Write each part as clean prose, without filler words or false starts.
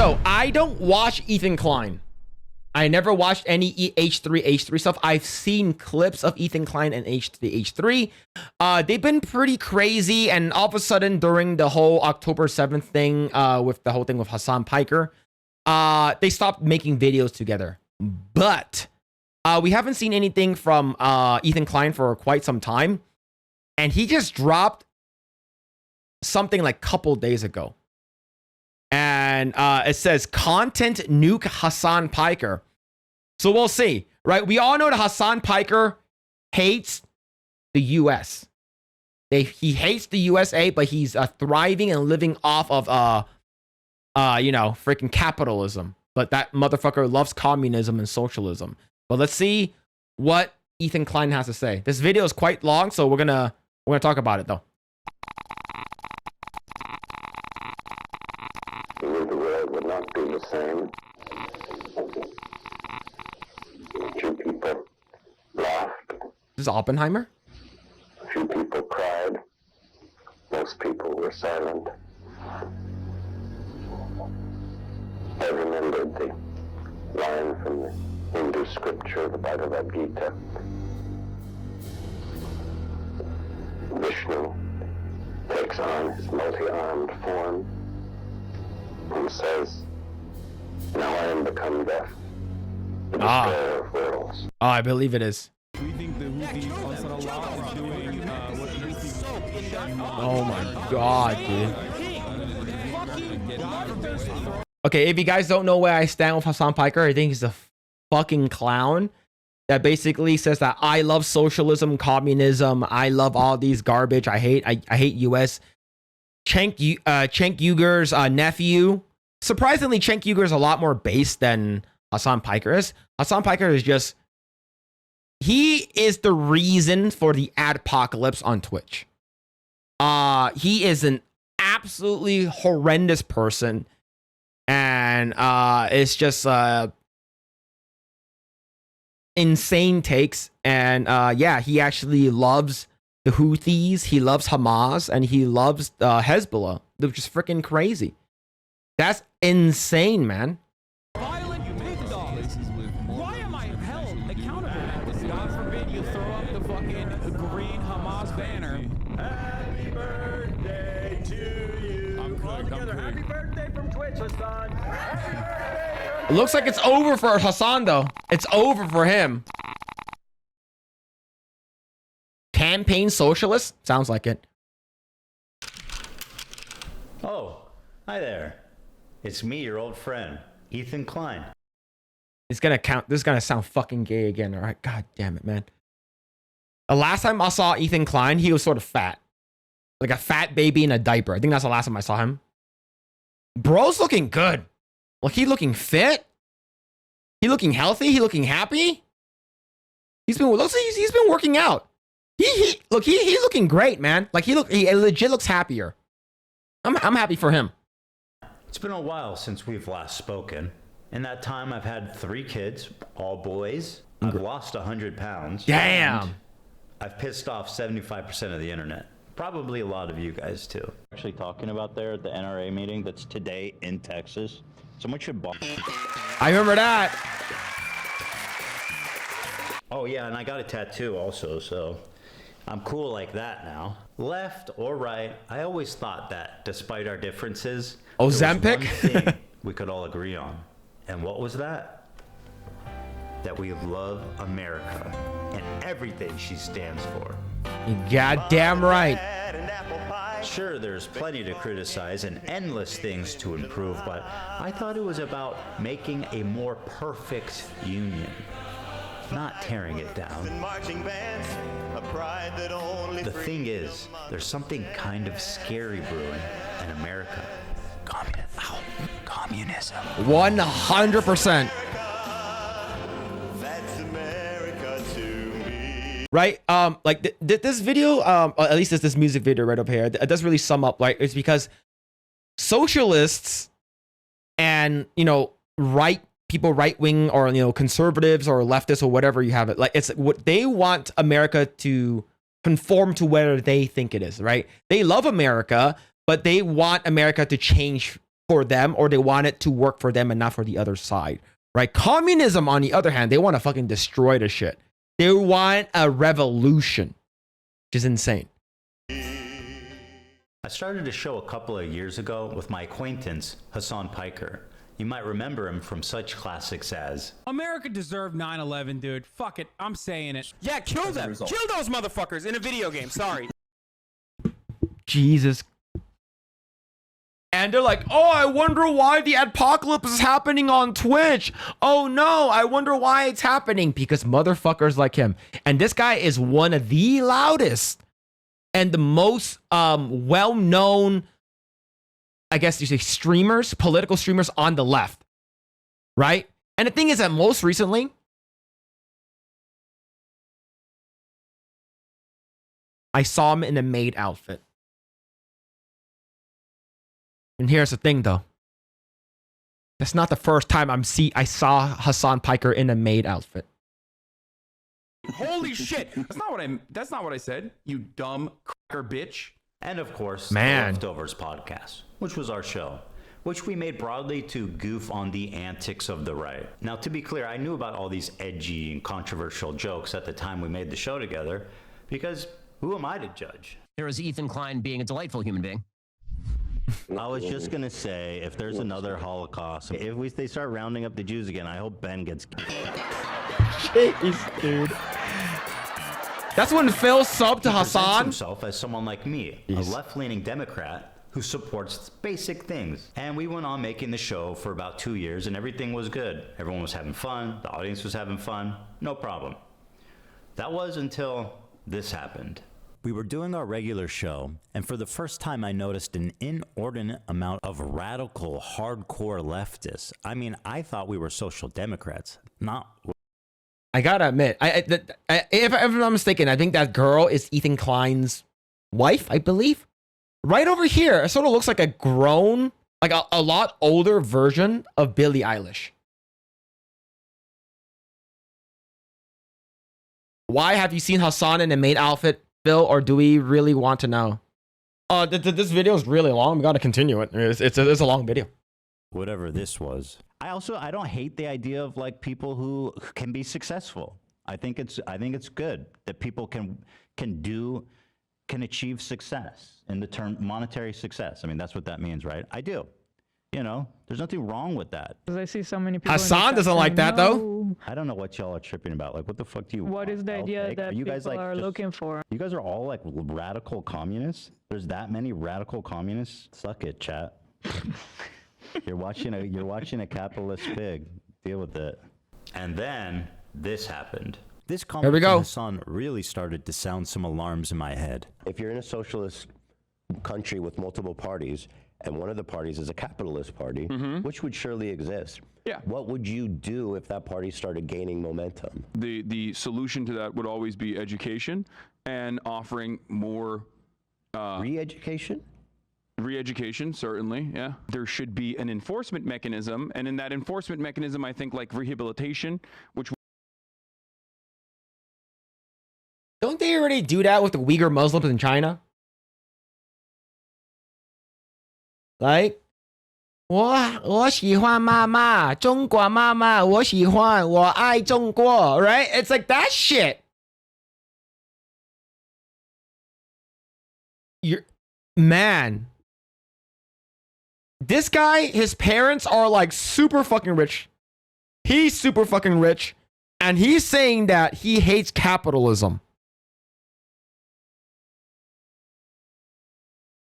So I don't watch Ethan Klein. I never watched any H3 stuff. I've seen clips of Ethan Klein and H3. They've been pretty crazy, and all of a sudden during the whole October 7th thing, with the whole thing with Hasan Piker, they stopped making videos together. But we haven't seen anything from Ethan Klein for quite some time, and he just dropped something like a couple days ago. And it says content nuke Hasan Piker. So we'll see, right? We all know that Hasan Piker hates the US. He hates the USA, but he's thriving and living off of freaking capitalism. But that motherfucker loves communism and socialism. But let's see what Ethan Klein has to say. This video is quite long, so we're gonna talk about it though. The world would not be the same. A few people laughed. This is Oppenheimer? A few people cried. Most people were silent. I remembered the line from the Hindu scripture, the Bhagavad Gita. Vishnu takes on his multi-armed form and says, "Now I am become death, the destroyer of worlds." Oh, I believe it is. We think the Houthis Ansarullah is doing what the Houthis. Oh my god, dude. Okay, if you guys don't know where I stand with Hasan Piker, I think he's a fucking clown that basically says that I love socialism, communism, I love all these garbage, I hate US. Cenk Uygur's nephew. Surprisingly, Cenk Uygur is a lot more base than Hasan Piker is. Hasan Piker is just... he is the reason for the adpocalypse on Twitch. He is an absolutely horrendous person. And it's just insane takes. And yeah, he actually loves the Houthis, he loves Hamas, and he loves Hezbollah, which is freaking crazy. That's insane, man. Violent pig dogs. Why am I held accountable? God forbid you throw up the fucking green Hamas banner. Happy birthday to you. All together, happy birthday from Twitch, Hasan. Happy birthday. It looks like it's over for Hasan, though. It's over for him. Campaign socialist? Sounds like it. Oh, hi there. It's me, your old friend, Ethan Klein. It's gonna count. This is gonna sound fucking gay again, all right? God damn it, man. The last time I saw Ethan Klein, he was sort of fat. Like a fat baby in a diaper. I think that's the last time I saw him. Bro's looking good. Like, he looking fit. He looking healthy. He looking happy. He's been working out. He's looking great, man. Like, he legit looks happier. I'm happy for him. It's been a while since we've last spoken. In that time, I've had 3 kids, all boys. I've lost 100 pounds. Damn. I've pissed off 75% of the internet. Probably a lot of you guys too. Actually talking about there at the NRA meeting that's today in Texas. Someone should buy. I remember that. Oh yeah, and I got a tattoo also, so I'm cool like that now. Left or right, I always thought that despite our differences, Ozempic? there was one thing we could all agree on. And what was that? That we love America and everything she stands for. You goddamn right. Sure, there's plenty to criticize and endless things to improve, but I thought it was about making a more perfect union, not tearing it down. The thing is, there's something kind of scary brewing in America. Communism. 100%. Right? Like this video, at least this music video right up here, it does really sum up, like, it's because socialists and, you know, right wing, or, you know, conservatives or leftists or whatever you have it, like, it's what they want America to conform to where they think it is, right? They love America, but they want America to change for them, or they want it to work for them and not for the other side, right? Communism, on the other hand, they want to fucking destroy the shit. They want a revolution, which is insane. I started a show a couple of years ago with my acquaintance, Hasan Piker. You might remember him from such classics as America deserved 9/11, dude. Fuck it. I'm saying it. Yeah, kill them. Kill those motherfuckers in a video game. Sorry. Jesus. And they're like, oh, I wonder why the apocalypse is happening on Twitch. Oh no, I wonder why it's happening. Because motherfuckers like him. And this guy is one of the loudest and the most well-known, I guess you say, streamers, political streamers on the left, right? And the thing is that most recently, I saw him in a maid outfit. And here's the thing, though. That's not the first time I saw Hasan Piker in a maid outfit. Holy shit. That's not what I said. You dumb cracker bitch. and of course, Man. the Leftovers podcast, which was our show, which we made broadly to goof on the antics of the right. Now, to be clear, I knew about all these edgy and controversial jokes at the time we made the show together, because who am I to judge? Here is Ethan Klein being a delightful human being. I was just gonna say, if there's another Holocaust, if they start rounding up the Jews again, I hope Ben gets. Jeez, dude. That's when Phil subbed to He presents Hasan. himself as someone like me, a left-leaning Democrat who supports basic things. And we went on making the show for about 2 years, and everything was good. Everyone was having fun. The audience was having fun. No problem. That was until this happened. We were doing our regular show, and for the first time, I noticed an inordinate amount of radical, hardcore leftists. I mean, I thought we were social democrats, not. I gotta admit, if I'm not mistaken, I think that girl is Ethan Klein's wife, I believe. Right over here, it sort of looks like a grown, like a lot older version of Billie Eilish. Why have you seen Hasan in a maid outfit, Phil, or do we really want to know? This video is really long. We gotta continue it. It's a long video. Whatever this was. I don't hate the idea of like people who can be successful. I think it's good that people can achieve success in the term monetary success. I mean, that's what that means, right? I do. You know, there's nothing wrong with that. Because I see so many people. in the Hasan chat doesn't like saying, that though. "No." I don't know what y'all are tripping about. Like, what the fuck do you What want? is the idea Like, that you people guys, like, are just- looking for? You guys are all like radical communists? There's that many radical communists? Suck it, chat. You're watching a capitalist pig. Deal with it. And then this happened. This Here comment we go. from Hasan really started to sound some alarms in my head. If you're in a socialist country with multiple parties, and one of the parties is a capitalist party, which would surely exist, Yeah. what would you do if that party started gaining momentum? The solution to that would always be education and offering more Re-education? re-education, certainly, yeah. There should be an enforcement mechanism, and in that enforcement mechanism, I think like rehabilitation, which Don't they already do that with the Uyghur Muslims in China? Like, 我喜欢妈妈，中国妈妈，我喜欢，我爱中国, right? It's like that shit. Man. This guy, his parents are like super fucking rich. He's super fucking rich. And he's saying that he hates capitalism.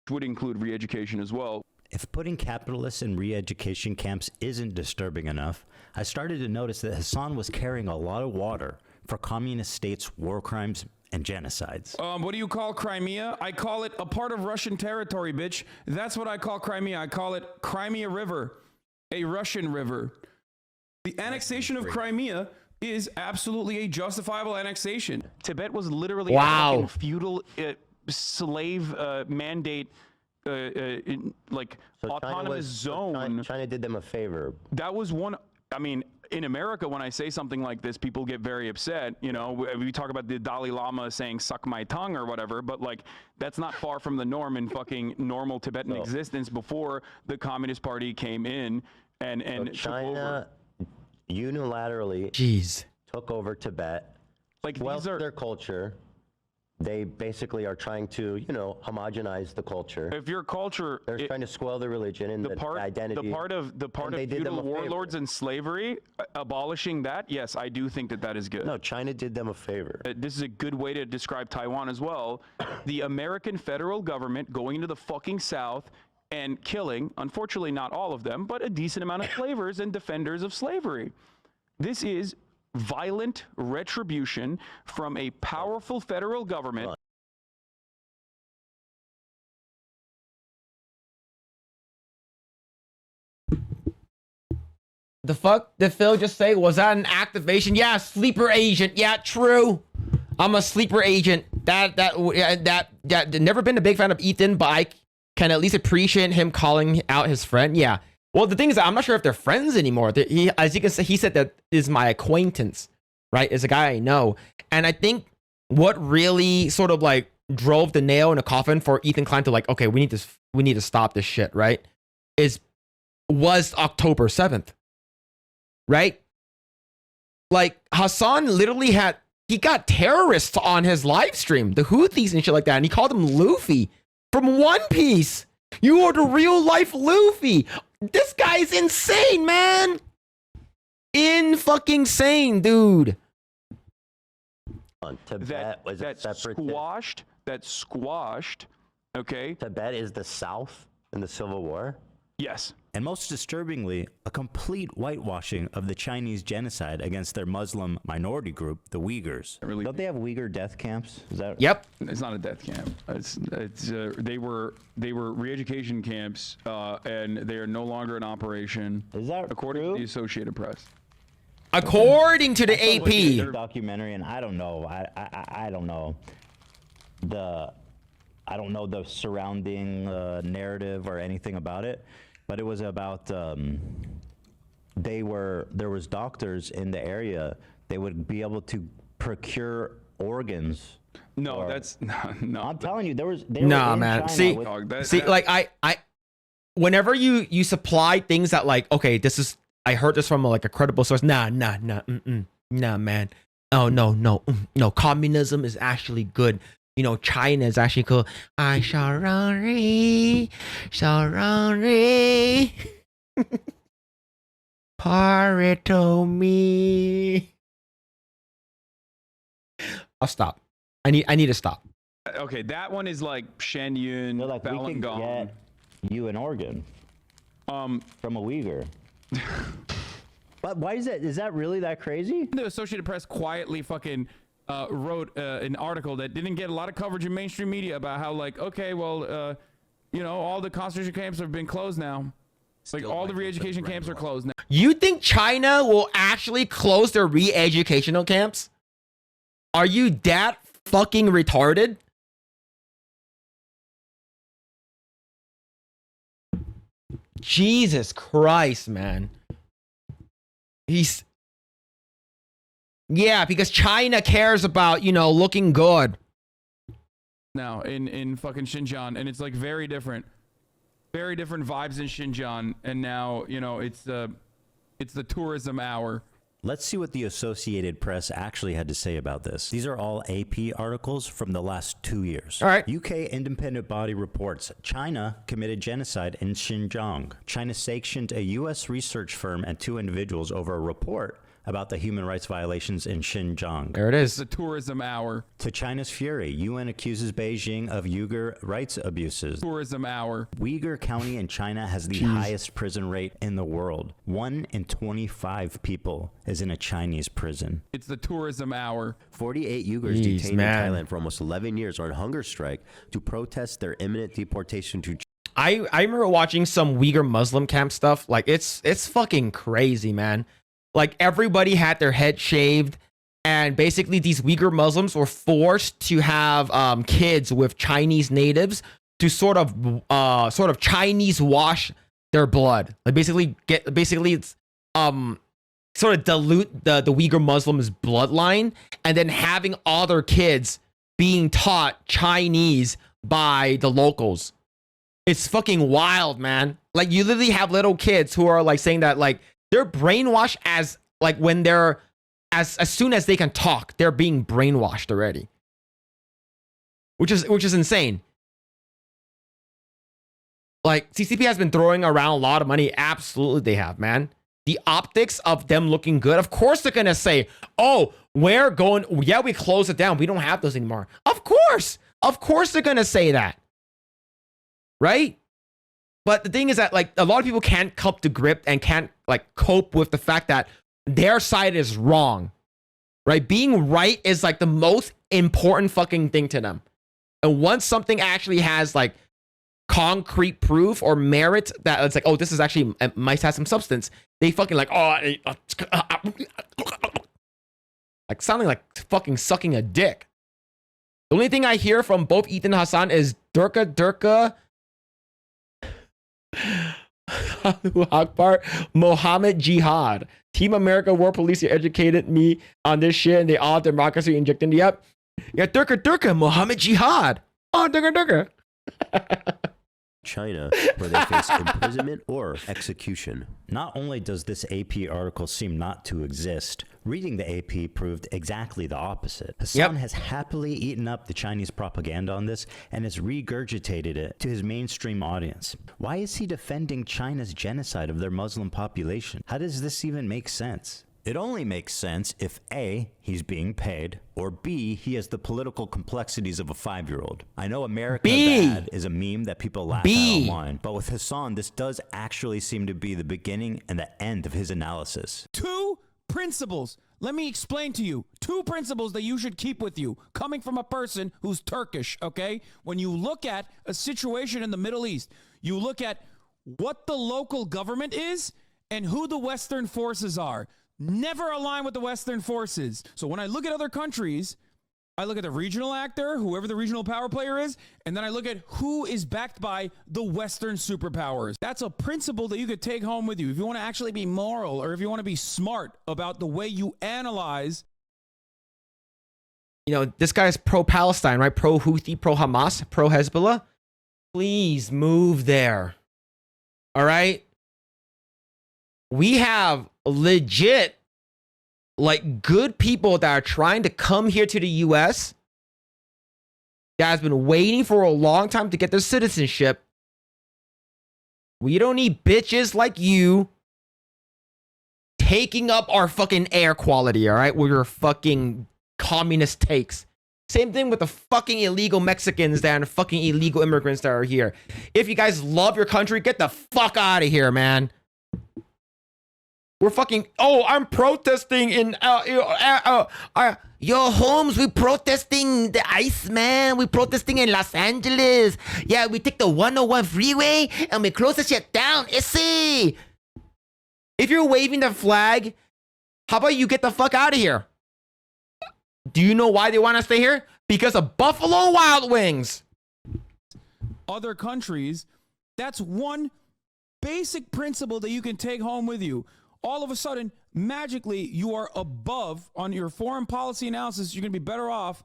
would include re-education as well. If putting capitalists in re-education camps isn't disturbing enough, I started to notice that Hasan was carrying a lot of water for communist states' war crimes and genocides. What do you call Crimea? I call it a part of Russian territory, bitch. That's what I call Crimea. I call it Crimea River, a Russian river. The annexation of Crimea is absolutely a justifiable annexation. Tibet was literally a fucking feudal slave mandate, like So autonomous zone. China did them a favor. That was one. I mean, in America, when I say something like this, people get very upset. You know, we talk about the Dalai Lama saying "suck my tongue" or whatever, but like that's not far from the norm in fucking normal Tibetan existence before the Communist Party came in and So China unilaterally took over Tibet, like swept their culture. They basically are trying to, you know, homogenize the culture. If your culture, they're trying to spoil the religion and the identity. The part of feudal warlords and slavery, abolishing that, yes, I do think that is good. No, China did them a favor. This is a good way to describe Taiwan as well. The American federal government going into the fucking South and killing, unfortunately not all of them, but a decent amount of slavers and defenders of slavery. This is violent retribution from a powerful federal government. The fuck did Phil just say? Was that an activation? Yeah, sleeper agent. Yeah, true. I'm a sleeper agent. That never been a big fan of Ethan, but I can at least appreciate him calling out his friend. Yeah. Well, the thing is, I'm not sure if they're friends anymore. As you can see, he said that is my acquaintance, right? Is a guy I know. And I think what really sort of like drove the nail in the coffin for Ethan Klein to like, okay, we need to stop this shit, right? Was October 7th, right? Like Hasan literally he got terrorists on his live stream, the Houthis and shit like that, and he called him Luffy from One Piece. You are the real life Luffy. This guy's insane, man. Fucking insane, dude. Tibet was a separate squashed. Okay. Tibet is the South in the Civil War. Yes. And most disturbingly, a complete whitewashing of the Chinese genocide against their Muslim minority group, the Uyghurs. Don't they have Uyghur death camps? Is that? Yep. It's not a death camp. They were re-education camps, and they are no longer in operation. Is that according true? to the Associated Press? According to the AP. Documentary, and I don't know. I don't know the surrounding narrative or anything about it, but it was about there was doctors in the area. They would be able to procure organs. No, no. I'm telling you, Nah, man. China Like I whenever you supply things that like, okay, I heard this from like a credible source. Nah, man. Oh no. Communism is actually good. You know, China is actually cool. I sorry. Parito me. I'll stop. I need to stop. Okay, that one is like Shen Yun, like, we Falun can Gong. get you an organ from a Uyghur. But why is that? Is that really that crazy? The Associated Press quietly fucking wrote an article that didn't get a lot of coverage in mainstream media about how like, okay, well, you know, all the concentration camps have been closed now. Like all the re-education camps are closed now. You think China will actually close their re-educational camps? Are you that fucking retarded? Jesus Christ, man. Yeah, because China cares about, you know, looking good. Now in fucking Xinjiang, and it's like very different vibes in Xinjiang, and now, you know, it's the tourism hour. Let's see what the Associated Press actually had to say about this. These are all AP articles from the last 2 years. All right. UK independent body reports China committed genocide in Xinjiang. China sanctioned a U.S. research firm and 2 individuals over a report about the human rights violations in Xinjiang. There it is. The tourism hour. To China's fury, UN accuses Beijing of Uyghur rights abuses. Tourism hour. Uyghur County in China has the highest prison rate in the world. 1 in 25 people is in a Chinese prison. It's the tourism hour. 48 Uyghurs detained in Thailand for almost 11 years are on hunger strike to protest their imminent deportation to I remember watching some Uyghur Muslim camp stuff. Like it's fucking crazy, man. Like everybody had their head shaved, and basically these Uyghur Muslims were forced to have kids with Chinese natives to sort of Chinese wash their blood. Like basically it's sort of dilute the Uyghur Muslims bloodline, and then having all their kids being taught Chinese by the locals. It's fucking wild, man. Like, you literally have little kids who are like saying that like they're brainwashed as like when they're as soon as they can talk, they're being brainwashed already. Which is insane. Like, CCP has been throwing around a lot of money. Absolutely they have, man. The optics of them looking good, of course they're gonna say, oh, we're going, yeah, we closed it down, we don't have those anymore. Of course they're gonna say that, right? But the thing is that like a lot of people can't come to grip and can't like cope with the fact that their side is wrong, right? Being right is like the most important fucking thing to them. And once something actually has like concrete proof or merit that it's like, oh, this is actually, it might have some substance, they fucking like, like sounding like fucking sucking a dick. The only thing I hear from both Ethan and Hasan is Durka, Akbar, Mohammed Jihad. Team America War Police educated me on this shit and they all democracy injecting. Yep. Yeah, Durka, Mohammed Jihad. Oh, Durka. China, where they face imprisonment or execution. Not only does this AP article seem not to exist, reading the AP proved exactly the opposite. Hasan has happily eaten up the Chinese propaganda on this and has regurgitated it to his mainstream audience. Why is he defending China's genocide of their Muslim population? How does this even make sense? It only makes sense if A, he's being paid, or B, he has the political complexities of a 5-year-old. I know America Bad is a meme that people laugh at online, but with Hasan, this does actually seem to be the beginning and the end of his analysis. 2 principles. Let me explain to you. 2 principles that you should keep with you, coming from a person who's Turkish, okay? When you look at a situation in the Middle East, you look at what the local government is and who the Western forces are. Never align with the Western forces. So when I look at other countries, I look at the regional actor, whoever the regional power player is, and then I look at who is backed by the Western superpowers. That's a principle that you could take home with you. If you want to actually be moral or if you want to be smart about the way you analyze. You know, this guy's pro-Palestine, right? Pro-Houthi, pro-Hamas, pro-Hezbollah. Please move there. All right? We have legit, like, good people that are trying to come here to the US that has been waiting for a long time to get their citizenship. We don't need bitches like you taking up our fucking air quality, all right? With your fucking communist takes. Same thing with the fucking illegal Mexicans and fucking illegal immigrants that are here. If you guys love your country, get the fuck out of here, man. We're fucking, oh, I'm protesting in, yo, Holmes, we protesting the Iceman. We protesting in Los Angeles. Yeah, we take the 101 freeway and we close the shit down. Issy. If you're waving the flag, how about you get the fuck out of here? Do you know why they want to stay here? Because of Buffalo Wild Wings. Other countries, that's one basic principle that you can take home with you. All of a sudden, magically, you are above on your foreign policy analysis. You're going to be better off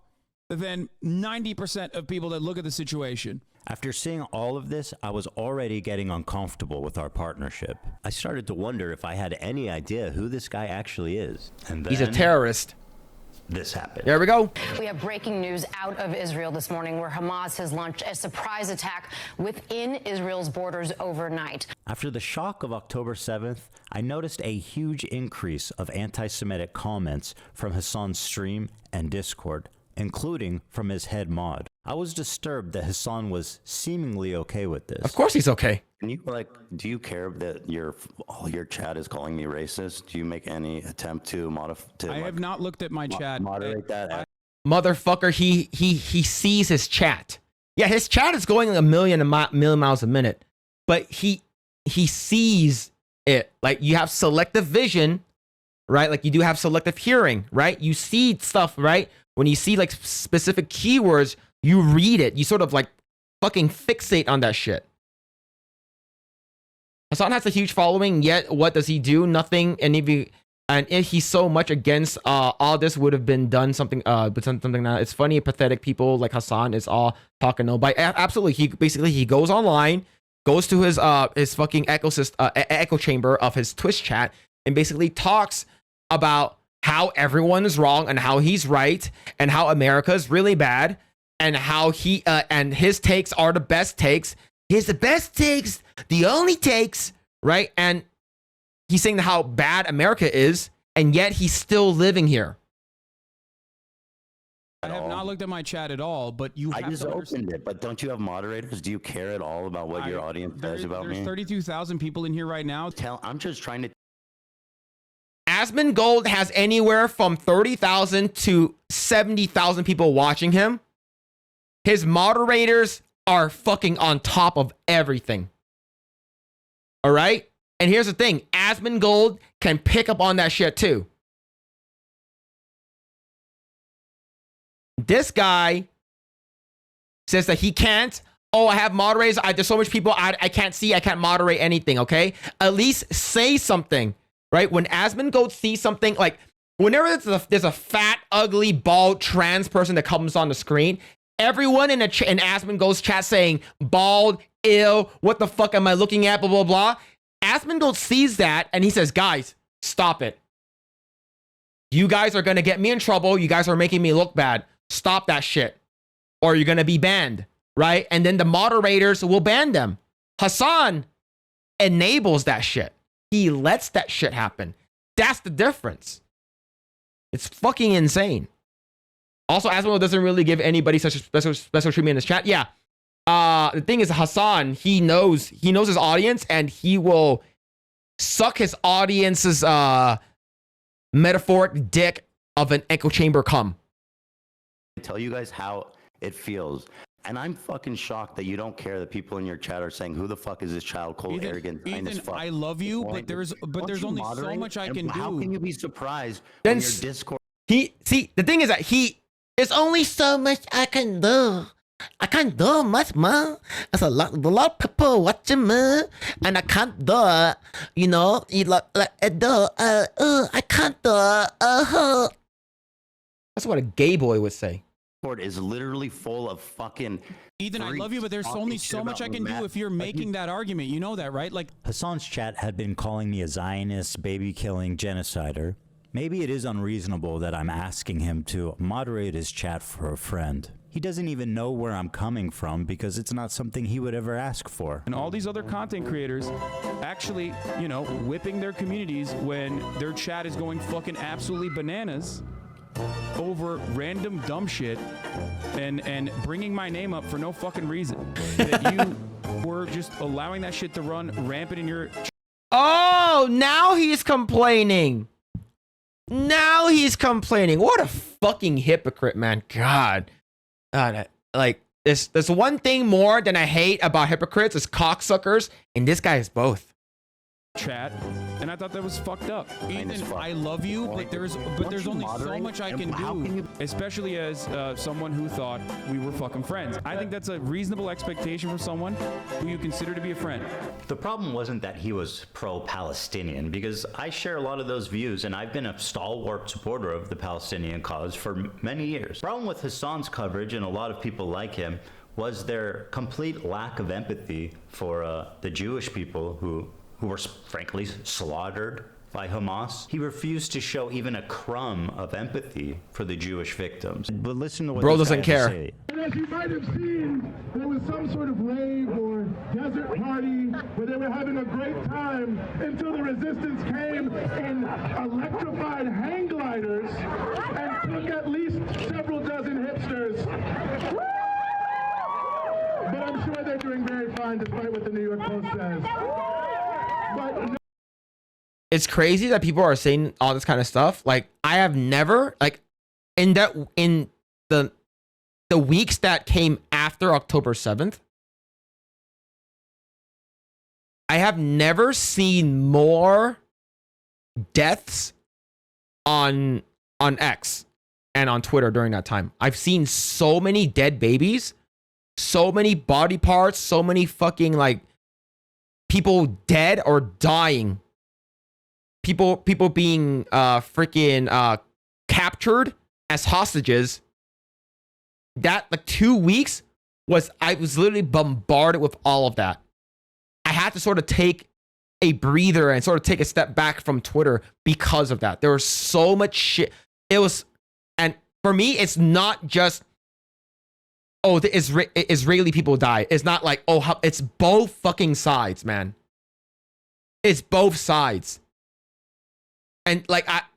than 90% of people that look at the situation. After seeing all of this, I was already getting uncomfortable with our partnership. I started to wonder if I had any idea who this guy actually is. And then he's a terrorist. This happened. There we go. We have breaking news out of Israel this morning where Hamas has launched a surprise attack within Israel's borders overnight. After the shock of October 7th, I noticed a huge increase of anti-Semitic comments from Hasan's stream and Discord, including from his head mod. I was disturbed that Hasan was seemingly okay with this. Of course he's okay. Can you, like, do you care that all your chat is calling me racist? Do you make any attempt to modify? I have not looked at my chat. Moderate that. Motherfucker, he sees his chat. Yeah, his chat is going a million miles a minute, but he sees it. Like, you have selective vision, right? Like, you do have selective hearing, right? You see stuff, right? When you see like specific keywords, you read it. You sort of like fucking fixate on that shit. Hasan has a huge following, yet what does he do? Nothing. And if you And if he's so much against all this would have been done something that it's funny, pathetic people like Hasan is all talking no. But absolutely, he goes online, goes to his fucking echo chamber of his Twitch chat, and basically talks about how everyone is wrong and how he's right and how America is really bad and how he and his takes are the best takes. He's the best takes, the only takes, right? And he's saying how bad America is, and yet he's still living here. I have not looked at my chat at all, but you I have just to opened it, but don't you have moderators? Do you care at all about what your audience says about me? There's 32,000 people in here right now. I'm just trying to. Asmongold has anywhere from 30,000 to 70,000 people watching him. His moderators are fucking on top of everything. All right? And here's the thing, Asmongold can pick up on that shit too. This guy says that he can't. Oh, I have moderators. There's so much people. I can't see. I can't moderate anything. Okay. At least say something, right? When Asmongold sees something, like whenever there's a fat, ugly, bald, trans person that comes on the screen, everyone in Asmongold's chat saying bald, ill, what the fuck am I looking at? Blah, blah, blah. Asmongold sees that and he says, guys, stop it. You guys are going to get me in trouble. You guys are making me look bad. Stop that shit. Or you're going to be banned, right? And then the moderators will ban them. Hasan enables that shit. He lets that shit happen. That's the difference. It's fucking insane. Also, Asmongold doesn't really give anybody such a special treatment in his chat. Yeah. The thing is, Hasan, he knows his audience, and he will suck his audience's metaphoric dick of an echo chamber cum. Tell you guys how it feels. And I'm fucking shocked that you don't care that people in your chat are saying, who the fuck is this child, cold, arrogant, Ethan, as fuck. I love you, but there's only so much I can do. How can you be surprised Then when your Discord... The thing is that there's only so much I can do. I can't do much, man. There's a lot of people watching me, and I can't do it. You know, I can't do it. That's what a gay boy would say. is literally full of fucking... Ethan, I love you, but there's only so much I can do if you're making that argument. You know that, right? Like Hasan's chat had been calling me a Zionist, baby-killing genocider. Maybe it is unreasonable that I'm asking him to moderate his chat for a friend. He doesn't even know where I'm coming from because it's not something he would ever ask for. And all these other content creators actually, you know, whipping their communities when their chat is going fucking absolutely bananas over random dumb shit and bringing my name up for no fucking reason. That you were just allowing that shit to run rampant in your... Oh, now he's complaining. Now he's complaining. What a fucking hypocrite, man. God. Like, there's one thing more than I hate about hypocrites is cocksuckers, and this guy is both. Chat, and I thought that was fucked up. Ethan, I love you, but there's only so much I can do. Especially as someone who thought we were fucking friends. I think that's a reasonable expectation from someone who you consider to be a friend. The problem wasn't that he was pro-Palestinian, because I share a lot of those views, and I've been a stalwart supporter of the Palestinian cause for many years. The problem with Hasan's coverage, and a lot of people like him, was their complete lack of empathy for the Jewish people who were frankly slaughtered by Hamas. He refused to show even a crumb of empathy for the Jewish victims. But listen to what Bro this doesn't guy care. has to say. And as you might have seen, there was some sort of rave or desert party where they were having a great time until the resistance came in electrified hang gliders and took at least several dozen hipsters. But I'm sure they're doing very fine despite what the New York Post says. But It's crazy that people are saying all this kind of stuff. Like, I have never, like, in the weeks that came after October 7th, I have never seen more deaths on X and on Twitter during that time. I've seen so many dead babies, so many body parts, so many fucking, like, people dead or dying people being freaking captured as hostages, that like 2 weeks I was literally bombarded with all of that. I had to sort of take a breather and sort of take a step back from Twitter because of that. There was so much shit. It was, and for me, it's not just, oh, the Israeli people die. It's not like, oh, it's both fucking sides, man. It's both sides. And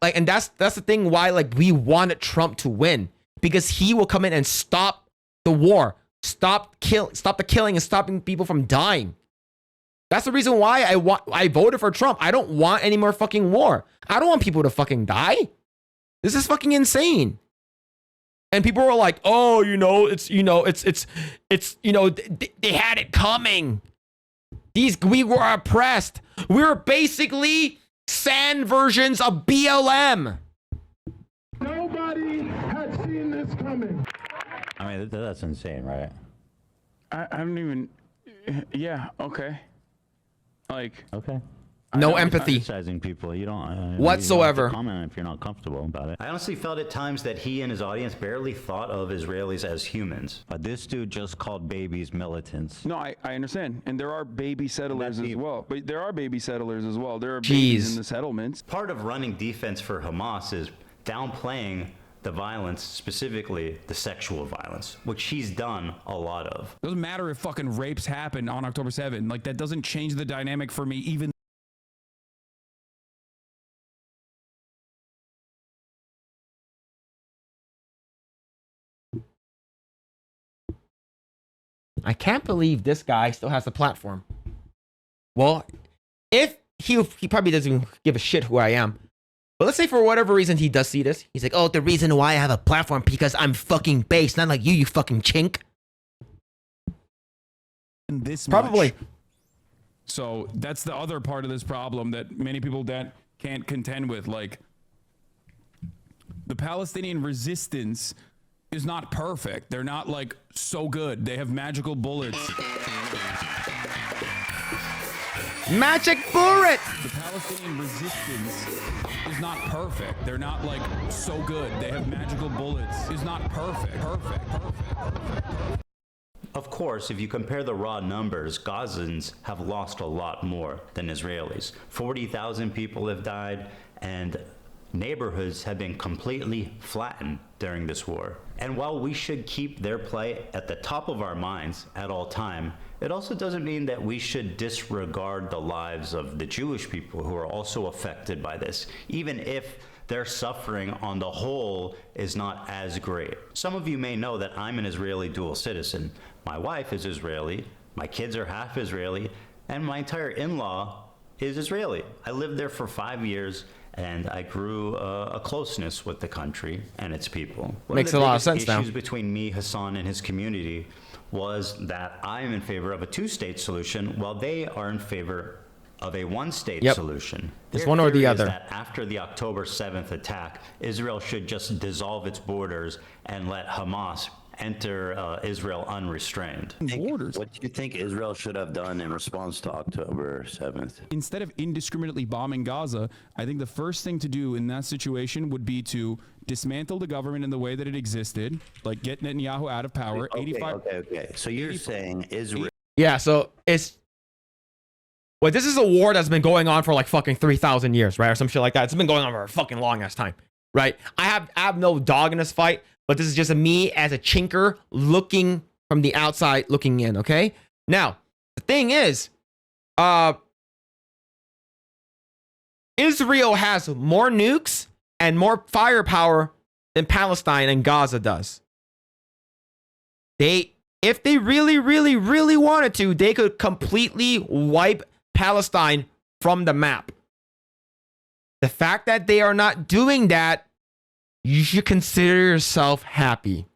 and that's the thing why like we wanted Trump to win, because he will come in and stop the war, stop the killing and stopping people from dying. That's the reason why I voted for Trump. I don't want any more fucking war. I don't want people to fucking die. This is fucking insane. And people were like, "Oh, they had it coming. We were oppressed. We were basically sand versions of BLM." Nobody had seen this coming. I mean, that's insane, right? I don't even. Yeah. Okay. Like. Okay. No empathy. Criticizing people, you don't whatsoever. You don't have to comment if you're not comfortable about it. I honestly felt at times that he and his audience barely thought of Israelis as humans. But this dude just called babies militants. No, I understand, and there are baby settlers as well. But there are baby settlers as well. There are Jeez. babies in the settlements. Part of running defense for Hamas is downplaying the violence, specifically the sexual violence, which he's done a lot of. Doesn't matter if fucking rapes happen on October 7th. Like, that doesn't change the dynamic for me, even. I can't believe this guy still has a platform. Well, if he probably doesn't give a shit who I am. But let's say for whatever reason he does see this. He's like, oh, the reason why I have a platform because I'm fucking based, not like you fucking chink. This probably. Much. So that's the other part of this problem that many people can't contend with. Like, the Palestinian resistance is not perfect. They're not like so good. They have magical bullets. Magic bullet! The Palestinian resistance is not perfect. They're not like so good. They have magical bullets. Is not perfect. Of course, if you compare the raw numbers, Gazans have lost a lot more than Israelis. 40,000 people have died, and neighborhoods have been completely flattened during this war. And while we should keep their plight at the top of our minds at all time, it also doesn't mean that we should disregard the lives of the Jewish people who are also affected by this, even if their suffering on the whole is not as great. Some of you may know that I'm an Israeli dual citizen. My wife is Israeli, my kids are half Israeli, and my entire in-law is Israeli. I lived there for 5 years, and I grew a closeness with the country and its people. Makes a lot of sense now. Issues between me, Hasan, and his community was that I am in favor of a two-state solution, while they are in favor of a one-state solution. It's Their one or the theory is other. that after the October 7th attack, Israel should just dissolve its borders and let Hamas enter Israel unrestrained. What do you think Israel should have done in response to October 7th? Instead of indiscriminately bombing Gaza, I think the first thing to do in that situation would be to dismantle the government in the way that it existed, like get Netanyahu out of power. Okay. So you're saying Israel... Yeah, so it's... Well, this is a war that's been going on for like fucking 3,000 years, right? Or some shit like that. It's been going on for a fucking long ass time, right? I have no dog in this fight, but this is just me as a chinker looking from the outside, looking in, okay? Now, the thing is, Israel has more nukes and more firepower than Palestine and Gaza does. If they really, really, really wanted to, they could completely wipe Palestine from the map. The fact that they are not doing that, you should consider yourself happy.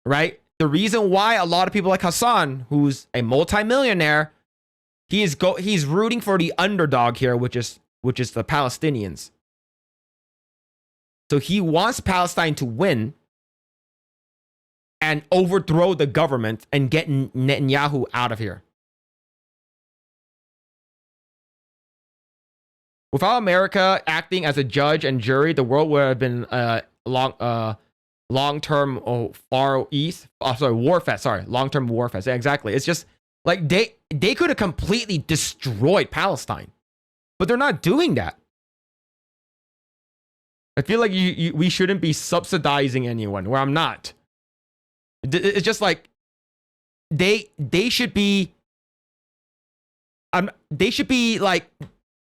Right? The reason why a lot of people like Hasan, who's a multimillionaire, he's rooting for the underdog here, which is the Palestinians. So he wants Palestine to win and overthrow the government and get Netanyahu out of here. Without America acting as a judge and jury, the world would have been long-term far east. Oh, sorry, warfest. Sorry, long-term warfest. Yeah, exactly. It's just like they could have completely destroyed Palestine, but they're not doing that. I feel like we shouldn't be subsidizing anyone. Where I'm not. It's just like they should be. They should be like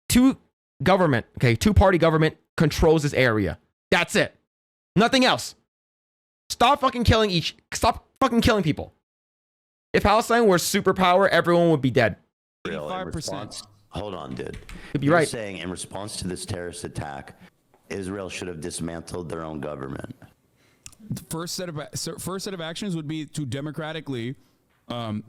two-party government controls this area. That's it. Nothing else. Stop fucking killing people. If Palestine were superpower, everyone would be dead. Real, in response, hold on, dude. You'd be You're right. saying in response to this terrorist attack, Israel should have dismantled their own government. The first set of actions would be to democratically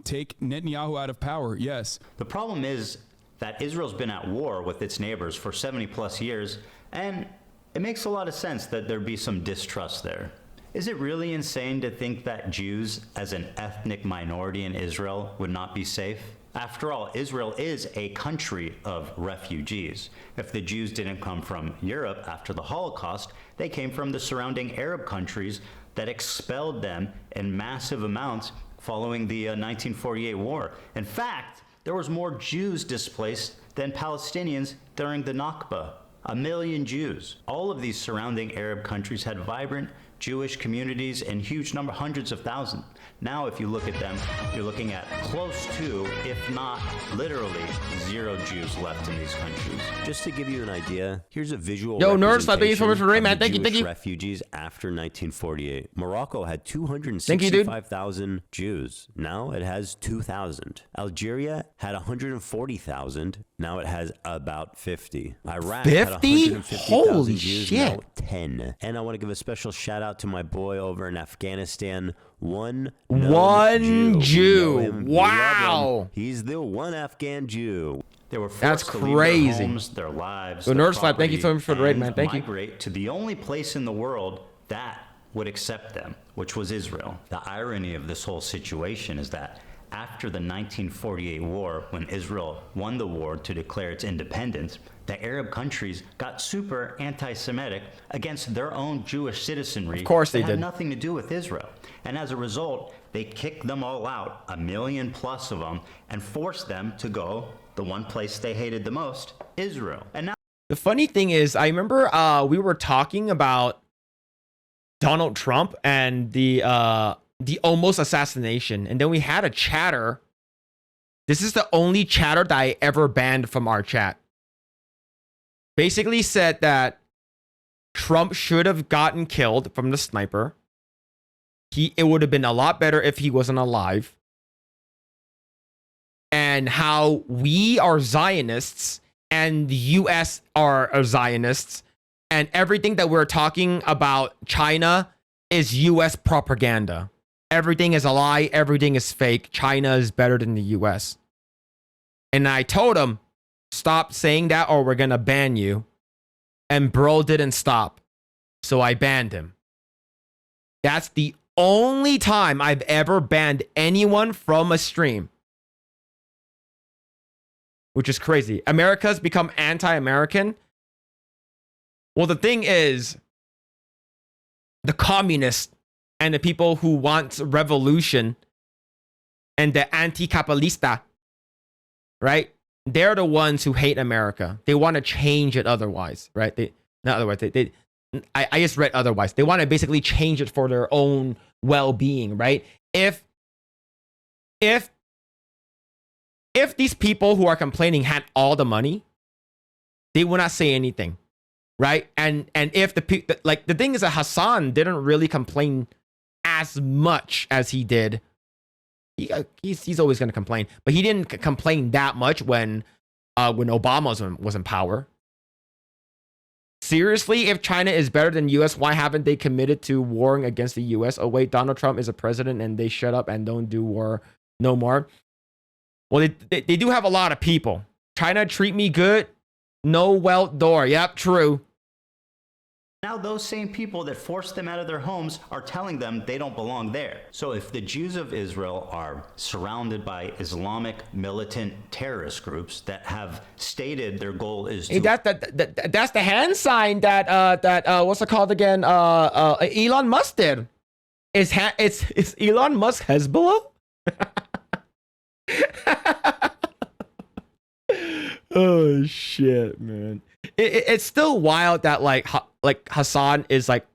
take Netanyahu out of power. Yes. The problem is that Israel's been at war with its neighbors for 70 plus years, and it makes a lot of sense that there'd be some distrust there. Is it really insane to think that Jews, as an ethnic minority in Israel, would not be safe? After all, Israel is a country of refugees. If the Jews didn't come from Europe after the Holocaust, they came from the surrounding Arab countries that expelled them in massive amounts following the 1948 war. In fact, there was more Jews displaced than Palestinians during the Nakba. 1 million Jews. All of these surrounding Arab countries had vibrant Jewish communities in huge number, hundreds of thousands. Now, if you look at them, you're looking at close to, if not literally, 0 Jews left in these countries. Just to give you an idea, here's a visual. Yo, nerds, thank you so much for the raid, man. representation Thank you, of thank you. Refugees after 1948. Morocco had Thank you, dude. 265,000 Jews. Now it has 2,000. Algeria had 140,000. Now it has about 50. Iraq had 50? 150,000 Holy Jews. shit. Now 10. And I want to give a special shout out to my boy over in Afghanistan. One Jew. We know him. We love Wow. him. He's the one Afghan Jew. They were forced That's to leave crazy. their homes, their lives, So, their Nerd Slap, thank you so much for the raid, property, man. Thank you. and migrate to the only place in the world that would accept them, which was Israel. The irony of this whole situation is that after the 1948 war, when Israel won the war to declare its independence, the Arab countries got super anti-Semitic against their own Jewish citizenry. Of course they that had did. nothing to do with Israel. And as a result, they kicked them all out, 1 million plus of them, and forced them to go the one place they hated the most, Israel. And now The funny thing is, I remember we were talking about Donald Trump and the almost assassination, and then we had a chatter. This is the only chatter that I ever banned from our chat. Basically said that Trump should have gotten killed from the sniper. It would have been a lot better if he wasn't alive. And how we are Zionists and the US are Zionists, and everything that we're talking about China is US propaganda. Everything is a lie, everything is fake. China is better than the US. And I told him, stop saying that or we're gonna ban you. And bro didn't stop. So I banned him. That's the only time I've ever banned anyone from a stream. Which is crazy. America's become anti-American. Well, the thing is, the communists and the people who want revolution and the anti-capitalista, right? They're the ones who hate America. They want to change it otherwise, right? I just read otherwise. They want to basically change it for their own well-being, right? If these people who are complaining had all the money, they would not say anything, right? And if the thing is that Hasan didn't really complain as much as he did. He's always going to complain, but he didn't complain that much when Obama was in power. Seriously, if China is better than US, why haven't they committed to warring against the US? Oh wait, Donald Trump is a president and they shut up and don't do war no more. Well, they do have a lot of people. China treat me good, no well door. Yep, true. Now those same people that forced them out of their homes are telling them they don't belong there. So if the Jews of Israel are surrounded by Islamic militant terrorist groups that have stated their goal is to... Hey, that's the hand sign that what's it called again? Elon Musk did. Is Elon Musk Hezbollah? Oh shit, man. It's still wild that like Hasan is like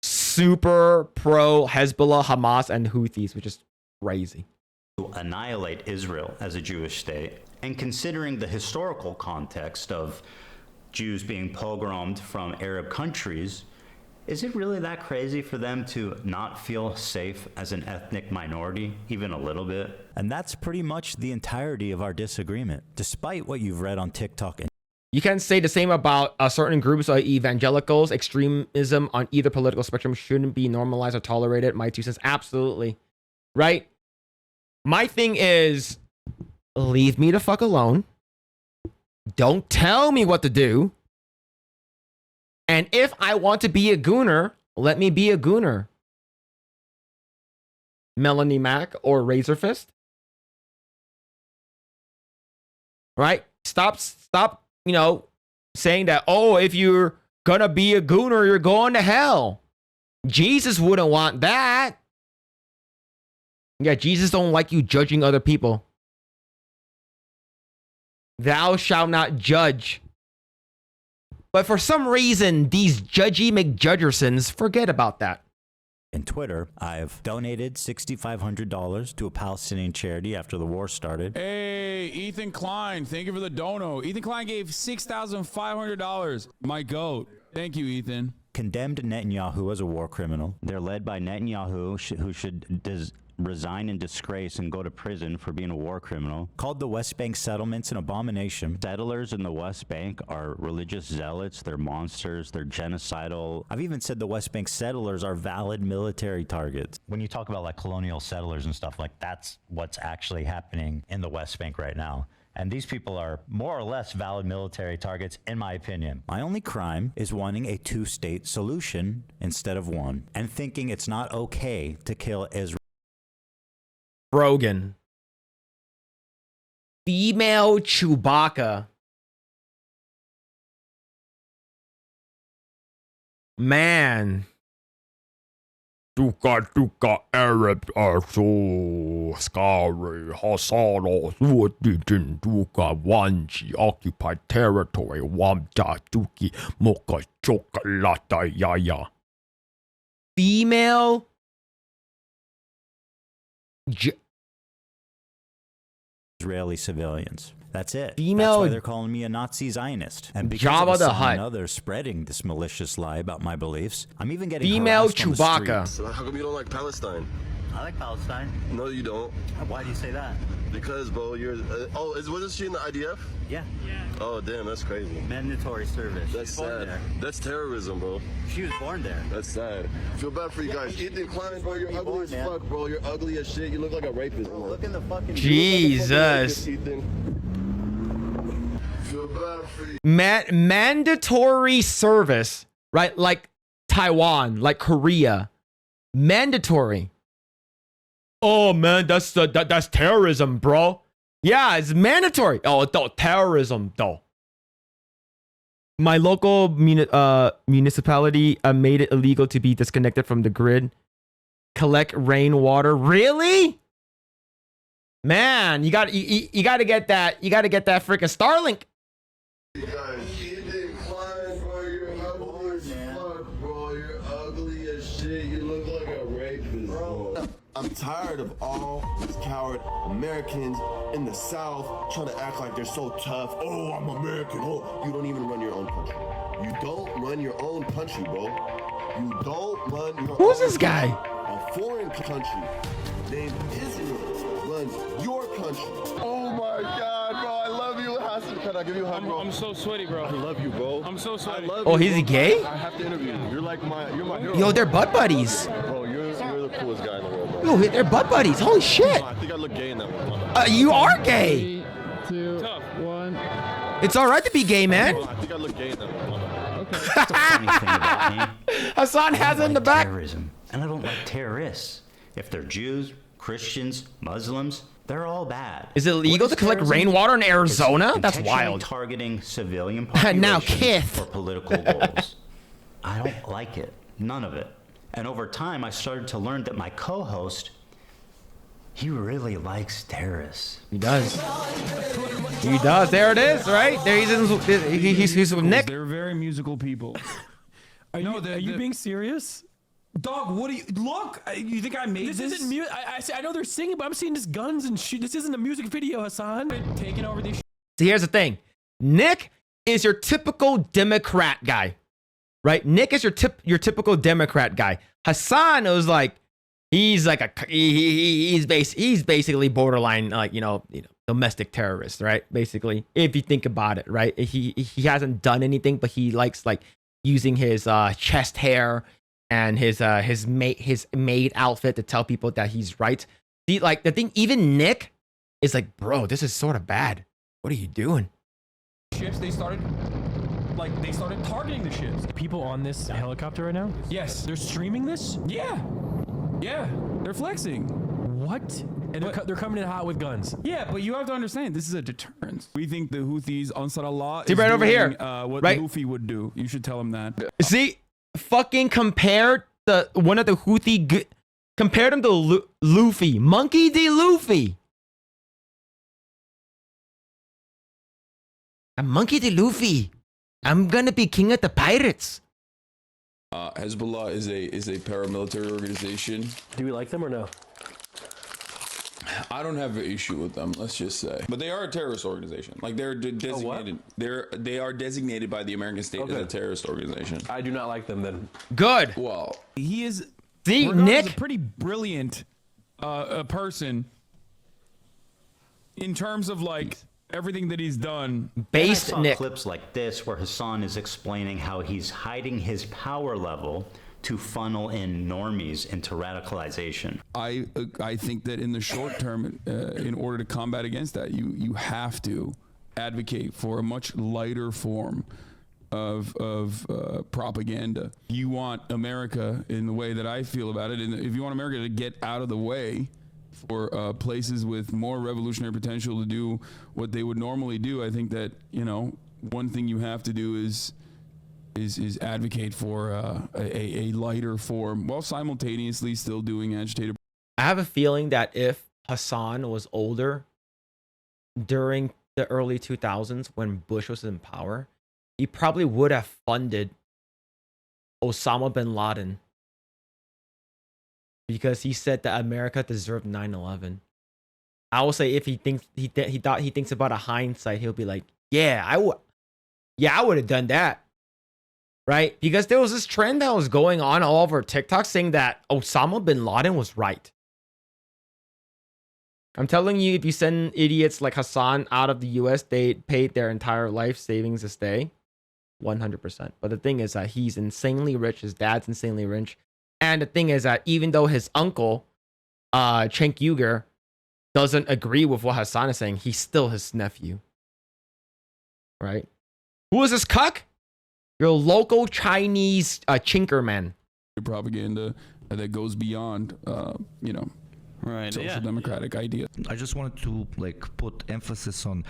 super pro Hezbollah, Hamas, and Houthis, which is crazy. To annihilate Israel as a Jewish state, and considering the historical context of Jews being pogromed from Arab countries, is it really that crazy for them to not feel safe as an ethnic minority, even a little bit? And that's pretty much the entirety of our disagreement, despite what you've read on TikTok. You can say the same about certain groups of evangelicals. Extremism on either political spectrum shouldn't be normalized or tolerated. My 2 cents. Absolutely. Right? My thing is, leave me the fuck alone. Don't tell me what to do. And if I want to be a gooner, let me be a gooner. Melanie Mac or Razor Fist. Right? Stop, you know, saying that, oh, if you're gonna be a gooner, you're going to hell. Jesus wouldn't want that. Yeah, Jesus don't like you judging other people. Thou shalt not judge. But for some reason, these judgy McJudgersons forget about that. In Twitter, I've donated $6,500 to a Palestinian charity after the war started. Hey, Ethan Klein, thank you for the dono. Ethan Klein gave $6,500. My goat. Thank you, Ethan. Condemned Netanyahu as a war criminal. They're led by Netanyahu, who should resign in disgrace and go to prison for being a war criminal. Called the West Bank settlements an abomination. Settlers in the West Bank are religious zealots, they're monsters, they're genocidal. I've even said the West Bank settlers are valid military targets. When you talk about like colonial settlers and stuff, like that's what's actually happening in the West Bank right now. And these people are more or less valid military targets, in my opinion. My only crime is wanting a 2-state solution instead of one, and thinking it's not okay to kill Israel. Rogan. Female Chewbacca. Man. Duka Arabs are so scary. Hasan Piker Duka Wanji occupied territory. Wamda Duki Mocha Chocolata Yaya. Female Israeli civilians. That's it. Female. That's why they're calling me a Nazi Zionist. And because Jabba of the Hasan Hutt. and others spreading this malicious lie about my beliefs, I'm even getting Female harassed on the Chewbacca. street. So how come you don't like Palestine? I like Palestine. No, you don't. Why do you say that? Because, bro, you're. Wasn't she in the IDF? Yeah. Oh, damn, that's crazy. Mandatory service. That's She was born sad. there. That's terrorism, bro. She was born there. That's sad. I feel bad for you guys. Ethan Klein, bro, you're ugly as fuck, bro. You're ugly as shit. You look like a rapist, bro. Look in the fucking. Jesus. Feel bad for you. Mandatory service, right? Like Taiwan, like Korea. Mandatory. Oh man, that's terrorism, bro. Yeah, it's mandatory. Oh, terrorism, though. My local municipality made it illegal to be disconnected from the grid. Collect rainwater. Really? Man, you got to get that. You got to get that freaking Starlink. You guys, Ethan Klein, bro, you're ugly as fuck, bro. You're ugly as shit. You look like a rapist, bro. I'm tired of all these coward Americans in the South trying to act like they're so tough. Oh, I'm American. Oh, you don't even run your own country. You don't run your own country, bro. You don't run your Who's own this guy? A foreign country named Israel runs your country. Oh my God, bro. I love you, Hasan. Can I give you a hug, bro? I'm so sweaty, bro. I love you, bro. I'm so sweaty. I love Oh, you, he's bro. gay? I have to interview you. You're my hero. Yo, they're butt buddies. Bro, you're the coolest guy in the world, bro. Yo, they're butt buddies. Holy shit. I think I look gay in that one. You are gay. 3, 2, 1. It's all right to be gay, man. I think I look gay in that one. That's the funny thing about me. Hasan has it in the back. Terrorism, and I don't like terrorists. If they're Jews, Christians, Muslims, they're all bad. Is it legal to collect rainwater in Arizona? That's wild. Targeting civilian populations Now, Kith. for political goals. I don't like it. None of it. And over time, I started to learn that my co-host, he really likes terrorists. He does. He does. There it is, right? There he's with Nick. They're very musical people. Are you being serious? Dog, what do you look? You think I made this? This isn't music. I know they're singing, but I'm seeing just guns and shit. This isn't a music video, Hasan. Taking over these. See, here's the thing. Nick is your typical Democrat guy, right? Nick is your typical Democrat guy. Hasan was like, he's basically borderline, like, you know, domestic terrorist, right? Basically, if you think about it, right? He hasn't done anything, but he likes like using his chest hair and his maid outfit to tell people that he's right. See, like the thing, even Nick is like, bro, this is sort of bad. What are you doing? Ships, they started targeting the ships. People on this helicopter right now? Yes. They're streaming this? Yeah. Yeah. They're flexing. What? And they're coming in hot with guns. Yeah, but you have to understand, this is a deterrence. We think the Houthis, Ansar Allah, See, right over here, what right? Luffy would do. You should tell him that. See, fucking compared one of the Houthi, compared him to Luffy, Monkey D. Luffy. I'm Monkey D. Luffy. I'm gonna be king of the pirates. Hezbollah is a paramilitary organization. Do we like them or no? I don't have an issue with them, let's just say. But they are a terrorist organization. Like they're designated. They are designated by the American state as a terrorist organization. I do not like them then. Good. Well, he is. See, Nick is a pretty brilliant person in terms of like everything that he's done. Based on clips like this where Hasan is explaining how he's hiding his power level to funnel in normies into radicalization. I think that in the short term, in order to combat against that, you have to advocate for a much lighter form of propaganda. You want America, in the way that I feel about it, and if you want America to get out of the way for places with more revolutionary potential to do what they would normally do, I think that, you know, one thing you have to do is advocate for a lighter form while simultaneously still doing agitated. I have a feeling that if Hasan was older during the early 2000s when Bush was in power, he probably would have funded Osama bin Laden because he said that America deserved 9/11. I will say if he thinks about a hindsight, he'll be like, yeah, I would have done that. Right? Because there was this trend that was going on all over TikTok saying that Osama bin Laden was right. I'm telling you, if you send idiots like Hasan out of the US, they paid their entire life savings to stay. 100%. But the thing is that he's insanely rich. His dad's insanely rich. And the thing is that even though his uncle, Cenk Uygur, doesn't agree with what Hasan is saying, he's still his nephew. Right? Who is this cuck? Your local Chinese chinkerman. Propaganda that goes beyond, you know, social democratic idea. I just wanted to put emphasis on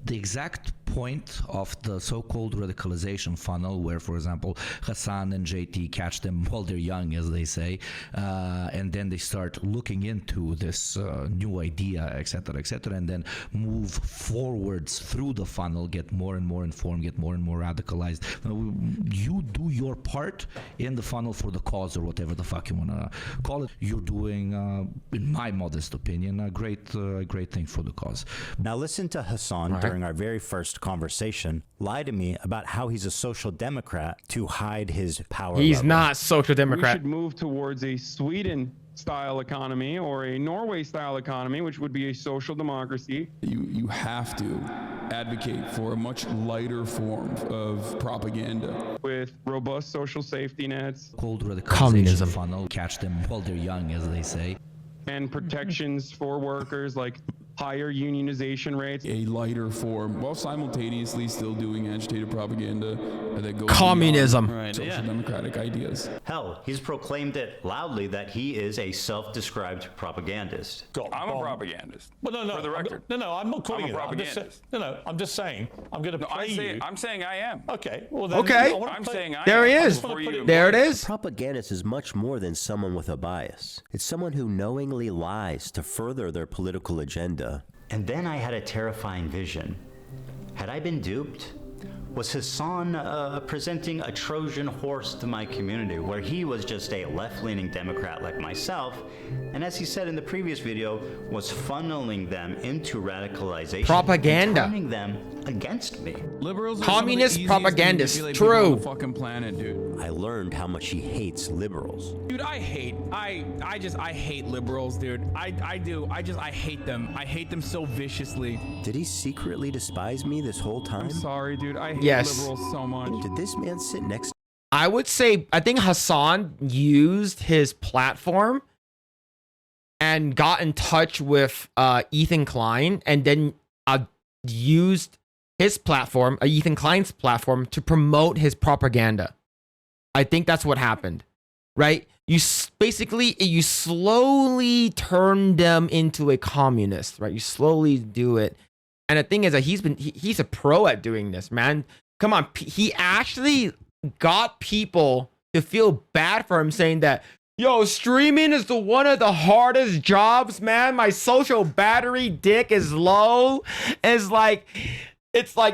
the exact point of the so-called radicalization funnel, where, for example, Hasan and JT catch them while they're young, as they say, and then they start looking into this new idea, etc., and then move forwards through the funnel, get more and more informed, get more and more radicalized. You do your part in the funnel for the cause, or whatever the fuck you want to call it. You're doing, in my modest opinion, a great thing for the cause. Now listen to Hasan during our very first conversation lie to me about how he's a social democrat to hide his power. He's not social democrat. We should move towards a Sweden-style economy or a Norway-style economy, which would be a social democracy. You have to advocate for a much lighter form of propaganda with robust social safety nets. Called radicalization Communism. Funnel, catch them while they're young, as they say. And protections for workers like higher unionization rates. A lighter form, while simultaneously still doing agitated propaganda that goes Communism. beyond social democratic ideas. Hell, he's proclaimed it loudly that he is a self-described propagandist. I'm a propagandist. Well, no, For the record. No, I'm not calling I'm a it that. propagandist. I'm just saying. I'm going to play you. I'm saying I am. Okay. Well, then, Okay. I'm saying I There am. he I is. just wanna put it- There it is. Propagandist is much more than someone with a bias. It's someone who knowingly lies to further their political agenda. And then I had a terrifying vision. Had I been duped? Was Hasan presenting a Trojan horse to my community, where he was just a left-leaning Democrat like myself, and as he said in the previous video, was funneling them into radicalization, Propaganda. and turning them against me? Liberals are Communist some of the easiest to propagandist. manipulate people on True. the fucking planet, dude. I learned how much he hates liberals. Dude, I hate liberals, dude. I do. I hate them. I hate them so viciously. Did he secretly despise me this whole time? I'm sorry, dude. I hate Yes. liberals so much. Did this man sit next I would say, I think Hasan used his platform and got in touch with Ethan Klein, and then used his platform, Ethan Klein's platform, to promote his propaganda. I think that's what happened, right? Basically, you slowly turn them into a communist, right? You slowly do it. And the thing is that he's a pro at doing this, man. Come on, he actually got people to feel bad for him, saying that, yo, streaming is one of the hardest jobs, man. My social battery dick is low. It's like,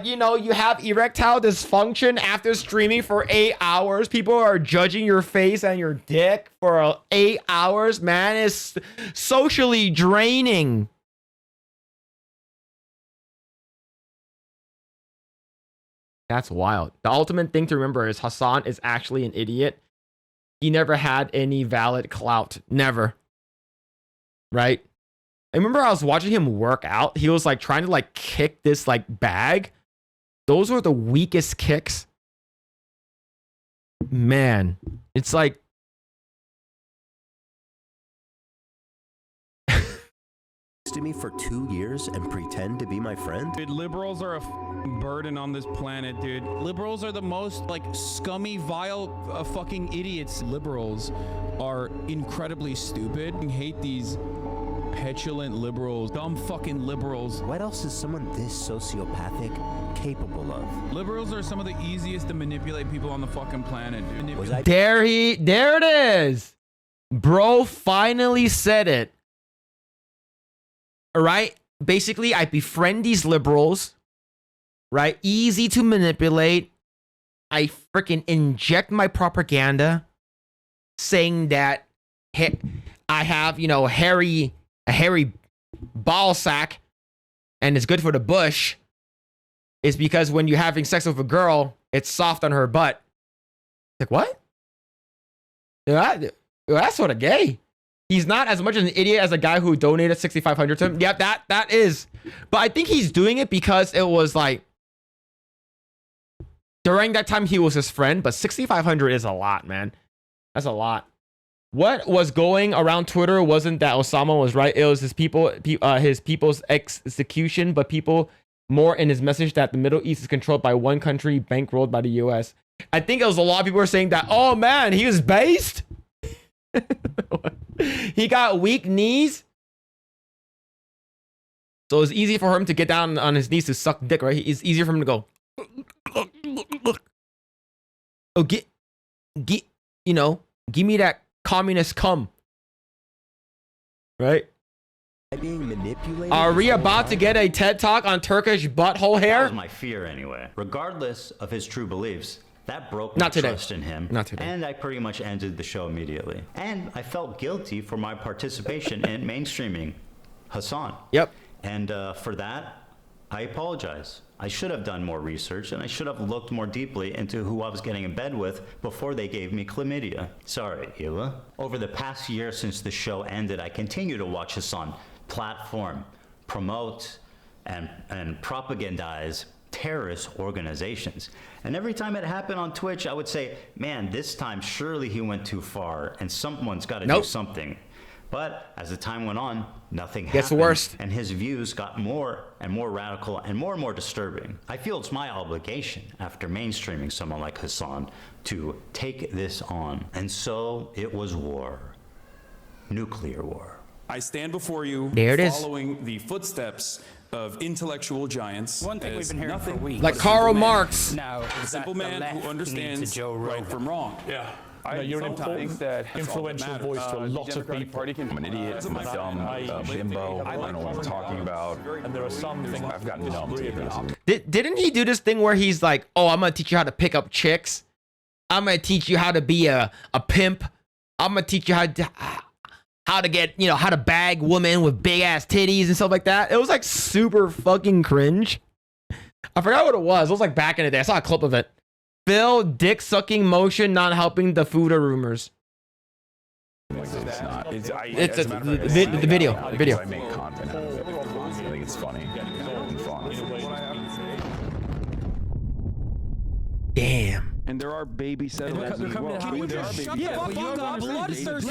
you know, you have erectile dysfunction after streaming for 8 hours. People are judging your face and your dick for 8 hours, man. It's socially draining. That's wild. The ultimate thing to remember is Hasan is actually an idiot. He never had any valid clout. Never. Right? I remember I was watching him work out. He was like trying to like kick this like bag. Those were the weakest kicks. Man, it's like to me for 2 years and pretend to be my friend? Dude, liberals are a burden on this planet, dude. Liberals are the most like scummy, vile, fucking idiots. Liberals are incredibly stupid. I hate these petulant liberals, dumb fucking liberals. What else is someone this sociopathic capable of? Liberals are some of the easiest to manipulate people on the fucking planet, dude. there it is. Bro finally said it. All right? Basically, I befriend these liberals, right? Easy to manipulate. I freaking inject my propaganda saying that I have, you know, a hairy ball sack and it's good for the bush. It's because when you're having sex with a girl, it's soft on her butt. Like, what? That's sort of gay. He's not as much an idiot as a guy who donated $6,500 to him. Yeah, that is. But I think he's doing it because it was like during that time he was his friend. But $6,500 is a lot, man. That's a lot. What was going around Twitter wasn't that Osama was right. It was his people's execution, but people more in his message that the Middle East is controlled by one country, bankrolled by the U.S. I think it was a lot of people were saying that. Oh man, he was based. He got weak knees, so it's easy for him to get down on his knees to suck dick, right? It's easier for him to go, oh, get, you know, give me that communist cum, right? Being manipulated. Are we about to get a TED Talk on Turkish butthole hair? That was my fear anyway. Regardless of his true beliefs, that broke my Not today. trust in him. Not today. And I pretty much ended the show immediately. And I felt guilty for my participation in mainstreaming Hasan. Yep. And for that, I apologize. I should have done more research, and I should have looked more deeply into who I was getting in bed with before they gave me chlamydia. Sorry, Hila. Over the past year since the show ended, I continue to watch Hasan platform, promote, and propagandize terrorist organizations. And every time it happened on Twitch, I would say, man, this time surely he went too far and someone's got to do something. But as the time went on, nothing Gets happened, worse. and his views got more and more radical and more disturbing. I feel it's my obligation, after mainstreaming someone like Hasan, to take this on. And so it was war. Nuclear war. I stand before you There it is. following the footsteps of intellectual giants. One thing we've been hearing for weeks. Like Karl Marx. Now, A simple man who understands right from wrong. Yeah. I you're an sometimes important, influential voice to a lot of people. I'm an idiot. I'm a dumb bimbo. I don't know what I'm talking about. And there are some things I've gotten numb to this. Didn't he do this thing where he's like, oh, I'm gonna teach you how to pick up chicks. I'm gonna teach you how to be a pimp. I'm gonna teach you how to get, you know, how to bag women with big ass titties and stuff like that. It was like super fucking cringe. I forgot what it was. It was like back in the day. I saw a clip of it. Phil, dick sucking motion not helping the Fuda rumors. It's not. It's the video. The video. I make content out of it. I think it's funny and fun. Damn. And there are baby settlements as well. Can you just shut the fuck up, bloodthirsty?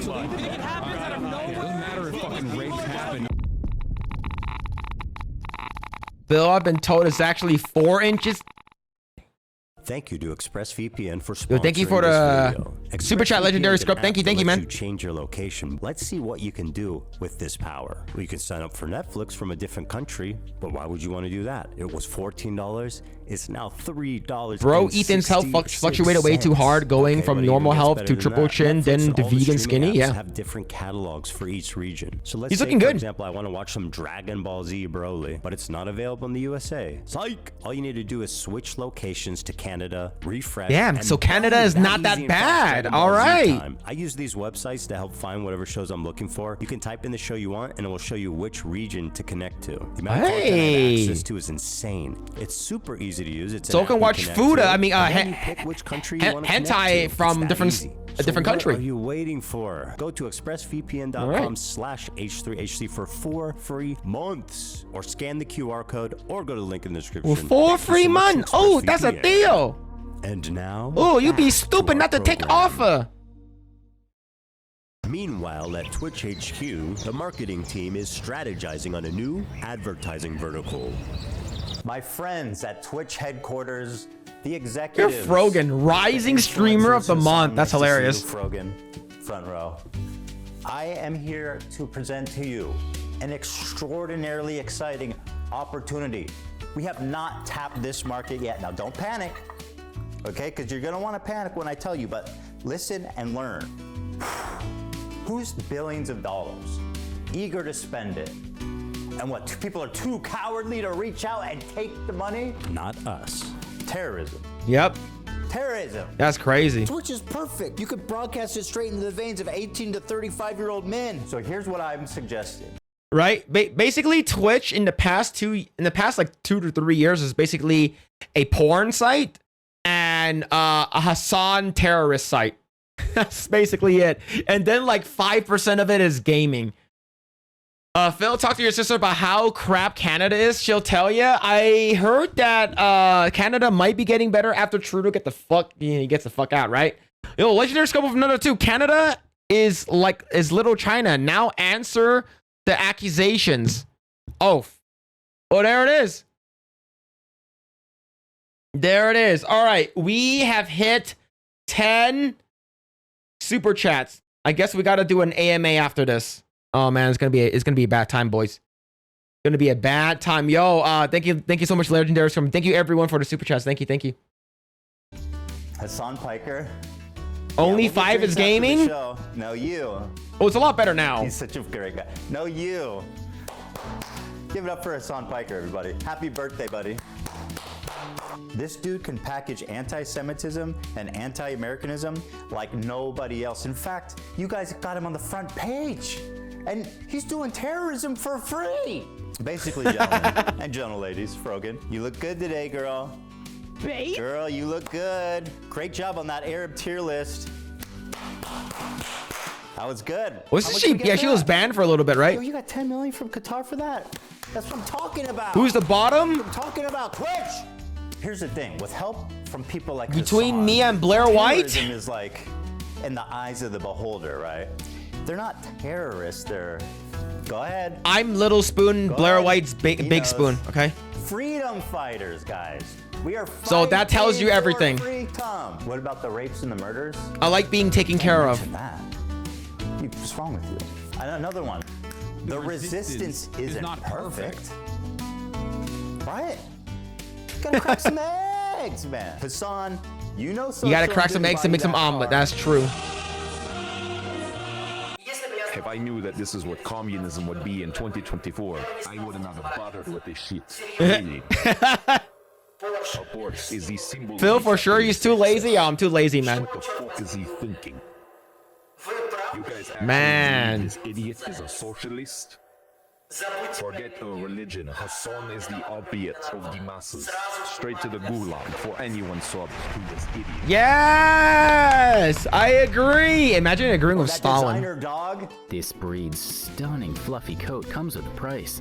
Doesn't matter if fucking rapes happen. Bill, I've been told it's actually 4 inches. Thank you to ExpressVPN for sponsoring Yo, thank you for the super chat, legendary script. Thank you, man. You change your location. Let's see what you can do with this power. Well, you can sign up for Netflix from a different country, but why would you want to do that? It was $14. It's now $3. Bro, Ethan's health fluctuated way too hard, going from normal health to triple chin, then to vegan skinny. Yeah. Have different catalogs for each region. So let's He's say, looking for good. example, I want to watch some Dragon Ball Z Broly, but it's not available in the USA. Psych! All you need to do is switch locations to Canada, refresh. Damn, and so Canada boom, is not easy that and fast bad. Dragon Ball All Z right. time. I use these websites to help find whatever shows I'm looking for. You can type in the show you want, and it will show you which region to connect to. The amount of content I have access to is insane. It's super easy to use. It's So an I can app you watch connect Fuda. to, I mean, and then you pick which country you want to connect to. hentai It's from that different easy. a different What country. are you waiting for? Go to expressvpn.com/h3hc for 4 free months, or scan the QR code, or go to the link in the description. Well, 4 free Thank you so much, months. Oh, that's a ExpressVPN. deal. And now, Oh, you be back stupid our not to take program. offer. Meanwhile, at Twitch HQ, the marketing team is strategizing on a new advertising vertical. My friends at Twitch headquarters, the You're executives. Frogan, rising streamer of the month. That's hilarious. Frogan, front row. I am here to present to you an extraordinarily exciting opportunity. We have not tapped this market yet. Now, don't panic, okay? Because you're gonna want to panic when I tell you, but listen and learn. Who's billions of dollars, eager to spend it? And what, people are too cowardly to reach out and take the money? Not us. Terrorism. Yep. Terrorism. That's crazy. Twitch is perfect. You could broadcast it straight into the veins of 18 to 35-year-old men. So here's what I'm suggesting. Right? Basically, Twitch in the past like 2 to 3 years is basically a porn site and a Hasan terrorist site. That's basically it. And then like 5% of it is gaming. Phil, talk to your sister about how crap Canada is. She'll tell you. I heard that Canada might be getting better after Trudeau gets the fuck out, right? Yo, legendary scope of another 2. Canada is little China. Now answer the accusations. Oh, there it is. There it is. All right, we have hit 10 super chats. I guess we got to do an AMA after this. Oh man, it's gonna be a bad time, boys. It's gonna be a bad time. Yo, thank you so much, legendary. Thank you everyone for the super chats. Thank you. Hasan Piker. Only 5 is gaming. No, you. Oh, it's a lot better now. He's such a great guy. No, you. Give it up for Hasan Piker, everybody. Happy birthday, buddy. This dude can package anti-Semitism and anti-Americanism like nobody else. In fact, you guys got him on the front page. And he's doing terrorism for free. Basically, gentlemen and gentle ladies, Frogan, you look good today, girl. Babe? Girl, you look good. Great job on that Arab tier list. That was good. Wasn't she? Yeah, she was banned for a little bit, right? Yo, you got 10 million from Qatar for that. That's what I'm talking about. Who's the bottom? I'm talking about Twitch. Here's the thing, with help from people like Between Hasan, me and Blair White? terrorism is like in the eyes of the beholder, right? They're not terrorists, they're, go ahead. I'm Little Spoon, Go Blair ahead. White's He Big knows. Spoon, okay? Freedom fighters, guys. We are So that tells you fighting for everything. freedom. What about the rapes and the murders? I like being taken care of. That. What's wrong with you? And another one. The resistance isn't not perfect. Right? Gotta crack some eggs, man. Hasan, you know You gotta social crack some eggs to make some that omelet. hard. That's true. If I knew that this is what communism would be in 2024, I wouldn't have bothered with this shit. Really. Abort is the symbol. Phil, for sure, he's too lazy. Yeah, I'm too lazy, man. What the fuck is he thinking? You guys actually Man. believe this idiot is a socialist? Forget a religion. Hasan is the opiate of the masses. Straight to the gulag for anyone subbed to this idiot. Yes, I agree. Imagine agreeing with Stalin. Dog. This breed's stunning fluffy coat comes with a price.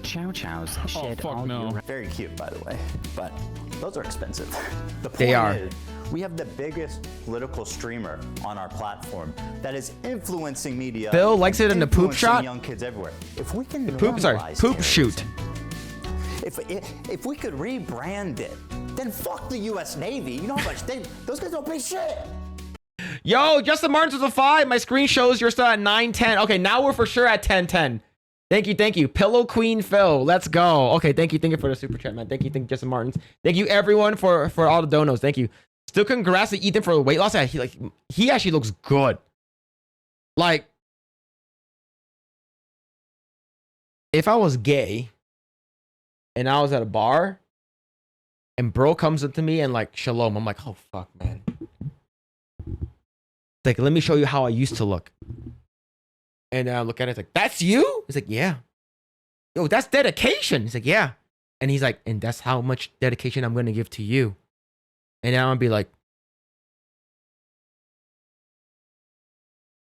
Chow Chows shed all year. Very cute, by the way, but those are expensive. The point They are. is, we have the biggest political streamer on our platform that is influencing media. Phil likes it in the poop influencing shot? Young kids everywhere. If we can Poop normalize shoot. if we could rebrand it, then fuck the U.S. Navy. You know how much those guys don't pay shit. Yo, Justin Martins was a 5. My screen shows you're still at 910. Okay, now we're for sure at 1010. Thank you. Pillow Queen Phil, let's go. Okay, thank you for the super chat, man. Thank you, Justin Martins. Thank you, everyone, for all the donos. Thank you. Still congrats to Ethan for the weight loss. He actually looks good. Like, if I was gay and I was at a bar and bro comes up to me and like, shalom, I'm like, oh fuck, man. Like, let me show you how I used to look. And I look at it, it's like, that's you? He's like, yeah. Yo, that's dedication. He's like, yeah. And he's like, and that's how much dedication I'm going to give to you. And now I'm going to be like,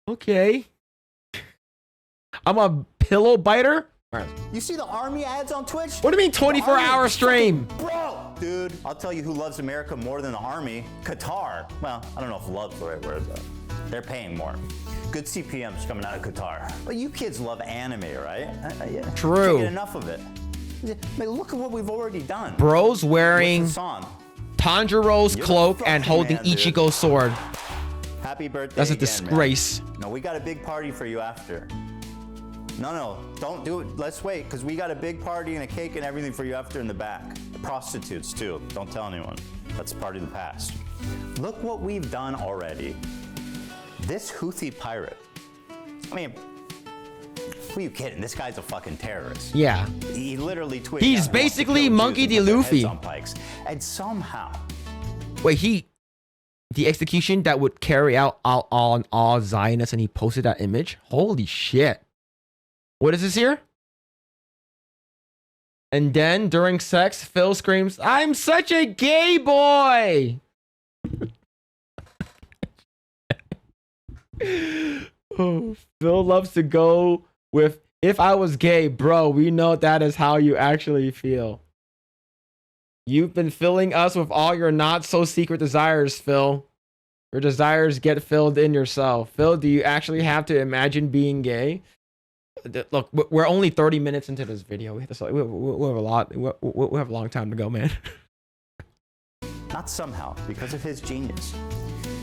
okay. I'm a pillow biter? You see the army ads on Twitch? What do you mean 24-hour stream? Bro, dude, I'll tell you who loves America more than the army. Qatar. Well, I don't know if love's the right word, though. They're paying more. Good CPMs coming out of Qatar. But you kids love anime, right? Yeah. True. Can't get enough of it. I mean, look at what we've already done. Bro's wearing With Hasan. Tanjiro's You're cloak the and fucking holding man, dude. Ichigo's sword. Happy birthday. That's a again, disgrace. Man. No, we got a big party for you after. No, don't do it. Let's wait, because we got a big party and a cake and everything for you after in the back. Prostitutes, too. Don't tell anyone. That's part of the past. Look what we've done already. This Houthi pirate. I mean, who are you kidding? This guy's a fucking terrorist. Yeah. He literally tweeted. He's out he wants to basically kill Monkey Jews and D. put their heads Luffy. on pikes. And somehow, Wait, the execution that would carry out on all Zionists, and he posted that image? Holy shit. What is this here? And then during sex, Phil screams, I'm such a gay boy. Oh, Phil loves to go with, if I was gay, bro, we know that is how you actually feel. You've been filling us with all your not so secret desires, Phil. Your desires get filled in yourself. Phil, do you actually have to imagine being gay? Look, we're only 30 minutes into this video. We have a long time to go, man. not somehow, because of his genius,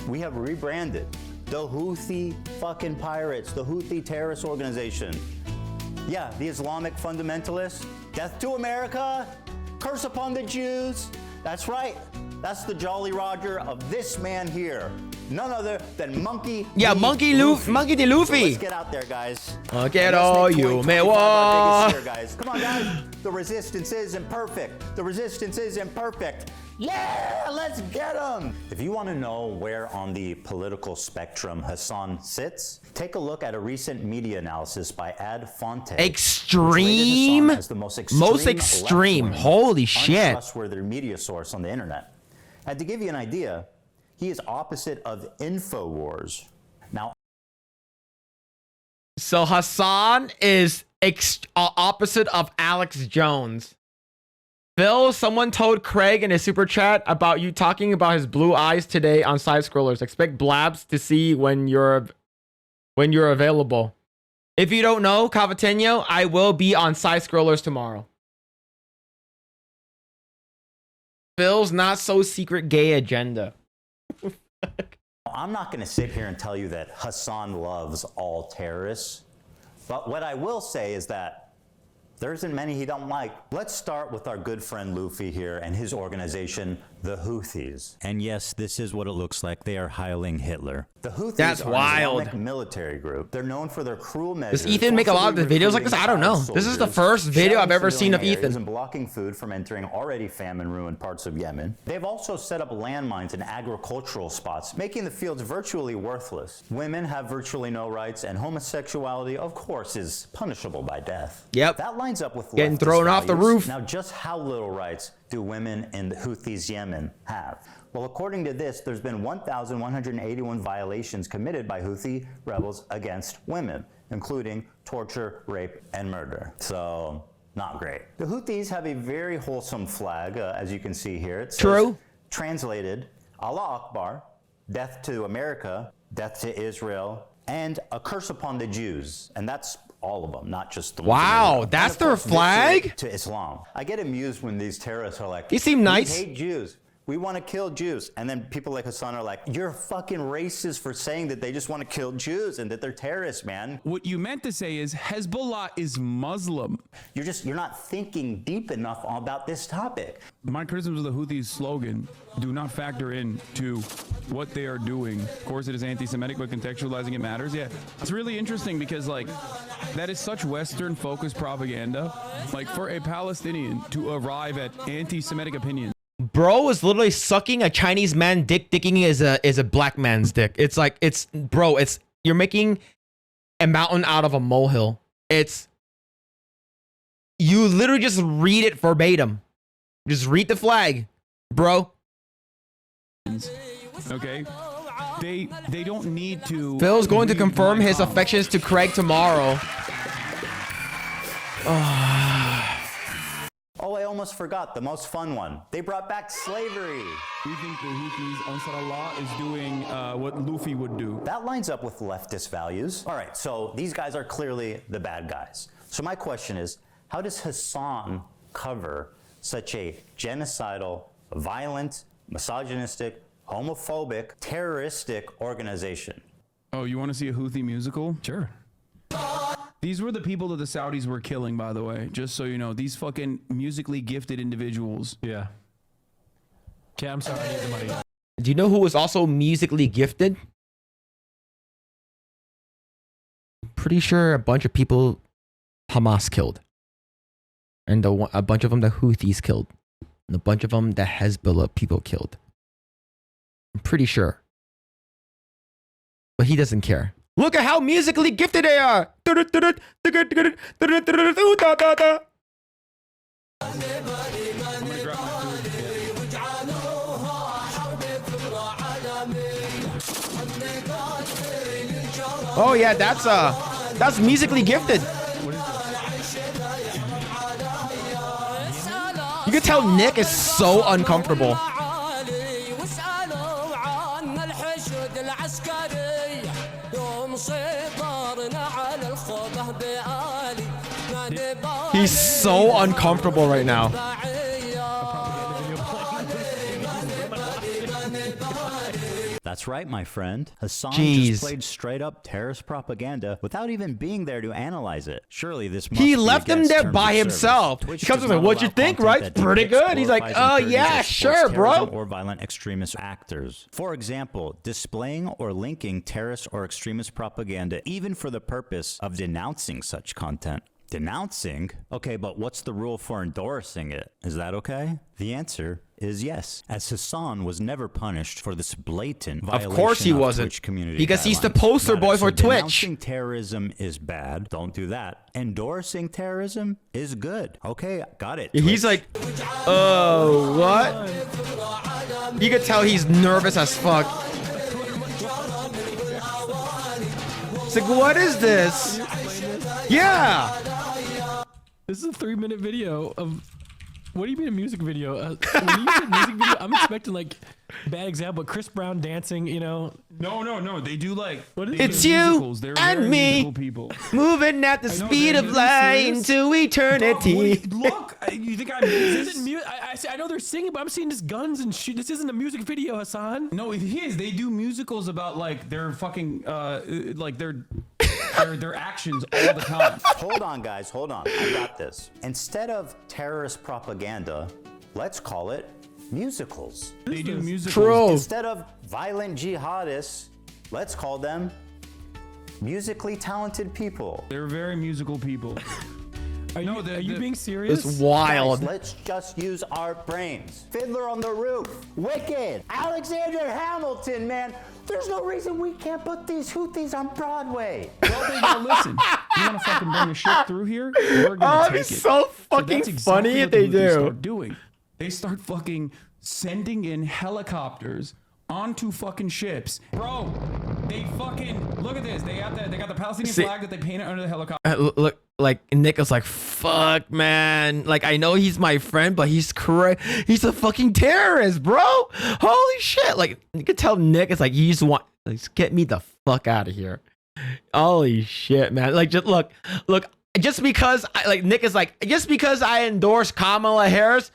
we have rebranded the Houthi fucking pirates, the Houthi terrorist organization. Yeah, the Islamic fundamentalists. Death to America. Curse upon the Jews. That's right. That's the Jolly Roger of this man here. None other than Monkey. Yeah, D. Monkey D. Luffy. So let's get out there, guys. Get all you may want. Guys. Come on, guys. The resistance is imperfect. The resistance is imperfect. Yeah, let's get them. If you want to know where on the political spectrum Hasan sits, take a look at a recent media analysis by Ad Fonte. Extreme? As the most extreme. Holy shit. Untrustworthy media source on the internet. And to give you an idea, he is opposite of InfoWars. Now, so Hasan is opposite of Alex Jones. Phil, someone told Craig in a super chat about you talking about his blue eyes today on side scrollers. Expect Blabs to see when you're available. If you don't know, Cavatenio, I will be on side scrollers tomorrow. Phil's not so secret gay agenda. I'm not going to sit here and tell you that Hasan loves all terrorists. But what I will say is that there isn't many he don't like. Let's start with our good friend Luffy here and his organization, the Houthis. And yes, this is what it looks like. They are hiling Hitler. The Houthis That's are wild. an Islamic military group. They're known for their cruel measures. Does Ethan make a lot of the videos like this? I don't know. This is the first video I've ever seen of Ethan. And blocking food from entering already famine-ruined parts of Yemen. They've also set up landmines in agricultural spots, making the fields virtually worthless. Women have virtually no rights, and homosexuality, of course, is punishable by death. Yep. That lines up with getting leftist thrown off the values. roof. Now, just how little rights do women in the Houthis Yemen have? Well, according to this, there's been 1,181 violations committed by Houthi rebels against women, including torture, rape, and murder. So, not great. The Houthis have a very wholesome flag, as you can see here. It says, True. Translated, Allah Akbar, death to America, death to Israel, and a curse upon the Jews. And that's all of them, not just the ones in Wow, Israel. that's And of course, their flag? victory to Islam. I get amused when these terrorists are like, They seem nice. We hate Jews. We want to kill Jews. And then people like Hasan are like, you're fucking racist for saying that they just want to kill Jews and that they're terrorists, man. What you meant to say is Hezbollah is Muslim. You're not thinking deep enough about this topic. My criticisms of the Houthis slogan do not factor in to what they are doing. Of course, it is anti-Semitic, but contextualizing it matters. Yeah, it's really interesting because like that is such Western-focused propaganda. Like for a Palestinian to arrive at anti-Semitic opinions. Bro is literally sucking a Chinese man dick. Dicking is a black man's dick. It's like you're making a mountain out of a molehill. You literally just read it verbatim. Just read the flag, bro. Okay, they don't need to. Phil's going to confirm his affections to Craig tomorrow. Oh, I almost forgot the most fun one. They brought back slavery. We think the Houthis, Ansar Allah, is doing what Luffy would do. That lines up with leftist values. All right, so these guys are clearly the bad guys. So my question is, how does Hasan cover such a genocidal, violent, misogynistic, homophobic, terroristic organization? Oh, you want to see a Houthi musical? Sure. These were the people that the Saudis were killing, by the way, just so you know. These fucking musically gifted individuals. Yeah. Okay, I'm sorry, I need the money. Do you know who was also musically gifted? Pretty sure a bunch of people Hamas killed. And a bunch of them the Houthis killed. And a bunch of them the Hezbollah people killed. I'm pretty sure. But he doesn't care. Look at how musically gifted they are. Oh yeah, that's musically gifted. You can tell Nick is so uncomfortable. He's so uncomfortable right now. That's right, my friend. Hasan Jeez. just played straight up terrorist propaganda without even being there to analyze it. Surely this must He be left him against there terms by of himself. service. He comes does and like, not "What you allow think, content right? that Pretty depicts, good." He's like, glorifies, and yeah, encourages sure, sports bro." terrorism or violent extremist actors. For example, displaying or linking terrorist or extremist propaganda, even for the purpose of denouncing such content. Denouncing? Okay, but what's the rule for endorsing it? Is that okay? The answer is yes, as Hasan was never punished for this blatant violation Of course he wasn't, Twitch community because he's the guidelines. poster Got boy it. for So Twitch. Denouncing terrorism is bad. Don't do that. Endorsing terrorism is good. Okay, got it. He's Twitch. like, oh, what? You could tell he's nervous as fuck. It's like, what is this? Yeah. This is a 3-minute video of What do you mean a music video? When you said music video, I'm expecting like bad example, Chris Brown dancing. You know? No. They do like. It's you and me moving at the speed of light into eternity. Look, you think This isn't I know they're singing, but I'm seeing just guns and shit. This isn't a music video, Hasan. No, it is. They do musicals about like their fucking like their actions all the time. Hold on, guys. Hold on. I got this. Instead of terrorist propaganda, let's call it musicals. They do musicals. True. Instead of violent jihadists, let's call them musically talented people. They're very musical people. Are you being serious? It's wild. Guys, let's just use our brains. Fiddler on the Roof, Wicked, Alexander Hamilton, man. There's no reason we can't put these Houthis on Broadway. Well, they go, listen, you want to fucking bring a ship through here? We're going to take it. It's so fucking that's funny exactly if what the they Houthis do. Start doing. They start fucking sending in helicopters onto fucking ships. Bro, they fucking, look at this. They got the Palestinian flag that they painted under the helicopter. Look, like Nick was like, "Fuck, man! Like I know he's my friend, but he's he's a fucking terrorist, bro! Holy shit! Like you could tell Nick is like, you just want, like, get me the fuck out of here! Holy shit, man! Like just look, just because Nick is like, just because I endorse Kamala Harris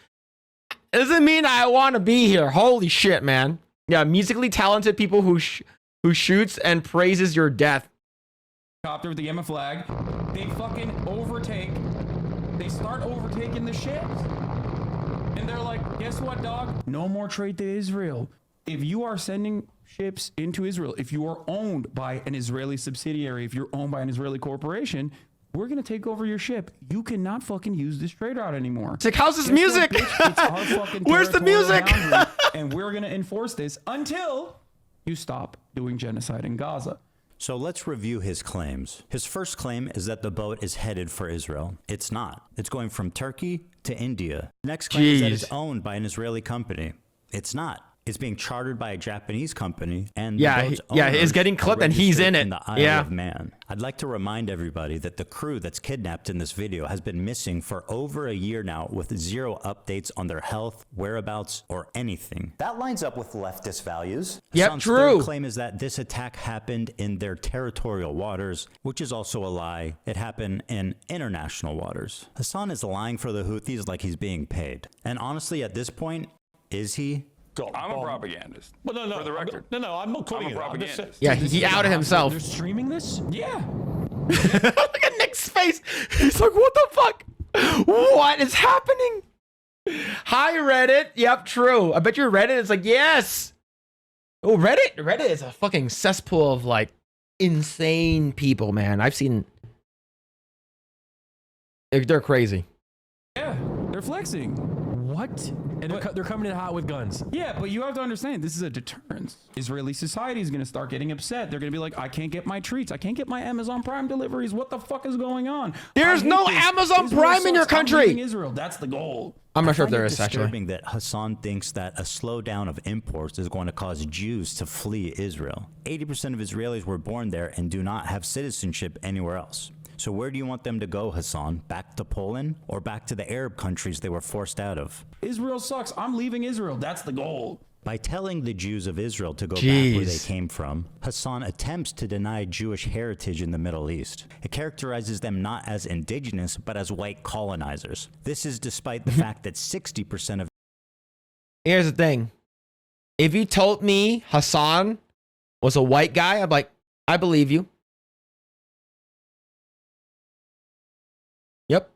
doesn't mean I want to be here. Holy shit, man! Yeah, musically talented people who shoots and praises your death. Helicopter with the Yemen flag. They fucking they start overtaking the ships. And they're like, guess what, dog? No more trade to Israel. If you are sending ships into Israel, if you are owned by an Israeli subsidiary, if you're owned by an Israeli corporation, we're going to take over your ship. You cannot fucking use this trade route anymore. It's like, how's this music? It's our fucking Where's the music? boundary, and we're going to enforce this until you stop doing genocide in Gaza. So let's review his claims. His first claim is that the boat is headed for Israel. It's not. It's going from Turkey to India. Next claim is that it's owned by an Israeli company. It's not. It's being chartered by a Japanese company, and it's getting clipped, and he's in it. In the Isle of Man. I'd like to remind everybody that the crew that's kidnapped in this video has been missing for over a year now, with zero updates on their health, whereabouts, or anything. That lines up with leftist values. Yep, Hassan's true. third claim is that this attack happened in their territorial waters, which is also a lie. It happened in international waters. Hasan is lying for the Houthis like he's being paid. And honestly, at this point, is he? I'm a propagandist. Well, no. For the record. I'm not calling I'm a it. I'm just propagandist. Yeah, he outed himself. They're streaming this? Yeah. Look at Nick's face. He's like, what the fuck? What is happening? Hi, Reddit. Yep, true. I bet you Reddit is like, yes. Oh, Reddit is a fucking cesspool of like insane people, man. I've seen. They're crazy. Yeah, they're flexing. What? And they're coming in hot with guns. Yeah, but you have to understand, this is a deterrence. Israeli society is going to start getting upset. They're going to be like, I can't get my treats. I can't get my Amazon Prime deliveries. What the fuck is going on? There's no Amazon Prime in your country. Israel. That's the goal. I'm not sure if I find there it is actually. disturbing that Hasan thinks that a slowdown of imports is going to cause Jews to flee Israel. 80% of Israelis were born there and do not have citizenship anywhere else. So where do you want them to go, Hasan? Back to Poland or back to the Arab countries they were forced out of? Israel sucks. I'm leaving Israel. That's the goal. By telling the Jews of Israel to go back where they came from, Hasan attempts to deny Jewish heritage in the Middle East. It characterizes them not as indigenous, but as white colonizers. This is despite the fact that 60% of... Here's the thing. If you told me Hasan was a white guy, I'm like, I believe you. Yep.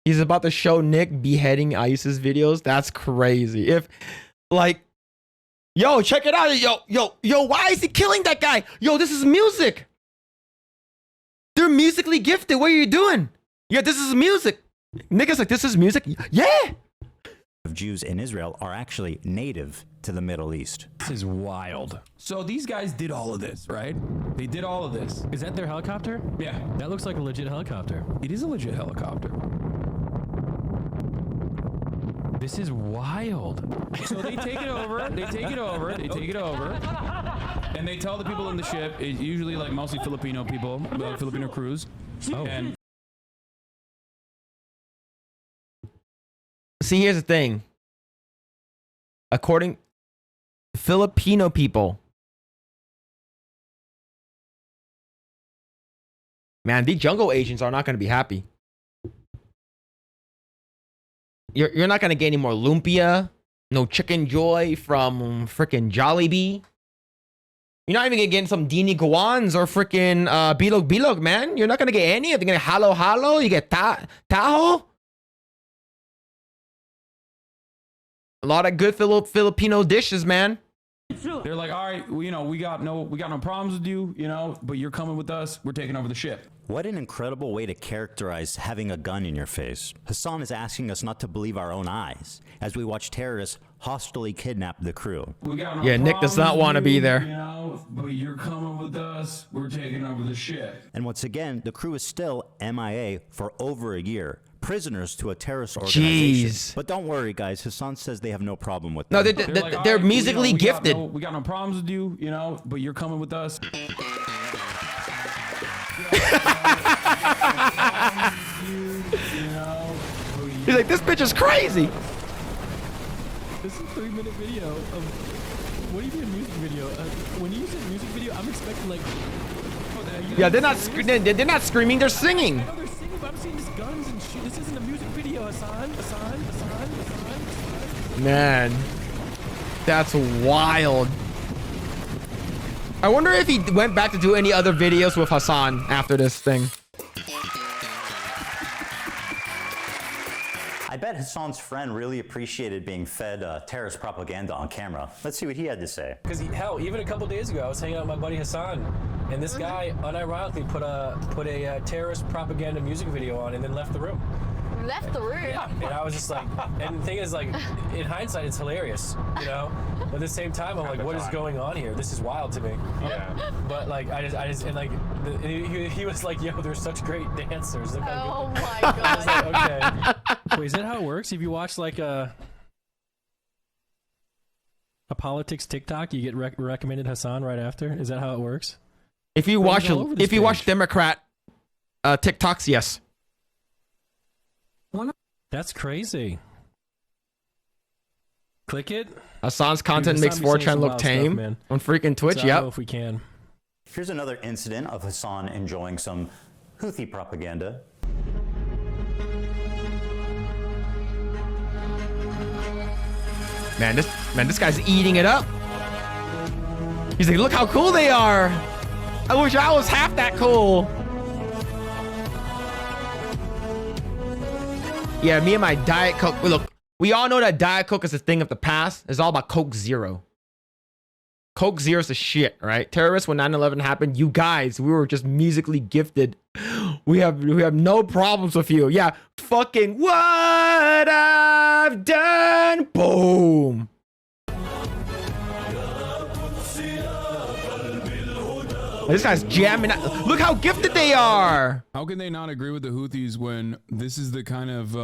He's about to show Nick beheading ISIS videos. That's crazy. If, like, yo, check it out. Yo, why is he killing that guy? Yo, this is music. They're musically gifted. What are you doing? Yeah, this is music. Nick is like, this is music? Yeah. Of Jews in Israel are actually native to the Middle East. This is wild. So these guys did all of this, right? They did all of this. Is that their helicopter? Yeah. That looks like a legit helicopter. It is a legit helicopter. This is wild. So they take it over, and they tell the people in the ship, it's usually like mostly Filipino people, Filipino crews, and See, here's the thing. According Filipino people, man, these jungle Asians are not going to be happy. You're not going to get any more lumpia, no chicken joy from freaking Jollibee. You're not even going to get some Dini Guans or freaking Bilog Bilog, man. You're not going to get any. You're going to get Halo Halo. You get Taho. A lot of good Filipino dishes, man. They're like, all right, well, you know, we got no problems with you, you know, but you're coming with us. We're taking over the ship. What an incredible way to characterize having a gun in your face. Hasan is asking us not to believe our own eyes as we watch terrorists hostily kidnap the crew. Yeah, Nick does not want to be there. You know, but you're coming with us. We're taking over the ship. And once again, the crew is still MIA for over a year. Prisoners to a terrorist organization. Jeez. But don't worry, guys. Hasan says they have no problem with No, them. they're musically gifted. We got no problems with you, you know, but you're coming with us. He's like, this bitch is crazy. This is a 3-minute video of what do you do in music video? When you say music video, I'm expecting like. Yeah, they're not screaming. They're singing. I know they're singing, but I'm seeing these guns and shit. This isn't a music video, Hasan. Man, that's wild. I wonder if he went back to do any other videos with Hasan after this thing. I bet Hasan's friend really appreciated being fed terrorist propaganda on camera. Let's see what he had to say. Because hell, even a couple days ago, I was hanging out with my buddy Hasan, and this guy unironically put a terrorist propaganda music video on and then left the room. Left the room. Yeah, and I was just like, and the thing is, like, in hindsight, it's hilarious, you know. But at the same time, I'm like, what is going on here? This is wild to me. Yeah. But like, I just, and like, he was like, yo, they're such great dancers. Look how Oh good. my god. I was like, okay. Wait, is that how it works? If you watch like a politics TikTok, you get recommended Hasan right after? Is that how it works? If you watch Democrat TikToks, yes. That's crazy. Click it. Hasan's content Dude, makes Hasan be saying 4chan some look wild stuff, tame man. on freaking Twitch. So I don't know Yep. if we can. Here's another incident of Hasan enjoying some Houthi propaganda. Man, this guy's eating it up. He's like, look how cool they are. I wish I was half that cool. Yeah, me and my Diet Coke. Look, we all know that Diet Coke is a thing of the past. It's all about Coke Zero. Coke Zero's the shit, right? Terrorists, when 9/11 happened, you guys, we were just musically gifted. We have no problems with you. Yeah, fucking what I've done. Boom. This guy's jamming. Look how gifted they are. How can they not agree with the Houthis when this is the kind of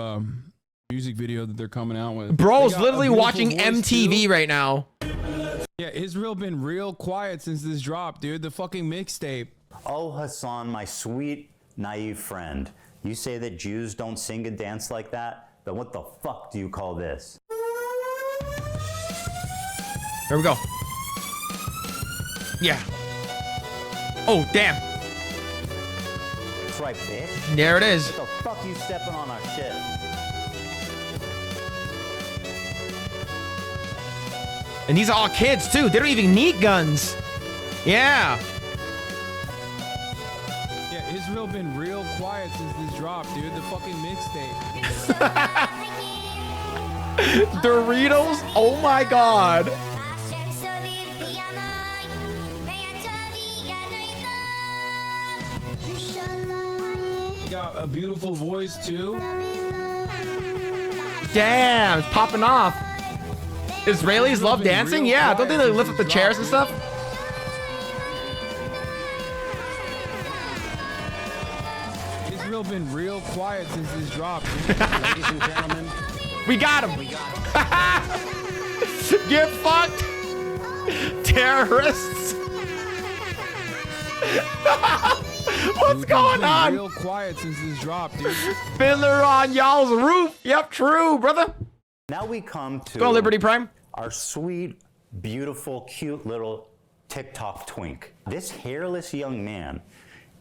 music video that they're coming out with? Bro's literally watching MTV right now. Yeah, Israel been real quiet since this drop, dude. The fucking mixtape. Oh, Hasan, my sweet, naive friend. You say that Jews don't sing and dance like that? Then what the fuck do you call this? Here we go. Yeah. Oh, damn. That's right, bitch. There it is. What the fuck you stepping on our shit? And these are all kids, too. They don't even need guns. Yeah. Yeah, Israel been real quiet since this drop, dude. The fucking mixtape. Doritos? Oh my god. You got a beautiful voice, too. Damn, it's popping off. Israelis love dancing? Yeah, don't they lift up the chairs and stuff? Israel been real quiet since this drop. Ladies and gentlemen, we got him. Get fucked, terrorists. What's going on? Real quiet since this drop, dude. Fiddler on y'all's roof. Yep, true, brother. Now we come to Go Liberty Prime. Our sweet, beautiful, cute little TikTok twink. This hairless young man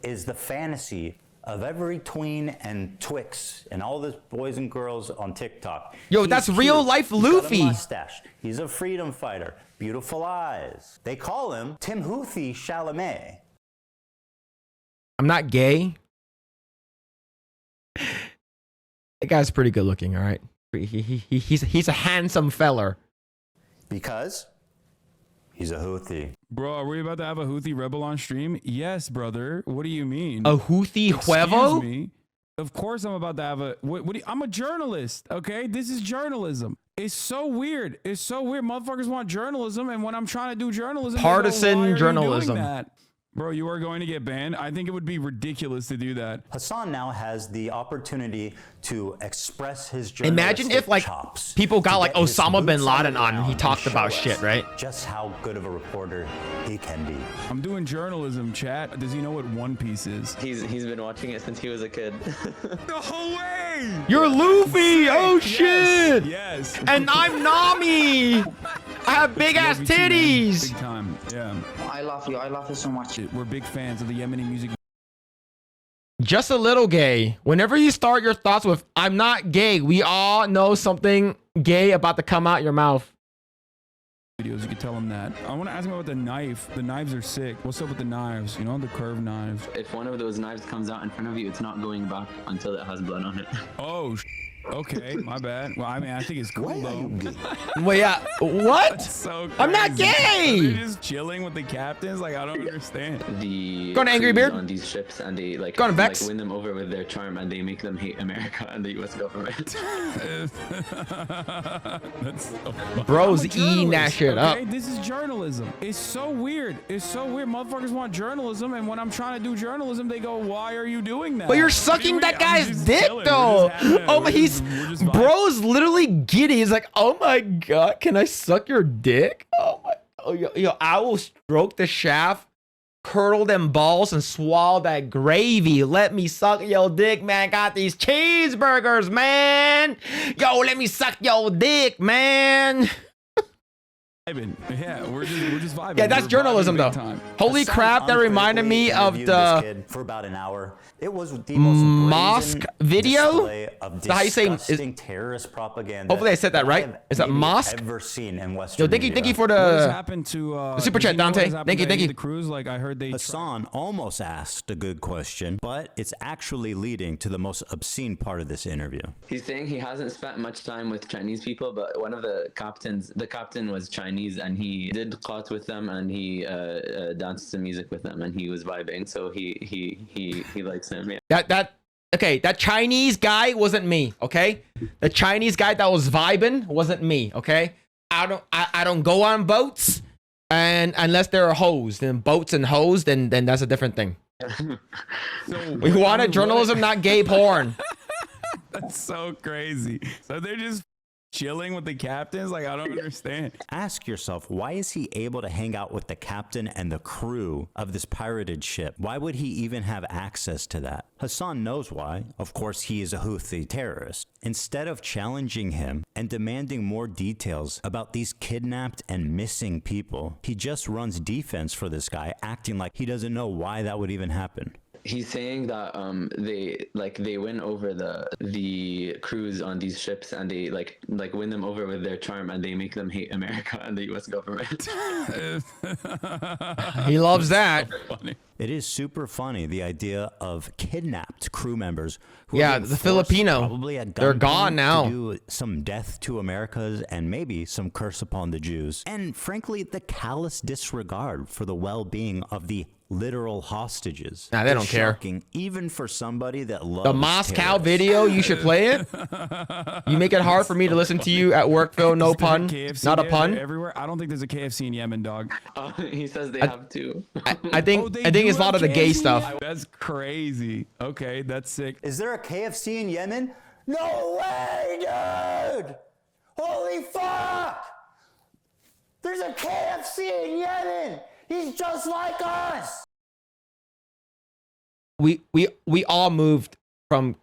is the fantasy of every tween and twix and all the boys and girls on TikTok. Yo, He's that's cute. real life He's got a Luffy. mustache. He's a freedom fighter. Beautiful eyes. They call him Timothy Chalamet. I'm not gay. That guy's pretty good looking, all right? He's a handsome feller. Because he's a Houthi. Bro, are we about to have a Houthi rebel on stream? Yes, brother. What do you mean? A Houthi huevo? Excuse me. Of course I'm about to have a... I'm a journalist, okay? This is journalism. It's so weird. It's so weird. Motherfuckers want journalism, and when I'm trying to do journalism... Partisan "Why are you journalism." doing that?" Bro, you are going to get banned? I think it would be ridiculous to do that. Hasan now has the opportunity to express his Imagine if like chops, people got to like get his Osama bin boots on the Laden on and he ground talked and about show shit, us right? Just how good of a reporter he can be. I'm doing journalism, chat. Does he know what One Piece is? He's been watching it since he was a kid. The whole way! You're Luffy! Oh shit! Yes. And I'm Nami! I have big ass Love you too, man. titties! Big time, yeah. I love you. I love you so much. We're big fans of the Yemeni music. Just a little gay. Whenever you start your thoughts with, I'm not gay, we all know something gay about to come out your mouth. Videos, you can tell him that. I want to ask him about the knife. The knives are sick. What's up with the knives? You know, the curved knives. If one of those knives comes out in front of you, it's not going back until it has blood on it. Oh, okay, my bad. Well, I mean, I think it's cool though. Well, yeah, what? That's so crazy. I'm not gay! They're just chilling with the captains. Like, I don't understand. The Go on, Angry crews Beard. on these ships, and they like, Go on, Vex. like win them over with their charm, and they make them hate America and the U.S. government. That's so funny. Bro's I'm a eating that journalist, shit up. okay? This is journalism. It's so weird. It's so weird. Motherfuckers want journalism, and when I'm trying to do journalism, they go, "Why are you doing that?" But you're What do you sucking mean? that I'm guy's just dick chilling. We're though. just having a- Oh my, we're he's just vibing. bro's literally giddy. He's like, oh my god, can I suck your dick? Oh my, oh yo, I will stroke the shaft, curdle them balls, and swallow that gravy. Let me suck your dick, man. Got these cheeseburgers, man. Yo, let me suck your dick, man. Yeah, we're just vibing. Yeah, that's We're vibing journalism big though. time. Holy Hasan crap, that reminded me of interviewed this the kid for about an hour. It was the most mosque brazen video. display of Is that how you say? disgusting terrorist propaganda. Hopefully I said that right. I've Is that maybe mosque? Ever seen in Yo, Western thank you media. for What has the happened to super does he chat, know what Dante. has happened Thank you, to thank any of you. The crews, like I heard they. Hasan almost asked a good question, but it's actually leading to the most obscene part of this interview. He's saying he hasn't spent much time with Chinese people, but one of the captain was Chinese, and he did clout with them, and he danced some music with them, and he was vibing. So he likes him. Yeah. Okay, that Chinese guy wasn't me, okay? The Chinese guy that was vibing wasn't me, okay? I don't go on boats, and unless they're hoes, then boats and hoes, then that's a different thing. We wanted journalism, not gay porn. That's so crazy. So they're just chilling with the captains. Like, I don't understand. Ask yourself, why is he able to hang out with the captain and the crew of this pirated ship? Why would he even have access to that? Hasan knows why. Of course, he is a Houthi terrorist. Instead of challenging him and demanding more details about these kidnapped and missing people, he just runs defense for this guy, acting like he doesn't know why that would even happen. He's saying that they win over the crews on these ships, and they like win them over with their charm, and they make them hate America and the U.S. government. He loves that. It is super funny, the idea of kidnapped crew members who Yeah, are being the forced, Filipino. probably at They're gunpoint, gone now. to do some death to Americas and maybe some curse upon the Jews. And frankly, the callous disregard for the well-being of the literal hostages. Nah, they is don't care. shocking, even for somebody that loves The Moscow terrorists. video, you should play it. You make it hard for me to listen to you at work, Phil. No pun. KFC Not a there, pun. they're everywhere. I don't think there's a KFC in Yemen, dog. He says they have two. I think it's a lot of the gay stuff. That's crazy. Okay, that's sick. Is there a KFC in Yemen? No way, dude! Holy fuck! There's a KFC in Yemen! He's just like us! We all moved from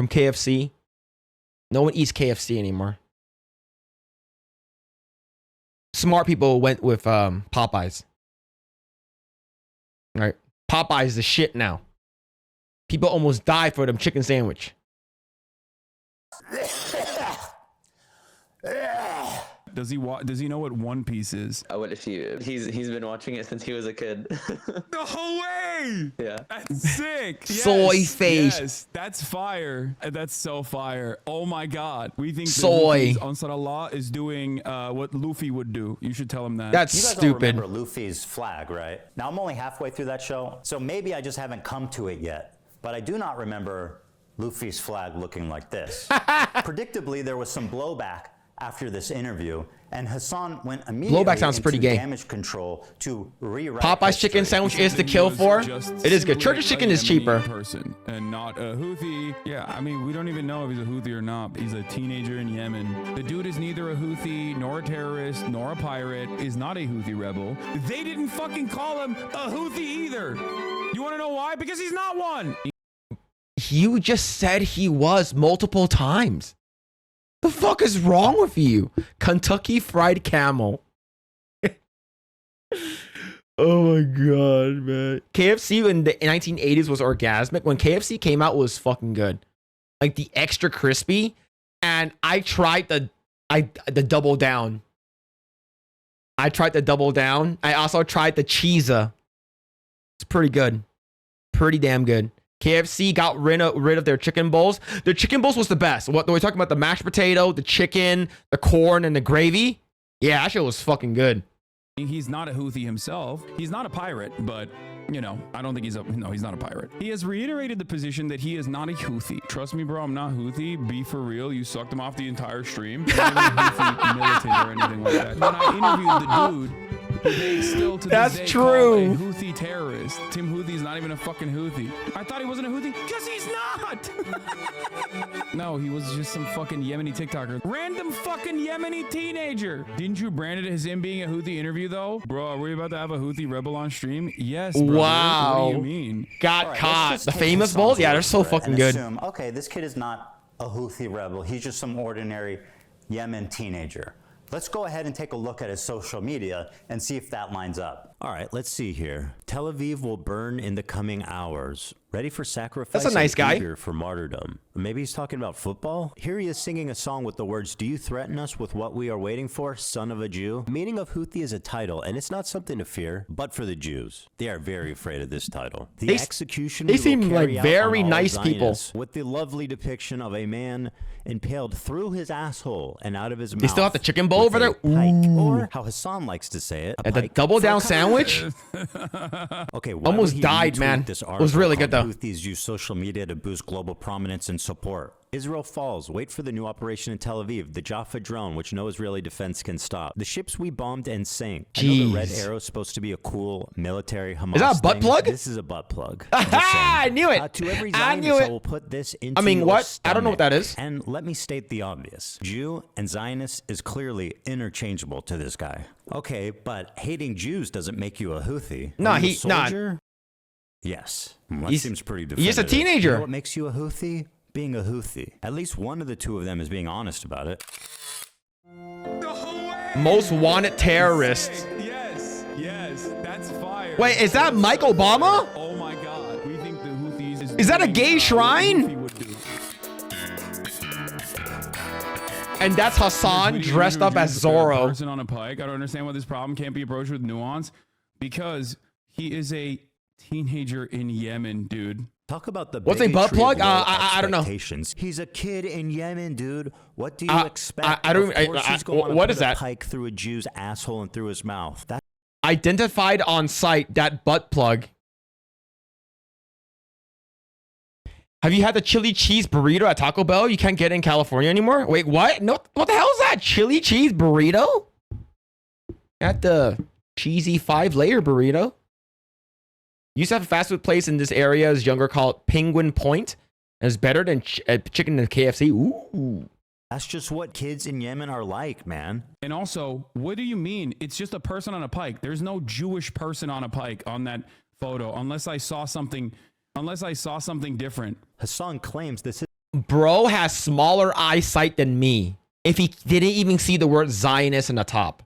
from KFC. No one eats KFC anymore. Smart people went with Popeyes. All right. Popeyes is the shit now. People almost die for them chicken sandwich. Does he know what One Piece is? What if he's been watching it since he was a kid. No way! Yeah. That's sick. Soy Yes, face. Yes, that's fire. That's so fire. Oh my god. We think Soy. that Ansar Allah is doing what Luffy would do. You should tell him that. That's You guys all stupid. remember Luffy's flag, right? Now, I'm only halfway through that show, so maybe I just haven't come to it yet. But I do not remember Luffy's flag looking like this. Predictably, there was some blowback after this interview, and Hasan went immediately Blowback sounds pretty into gay. damage control to rewrite Popeye's chicken history. sandwich is to kill for. It is good. Church's chicken is cheaper. Person and not a Houthi. Yeah, I mean, we don't even know if he's a Houthi or not. He's a teenager in Yemen. The dude is neither a Houthi, nor a terrorist, nor a pirate, is not a Houthi rebel. They didn't fucking call him a Houthi either. You want to know why? Because he's not one. You just said he was multiple times. The fuck is wrong with you? Kentucky Fried Camel. Oh my god, man. KFC in the 1980s was orgasmic. When KFC came out, it was fucking good. Like the extra crispy. And I tried the double down. I tried the double down. I also tried the cheesa. It's pretty good. Pretty damn good. KFC got rid of their chicken bowls. Their chicken bowls was the best. What we're talking about, the mashed potato, the chicken, the corn, and the gravy. Yeah, that shit was fucking good. He's not a Houthi himself. He's not a pirate, but you know, I don't think he's not a pirate. He has reiterated the position that he is not a Houthi. Trust me, bro, I'm not Houthi. Be for real. You sucked him off the entire stream. I'm not even Houthi militant or anything like that. When I interviewed the dude, they still to That's this day true. call a Houthi terrorist. Tim Houthi's not even a fucking Houthi. I thought he wasn't a Houthi because he's not. No, he was just some fucking Yemeni TikToker. Random fucking Yemeni teenager. Didn't you brand it as him being a Houthi interview though? Bro, are we about to have a Houthi rebel on stream? Yes, brother. Wow. What do you mean? Got All right, caught. let's just The take famous Hasan's bowls? Yeah, word they're so for it fucking and good. assume, okay, this kid is not a Houthi rebel. He's just some ordinary Yemen teenager. Let's go ahead and take a look at his social media and see if that lines up. All right, let's see here. Tel Aviv will burn in the coming hours. Ready for sacrifice? That's a nice and guy. eager for martyrdom. Maybe he's talking about football? Here he is singing a song with the words, "Do you threaten us with what we are waiting for, son of a Jew?" The meaning of Houthi is a title, and it's not something to fear, but for the Jews. They are very afraid of this title. The They execution they we will seem carry like out very on all nice people. Zionists with the lovely depiction of a man impaled through his asshole and out of his mouth. They still have the chicken bowl with over a there? pike, Ooh. or how Hasan likes to say it, a And the pike double for a down kite. sandwich? Okay, why Almost would he died, retweet man. This It was really good, article though. called Houthis use social media to boost global prominence and support. Israel falls. Wait for the new operation in Tel Aviv. The Jaffa drone, which no Israeli defense can stop. The ships we bombed and sank. I know the Red Jeez. Arrow is supposed to be a cool military Hamas Is that a butt thing. plug? This is a butt plug. I knew it. To every I knew Zionist, it. I will put this into I mean, your what? I don't know what that is. And let me state the obvious. Jew and Zionist is clearly interchangeable to this guy. Okay, but hating Jews doesn't make you a Houthi. No, Are you a he- nah. soldier? Yes. That He's- seems pretty he's just a definitive. teenager. You know what makes you a Houthi? Being a Houthi. At least one of the two of them is being honest about it. Most wanted terrorist. Yes, that's fire. Wait, is that Mike Obama? Oh my God, we think the Houthis Is that a doing, gay what shrine? Houthi would do. And that's Hasan Would you dressed up as introduce a Zorro. person on a pike? I don't understand why this problem can't be approached with nuance, because he is a teenager in Yemen, dude. Talk about the What's a butt bigotry plug? of low I don't know. expectations. He's a kid in Yemen, dude. What do you expect? I don't- Of course he's going to what put is a that? pike through a Jew's asshole and through his mouth. That Identified on site, that butt plug. Have you had the chili cheese burrito at Taco Bell? You can't get it in California anymore? Wait, what? No, what the hell is that? Chili cheese burrito? At the cheesy 5-layer burrito. Used to have a fast food place in this area as younger called Penguin Point. And it's better than chicken in KFC. Ooh. That's just what kids in Yemen are like, man. And also, what do you mean? It's just a person on a pike. There's no Jewish person on a pike on that photo, unless I saw something different. Hasan claims this is bro has smaller eyesight than me if he didn't even see the word Zionist in the top.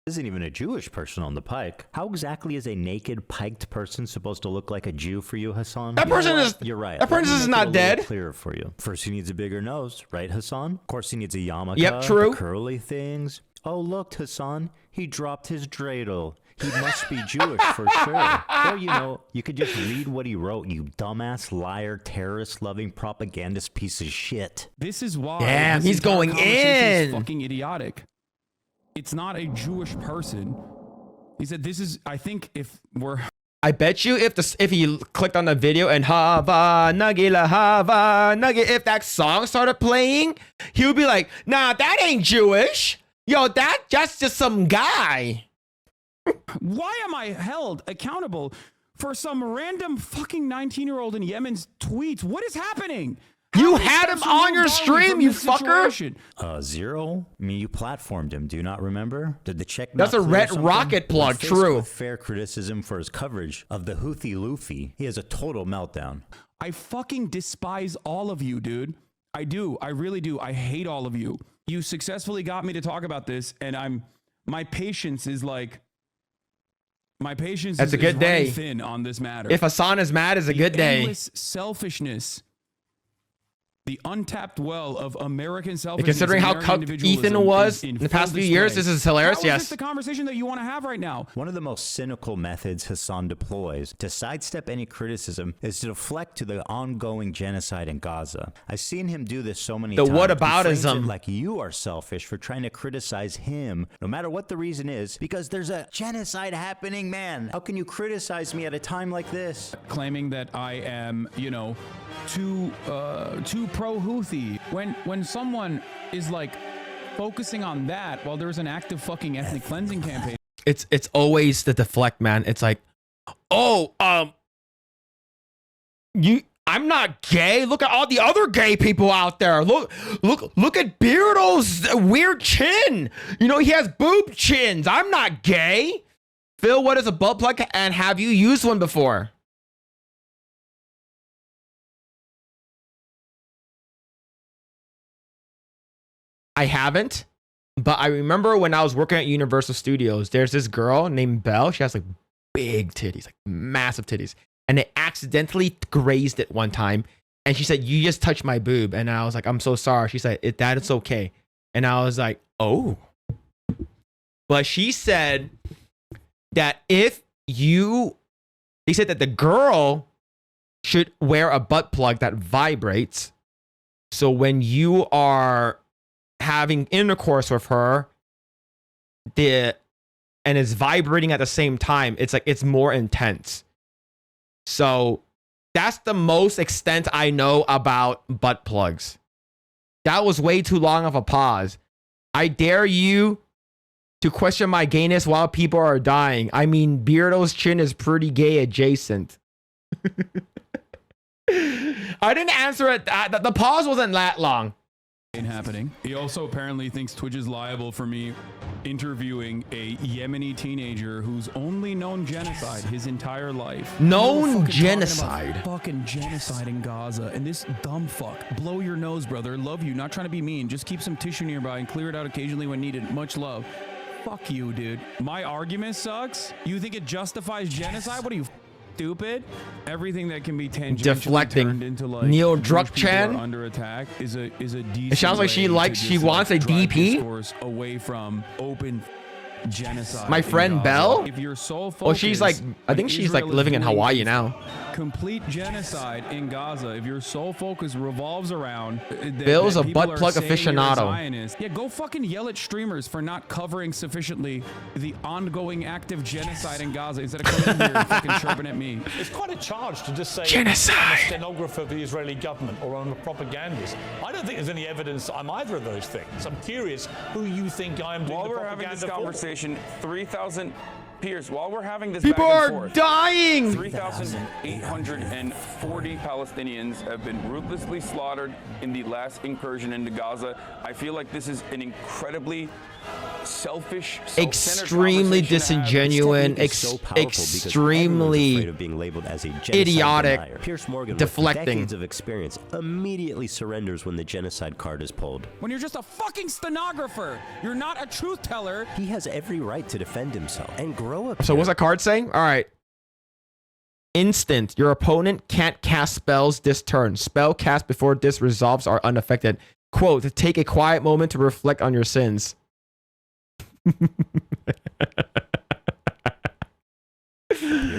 Isn't even a Jewish person on the pike. How exactly is a naked, piked person supposed to look like a Jew for you, Hasan? That person is. You're right. That person is not dead. Clearer for you. First, he needs a bigger nose, right, Hasan? Of course, he needs a yarmulke. Yep, true. The curly things. Oh, look, Hasan. He dropped his dreidel. He must be Jewish for sure. Or, you know, you could just read what he wrote, you dumbass, liar, terrorist-loving, propagandist piece of shit. This is why. Damn, this he's entire going conversation is in. fucking idiotic. It's not a Jewish person. He said, "This is." I think if we're. I bet you if he clicked on the video and Hava Nagila Hava Nugget, if that song started playing, he would be like, "Nah, that ain't Jewish. Yo, that's just some guy." Why am I held accountable for some random fucking 19-year-old in Yemen's tweets? What is happening? You had him on your stream, you fucker. Zero? I mean, you platformed him. Do you not remember? Did the check? That's not a clear red something? rocket plug. When faced True. With fair criticism for his coverage of the Houthi Luffy, he has a total meltdown. I fucking despise all of you, dude. I do. I really do. I hate all of you. You successfully got me to talk about this, and my patience is like. My patience That's is, a good is day. running thin on this matter. If Hasan is mad, it's a good day. Endless selfishness. The untapped well of American selfishness. Considering how American cucked individualism Ethan was is in the past few years, this is hilarious. How is Yes. this the conversation that you want to have right now? One of the most cynical methods Hasan deploys to sidestep any criticism is to deflect to the ongoing genocide in Gaza. I've seen him do this so many The times. whataboutism. He frames it like you are selfish for trying to criticize him, no matter what the reason is, because there's a genocide happening, man. How can you criticize me at a time like this? Claiming that I am, you know, too pro-Houthi. When someone is like focusing on that while there's an active fucking ethnic cleansing campaign. It's always the deflect, man. It's like, oh, I'm not gay. Look at all the other gay people out there. Look at Beardo's weird chin. You know, he has boob chins. I'm not gay. Phil, what is a butt plug, and have you used one before? I haven't, but I remember when I was working at Universal Studios, there's this girl named Belle. She has like big titties, like massive titties. And they accidentally grazed it one time. And she said, "You just touched my boob." And I was like, "I'm so sorry." She said, "That it's okay." And I was like, "Oh." But she said that they said that the girl should wear a butt plug that vibrates. So when you are having intercourse with her, and it's vibrating at the same time, it's like it's more intense. So that's the most extent I know about butt plugs. That was way too long of a pause. I dare you to question my gayness while people are dying. I mean, Beardo's chin is pretty gay adjacent. I didn't answer it. The pause wasn't that long. Happening. He also apparently thinks Twitch is liable for me interviewing a Yemeni teenager who's only known genocide his entire life. Known genocide. Fucking genocide in Gaza, and this dumb fuck. Blow your nose, brother. Love you. Not trying to be mean. Just keep some tissue nearby and clear it out occasionally when needed. Much love. Fuck you, dude. My argument sucks. You think it justifies genocide? What are you? Stupid. Everything that can be tangentially Deflecting. turned into like Neil Jewish people Druckchan. are under attack is a decent. It sounds like she way likes. to She just, wants a drive DP. discourse away from open genocide. My in friend Gaza. Belle. If your sole focus, Well, she's like, I think on she's like Israel is living in doing Hawaii now. complete genocide in Gaza, if your sole focus revolves around Bill's a people butt are plug saying you're a aficionado. Zionist, yeah, go fucking yell at streamers for not covering sufficiently the ongoing active genocide in Gaza instead of coming here and fucking chirping at me. It's quite a charge to just say Genocide. I'm a stenographer of the Israeli government or I'm a propagandist. I don't think there's any evidence I'm either of those things. I'm curious who you think I am doing While the we're having propaganda this for. conversation, 3,000 Piers, while we're having this People back are and forth, dying. 3,840 Palestinians have been ruthlessly slaughtered in the last incursion into Gaza. I feel like this is an incredibly selfish, extremely disingenuous, extremely of being labeled as a genocide idiotic, denier. Pierce Morgan, deflecting. with decades of experience, immediately surrenders when the genocide card is pulled. When you're just a fucking stenographer, you're not a truth teller. He has every right to defend himself and grow up. So what's that card saying? All right. Instant. Your opponent can't cast spells this turn. Spell cast before this resolves are unaffected. Quote, take a quiet moment to reflect on your sins.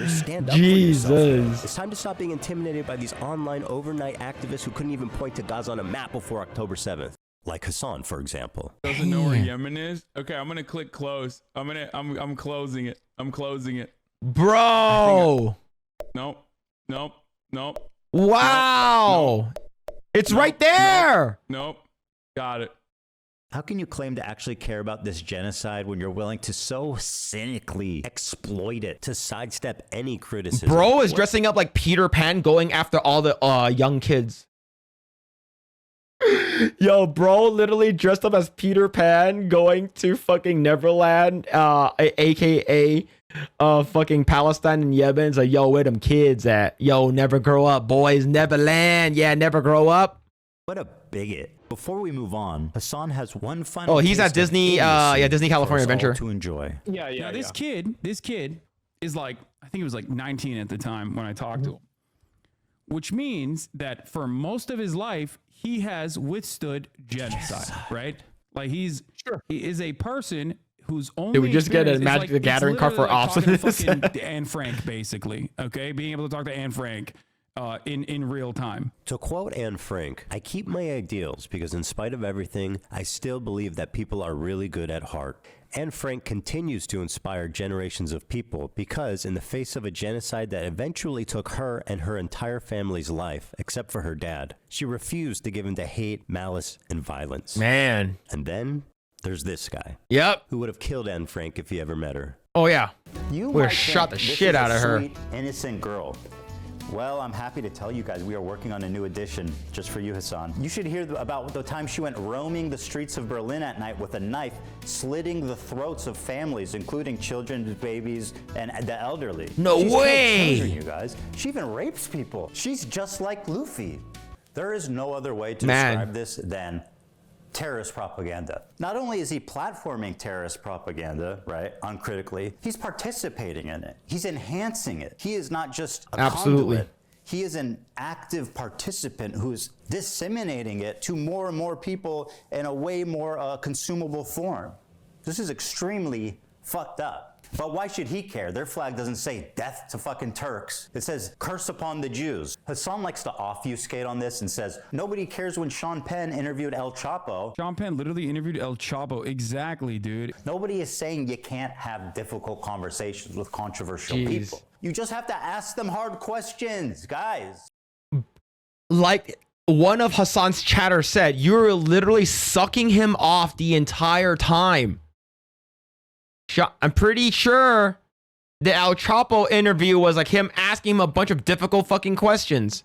Stand up Jesus. for yourself. It's time to stop being intimidated by these online overnight activists who couldn't even point to Gaza on a map before October 7th. Like Hasan, for example. Doesn't know where Yemen is. Okay, I'm gonna click close. I'm closing it. I'm closing it. Bro. Nope. Wow. It's right there. Nope. Got it. How can you claim to actually care about this genocide when you're willing to so cynically exploit it to sidestep any criticism? Bro is dressing up like Peter Pan going after all the young kids. Yo, bro literally dressed up as Peter Pan going to fucking Neverland, aka fucking Palestine and Yemen. It's like, yo, where them kids at? Yo, never grow up, boys. Neverland. Yeah, never grow up. What a bigot. Before we move on, Hasan has one final. Oh, he's at Disney, Disney California Adventure to enjoy. Now, this kid is like, I think he was like 19 at the time when I talked to him, which means that for most of his life, he has withstood genocide, right? Like he is a person whose only Did we just get a experience is Magic like, the Gathering card for talking to Austin? fucking Anne Frank, basically. Okay, being able to talk to Anne Frank in real time. To quote Anne Frank, I keep my ideals because in spite of everything, I still believe that people are really good at heart. Anne Frank continues to inspire generations of people because in the face of a genocide that eventually took her and her entire family's life, except for her dad, she refused to give in to hate, malice, and violence. Man. And then there's this guy. Yep. Who would have killed Anne Frank if he ever met her. Oh, yeah. You would have might shot the think this shit is a out of her. sweet, innocent girl. Well, I'm happy to tell you guys we are working on a new edition just for you, Hasan. You should hear about the time she went roaming the streets of Berlin at night with a knife, slitting the throats of families, including children, babies, and the elderly. No She's killed way! children, you guys. She even rapes people. She's just like Luffy. There is no other way to Man. describe this than terrorist propaganda. Not only is he platforming terrorist propaganda, right, uncritically, he's participating in it. He's enhancing it. He is not just a Absolutely. conduit. He is an active participant who is disseminating it to more and more people in a way more consumable form. This is extremely fucked up. But why should he care? Their flag doesn't say death to fucking Turks. It says curse upon the Jews. Hasan likes to obfuscate on this and says, nobody cares when Sean Penn interviewed El Chapo. Sean Penn literally interviewed El Chapo. Exactly, dude. Nobody is saying you can't have difficult conversations with controversial Jeez. people. You just have to ask them hard questions, guys. Like one of Hasan's chatter said, you're literally sucking him off the entire time. I'm pretty sure the El Chapo interview was like him asking him a bunch of difficult fucking questions.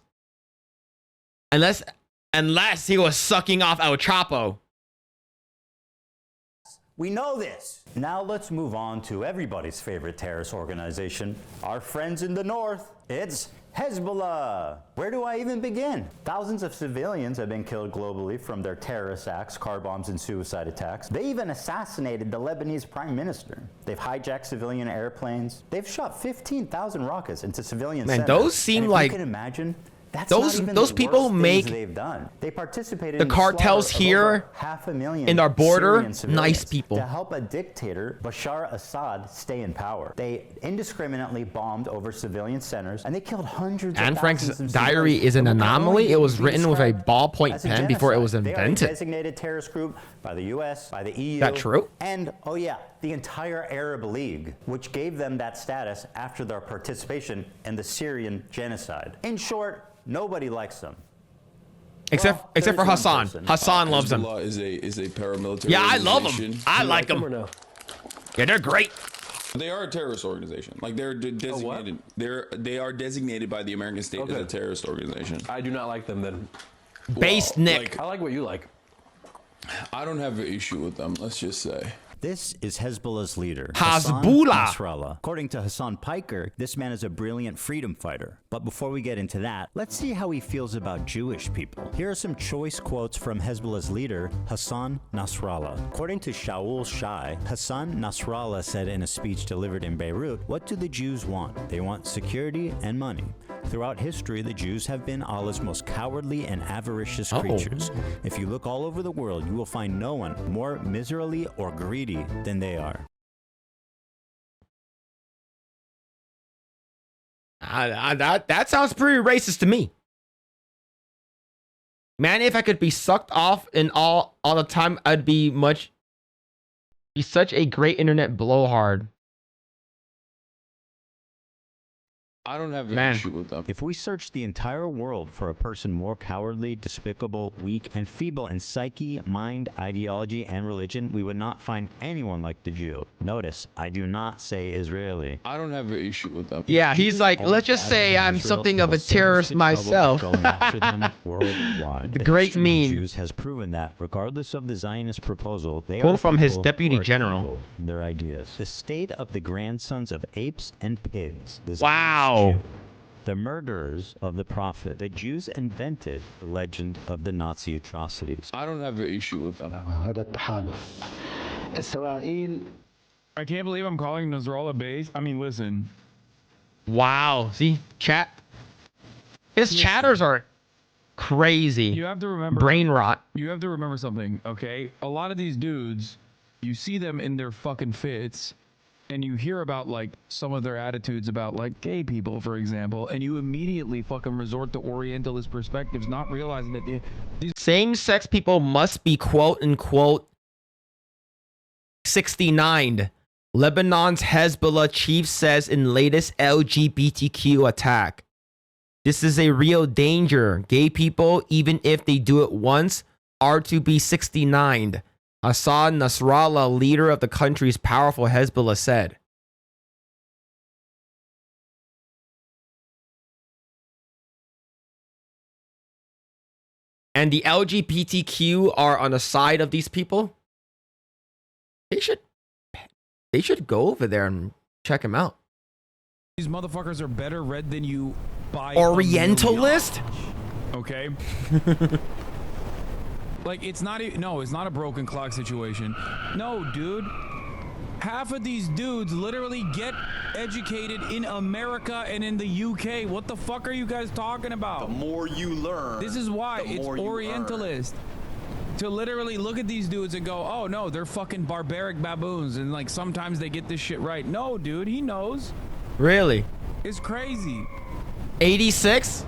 Unless he was sucking off El Chapo. We know this. Now let's move on to everybody's favorite terrorist organization, our friends in the north. It's Hezbollah. Where do I even begin? Thousands of civilians have been killed globally from their terrorist acts, car bombs, and suicide attacks. They even assassinated the Lebanese prime minister. They've hijacked civilian airplanes. They've shot 15,000 rockets into civilian Man, centers. those seem And if like you can imagine. That's those not even those the people worst things make they've done. They participated the in cartels slaughter of here over 500,000 in our border Syrian civilians nice people. to help a dictator, Bashar Assad, stay in power. They indiscriminately bombed over civilian centers and they killed hundreds Anne of Frank's thousands of diary civilians. is an What can only anomaly. It was be written with a described ballpoint as a pen before it was genocide. They are a invented. designated terrorist group by the US, by the EU. That true? And oh yeah, the entire Arab League, which gave them that status after their participation in the Syrian genocide. In short, nobody likes them. Except for Hasan. Hasan loves him. Hezbollah is a paramilitary. Yeah, I love organization. them. I like them. Yeah, they're great. They are a terrorist organization. Like they're designated. They are designated by the American state as a terrorist organization. I do not like them then. Base Nick. I like what you like. I don't have an issue with them. Let's just say. This is Hezbollah's leader, Hezbollah. Hassan Nasrallah. According to Hasan Piker, this man is a brilliant freedom fighter. But before we get into that, let's see how he feels about Jewish people. Here are some choice quotes from Hezbollah's leader, Hasan Nasrallah. According to Shaul Shai, Hasan Nasrallah said in a speech delivered in Beirut, "What do the Jews want? They want security and money. Throughout history, the Jews have been Allah's most cowardly and avaricious creatures. If you look all over the world, you will find no one more miserly or greedy than they are." That sounds pretty racist to me. Man, if I could be sucked off in all the time, I'd be such a great internet blowhard. I don't have an Man. issue with them. If we search the entire world for a person more cowardly, despicable, weak, and feeble in psyche, mind, ideology, and religion, we would not find anyone like the Jew. Notice, I do not say Israeli. I don't have an issue with them. Yeah, he's like, let's just say I'm something of a terrorist myself. Going after them worldwide. The great history of the meme. Jews has proven that, regardless of the Zionist proposal, they Quote are from his people deputy who are general. evil in their ideas. The state of the grandsons of apes and pigs. The Wow. Jew. The murderers of the prophet. The Jews invented the legend of the Nazi atrocities. I don't have an issue with them. I can't believe I'm calling Nasrallah base. I mean, listen. Wow. See, chat. His chatters are crazy. You have to remember. Brain rot. You have to remember something, okay? A lot of these dudes, you see them in their fucking fits, and you hear about like some of their attitudes about like gay people, for example, and you immediately fucking resort to Orientalist perspectives, not realizing that these Same-sex people must be quote unquote 69. Lebanon's Hezbollah chief says in latest LGBTQ attack. This is a real danger. Gay people, even if they do it once, are to be 69. Hasan Nasrallah, leader of the country's powerful Hezbollah, said. And the LGBTQ are on the side of these people. They should go over there and check him out. These motherfuckers are better read than you by Orientalist? Okay. Like, it's not it's not a broken clock situation. No, dude. Half of these dudes literally get educated in America and in the UK. What the fuck are you guys talking about? The more you learn, This is why it's Orientalist. To literally look at these dudes and go, oh no, they're fucking barbaric baboons, and like sometimes they get this shit right. No, dude, he knows. Really? It's crazy. 86?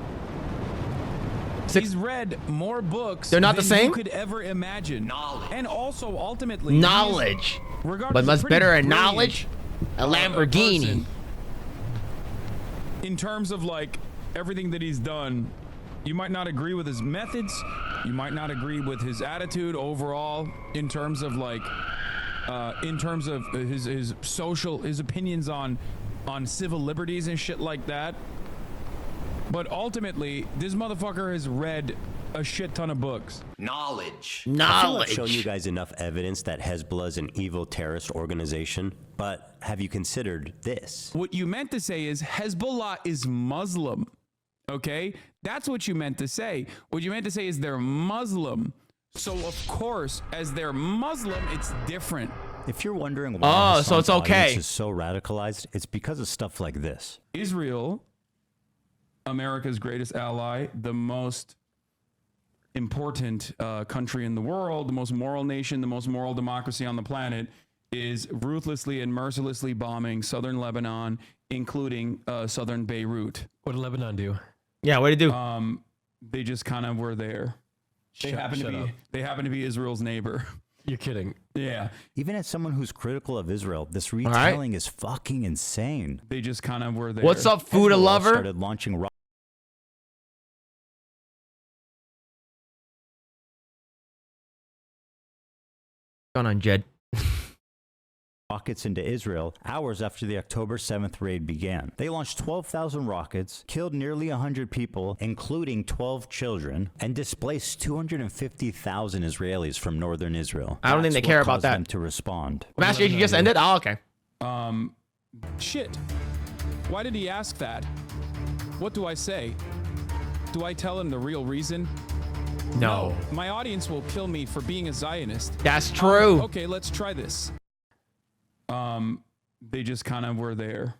He's read more books They're not than the same? you could ever imagine. Knowledge. And also, ultimately, Knowledge. regardless, But a much pretty better at brilliant, knowledge? A Lamborghini. person. In terms of like everything that he's done, you might not agree with his methods. You might not agree with his attitude overall in terms of like, in terms of his opinions on civil liberties and shit like that. But ultimately, this motherfucker has read a shit ton of books. knowledge. I feel I've shown you guys enough evidence that Hezbollah is an evil terrorist organization, but have you considered this? What you meant to say is Hezbollah is Muslim. Okay? That's what you meant to say. What you meant to say is they're Muslim. So, of course, as they're Muslim, it's different. If you're wondering why so it's Hassan's audience okay. is so radicalized, it's because of stuff like this. Israel, America's greatest ally, the most important country in the world, the most moral nation, the most moral democracy on the planet, is ruthlessly and mercilessly bombing southern Lebanon, including southern Beirut. What did Lebanon do? Yeah, what did he do? They just kind of were there. They happen to be Israel's neighbor. You're kidding. Yeah. Even as someone who's critical of Israel, this retelling is fucking insane. They just kind of were there. What's up, Fuda Hezbollah lover? started launching Going on, Jed. rockets into Israel hours after the October 7th raid began. They launched 12,000 rockets, killed nearly 100 people, including 12 children, and displaced 250,000 Israelis from northern Israel. I don't think they That's care what about caused that. them to respond. Master, you just ended? Oh, okay. Shit. Why did he ask that? What do I say? Do I tell him the real reason? No. My audience will kill me for being a Zionist. That's true. Okay, let's try this. They just kind of were there.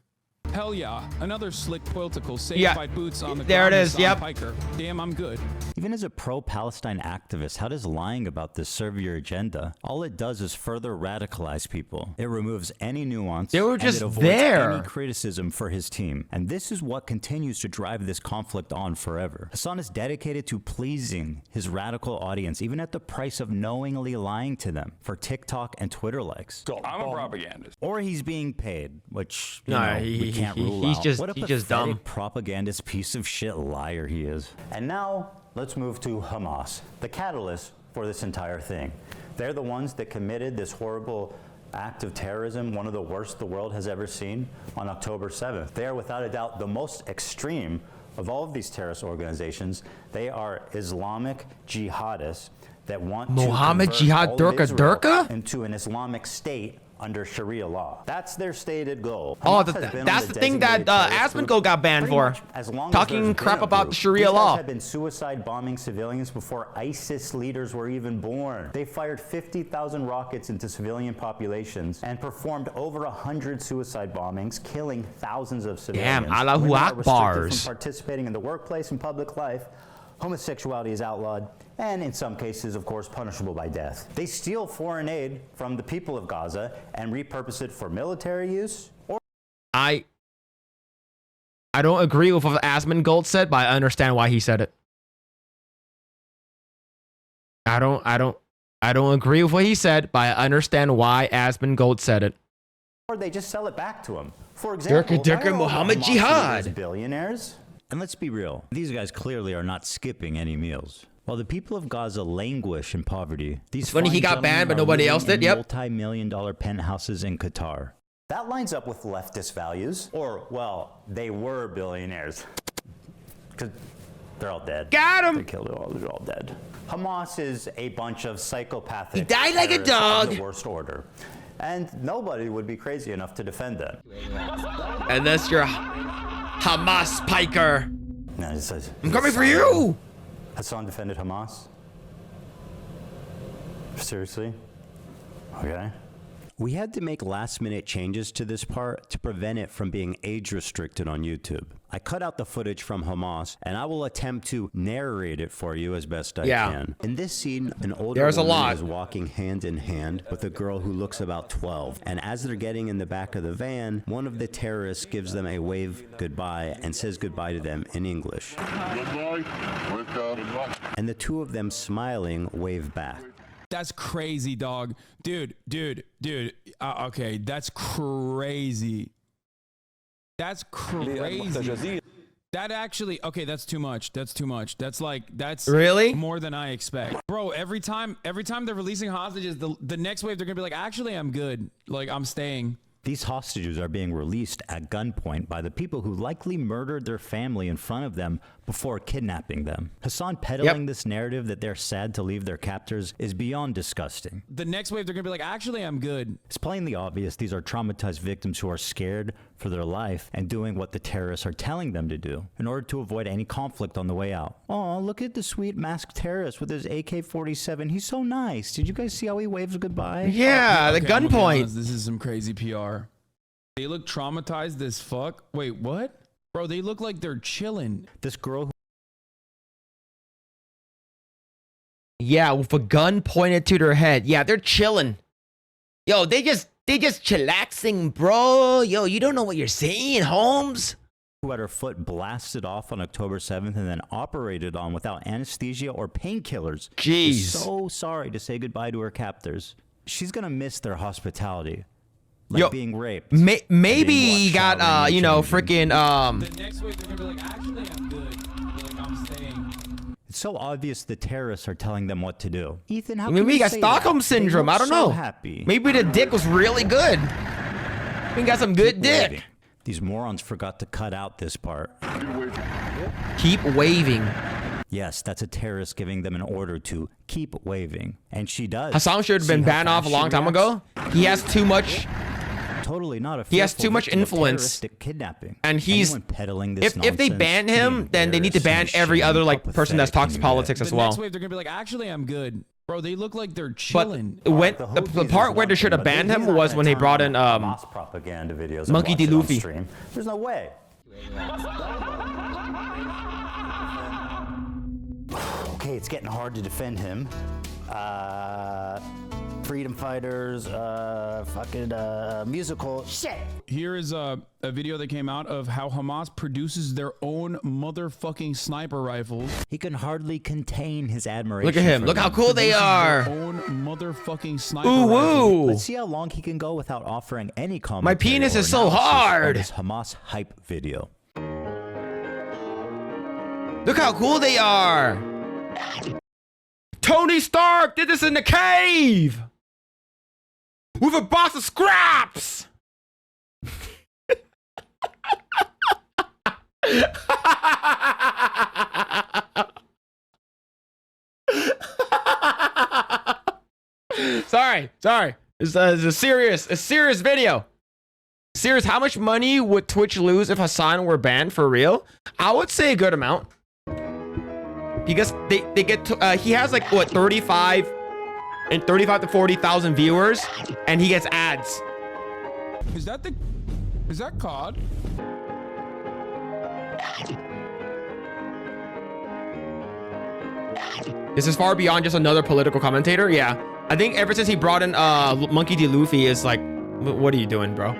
Hell yeah, another slick political saved by boots on the there it ground, is. Hasan Yep. Piker. Damn, I'm good. Even as a pro-Palestine activist, how does lying about this serve your agenda? All it does is further radicalize people. It removes any nuance. They were and just it avoids there. any criticism for his team. And this is what continues to drive this conflict on forever. Hasan is dedicated to pleasing his radical audience, even at the price of knowingly lying to them for TikTok and Twitter likes. I'm a propagandist. Or he's being paid, which you No, know, we can't rule he's out. just- What a he's just dumb. pathetic propagandist piece of shit liar he is. And now let's move to Hamas, the catalyst for this entire thing. They're the ones that committed this horrible act of terrorism, one of the worst the world has ever seen, on October 7th. They are without a doubt the most extreme of all of these terrorist organizations. They are Islamic jihadists that want Mohammed to Jihad convert all of Durka Israel Durka? into an Islamic state under Sharia law. That's their stated goal. Oh, Hamas has been on that's the thing that designated terrorist Asmongold group got banned pretty for. much as long as Talking there's been crap a about group. the Sharia These guys law. have been suicide bombing civilians before ISIS leaders were even born. They fired 50,000 rockets into civilian populations and performed over 100 suicide bombings, killing thousands of civilians. Damn, Allahu Women are restricted Akbars. from participating in the workplace and public life. Homosexuality is outlawed, and in some cases, of course, punishable by death. They steal foreign aid from the people of Gaza and repurpose it for military use. Or I don't agree with what Asmongold said, but I understand why he said it. I don't agree with what he said, but I understand why Asmongold said it. they just sell it back to them. For example, Durka why are all Muhammad Hamas Jihad. leaders billionaires. And let's be real, these guys clearly are not skipping any meals. While the people of Gaza languish in poverty, these Funny he fine got banned, but gentlemen are nobody living else did, in yep. multi-million-dollar penthouses in Qatar. That lines up with leftist values. Or, well, they were billionaires. Because they're all dead. Got him! They killed it all. They're all dead. Hamas is a bunch of psychopathic. He died like a terrorists of dog. the worst order. And nobody would be crazy enough to defend them. Unless you're Hamas Piker. No, it says, I'm coming for you! Hasan defended Hamas? Seriously? Okay. We had to make last-minute changes to this part to prevent it from being age-restricted on YouTube. I cut out the footage from Hamas, and I will attempt to narrate it for you as best I can. In this scene, an older There's a woman lot. is walking hand in hand with a girl who looks about 12. And as they're getting in the back of the van, one of the terrorists gives them a wave goodbye and says goodbye to them in English. And the two of them smiling wave back. That's crazy, dog. Dude. Okay, that's crazy. That's crazy. That actually, okay, that's too much. That's Really? more than I expect. Bro, every time they're releasing hostages, the next wave, they're gonna be like, actually, I'm good. Like, I'm staying. These hostages are being released at gunpoint by the people who likely murdered their family in front of them before kidnapping them. Hasan peddling this narrative that they're sad to leave their captors is beyond disgusting. The next wave, they're gonna be like, actually, I'm good. It's plainly obvious these are traumatized victims who are scared for their life and doing what the terrorists are telling them to do in order to avoid any conflict on the way out. Oh, look at the sweet masked terrorist with his AK-47. He's so nice. Did you guys see how he waves goodbye? Yeah, the Okay, I'm gonna be gunpoint. honest, this is some crazy PR. They look traumatized as fuck. Wait, what? Bro, they look like they're chilling. This girl Yeah, with a gun pointed to their head. Yeah, they're chilling. Yo, they just chillaxing, bro. Yo, you don't know what you're saying, Holmes. who had her foot blasted off on October 7th and then operated on without anesthesia or painkillers. Jeez. is so sorry to say goodbye to her captors. She's gonna miss their hospitality. Like Yo, being raped. Maybe he got, freaking, The next wave, they're gonna be like, actually, I'm good. Like, I'm staying. It's so obvious the terrorists are telling them what to do. Ethan, how I mean, can we you got say Stockholm that? They syndrome. look I don't so know. Happy. Maybe the dick was really good. We got some good dick. Waving. These morons forgot to cut out this part. Keep waving. Yes, that's a terrorist giving them an order to keep waving. And she does. Hassan should have See been how banned off fast a she long time reacts? ago. He has too much. Totally not a He has fearful too much victim of influence. terroristic kidnapping. And he's Anyone peddling this if they nonsense ban should be him, then they need to ban embarrassed, every other like ashamed. person How that talks pathetic politics can as you well. Next wave, they're gonna be like, actually, I'm good, bro. They look like they're But chilling. when the part where they should have banned him was when they brought in Hamas propaganda videos and Monkey watch D. it on Luffy. stream. There's no way. Okay, it's getting hard to defend him. Freedom fighters, musical shit. Here is a video that came out of how Hamas produces their own motherfucking sniper rifles. He can hardly contain his admiration. Look at him. for Look how them. cool they Produces are. Their own motherfucking sniper Ooh, rifles. woo. Let's see how long he can go without offering any comment. My penis is so hard. This Hamas hype video. Look how cool they are. Tony Stark did this in the cave with a box of scraps. Sorry. It's a serious video. Serious. How much money would Twitch lose if Hasan were banned for real? I would say a good amount. Because they get to, he has like what 35 to 40,000 viewers, and he gets ads. Is that COD? This is far beyond just another political commentator. Yeah, I think ever since he brought in Monkey D. Luffy is like, what are you doing, bro?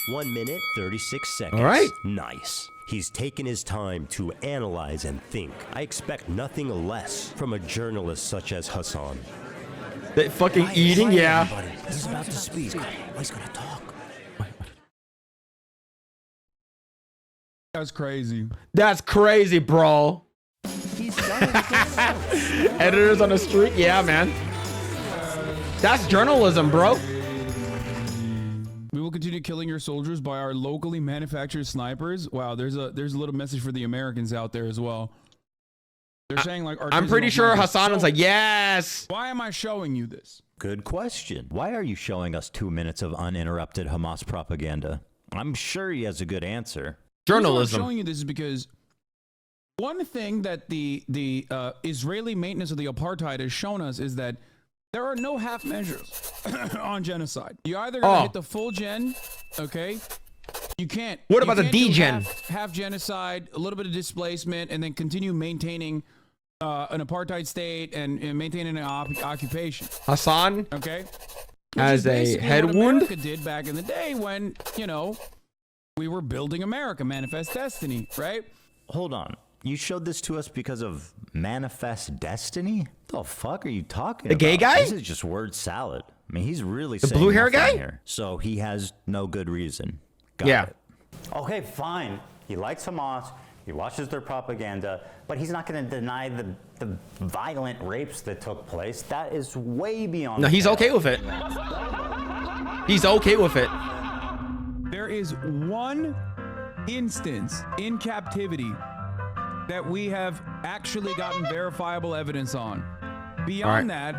One minute, 36 seconds. All right. Nice. He's taken his time to analyze and think. I expect nothing less from a journalist such as Hasan. That fucking eating, yeah. He's about to speak. He's gonna talk. That's crazy. That's crazy, bro. Editors on the street, yeah, man. That's journalism, bro. We will continue killing your soldiers by our locally manufactured snipers. Wow, there's a little message for the Americans out there as well. They're saying like, I'm pretty sure snipers. Hasan was like, yes. Why am I showing you this? Good question. Why are you showing us 2 minutes of uninterrupted Hamas propaganda? I'm sure he has a good answer. The reason Journalism. I'm showing you this is because one thing that the Israeli maintenance of the apartheid has shown us is that there are no half measures on genocide. You either gotta hit the full gen, okay? You can't. What about the can't do D-gen? half genocide, a little bit of displacement, and then continue maintaining an apartheid state and maintaining an occupation. Hasan, okay, as a head what wound. America did back in the day when we were building America, Manifest Destiny, right? Hold on. You showed this to us because of Manifest Destiny? The fuck are you talking The about? gay guy? This is just word salad. I mean, he's really The saying blue hair nothing guy? here. So he has no good reason. Got Yeah. it. Okay, fine. He likes Hamas. He watches their propaganda, but he's not going to deny the violent rapes that took place. That is way beyond. No, he's the okay pale. with it. He's okay with it. There is one instance in captivity that we have actually gotten verifiable evidence on. Beyond that,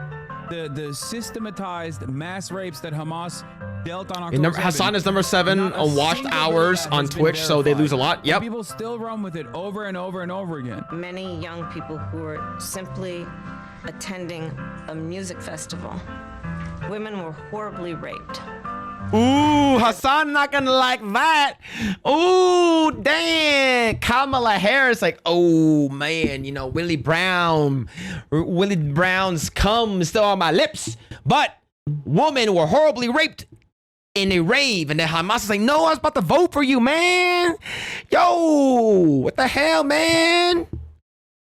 the systematized mass rapes that Hamas dealt on October 7th, Hasan is number 7 not a on watched single hours bit of that on has been Twitch, so they lose a lot. verified. Yep. And people still run with it over and over and over again. Many young people who were simply attending a music festival. Women were horribly raped. Ooh, Hasan not gonna like that. Ooh, dang. Kamala Harris like, oh man, Willie Brown's cum is still on my lips. But women were horribly raped in a rave. And then Hamas is like, no, I was about to vote for you, man. Yo, what the hell, man?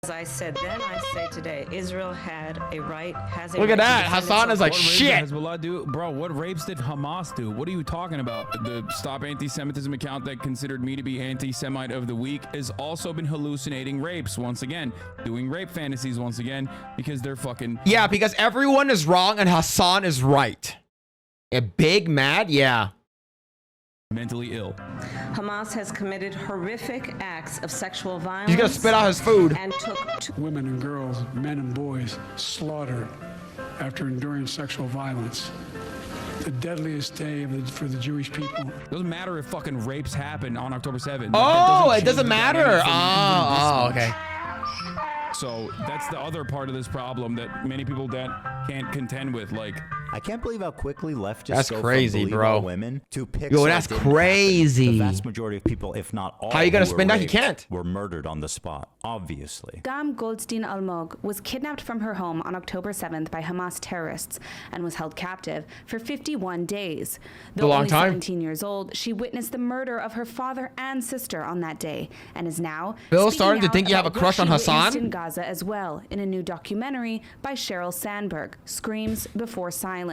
As I said then, I say today, Israel had a right, has a Look right at that. to defend Hassan is like, What rapes shit. did Hezbollah do? Bro, what rapes did Hamas do? What are you talking about? The Stop Anti-Semitism account that considered me to be anti-Semite of the week has also been hallucinating rapes once again, doing rape fantasies once again because they're fucking... Yeah, because everyone is wrong and Hassan is right. A big mad? Yeah. Mentally ill. Hamas has committed horrific acts of sexual violence. He's gonna spit out his food. And took women and girls, men and boys slaughtered after enduring sexual violence. The deadliest day for the Jewish people. Doesn't matter if fucking rapes happen on October 7th. Oh, it doesn't matter. Oh, okay. So that's the other part of this problem that many people that can't contend with. Like, I can't believe how quickly leftists That's go crazy, from believe bro. all women to pick. Yo, that's crazy. The vast majority of people, if not all, How you gonna who were spin that? You raped can't. Were murdered on the spot, obviously. Dam Goldstein Almog was kidnapped from her home on October 7th by Hamas terrorists and was held captive for 51 days. Though a long only time. 17 years old, she witnessed the murder of her father and sister on that day and is now Bill speaking starting to out think you have a about crush what on she witnessed Hassan? in Gaza as well in a new documentary by Sheryl Sandberg, Screams Before Silence.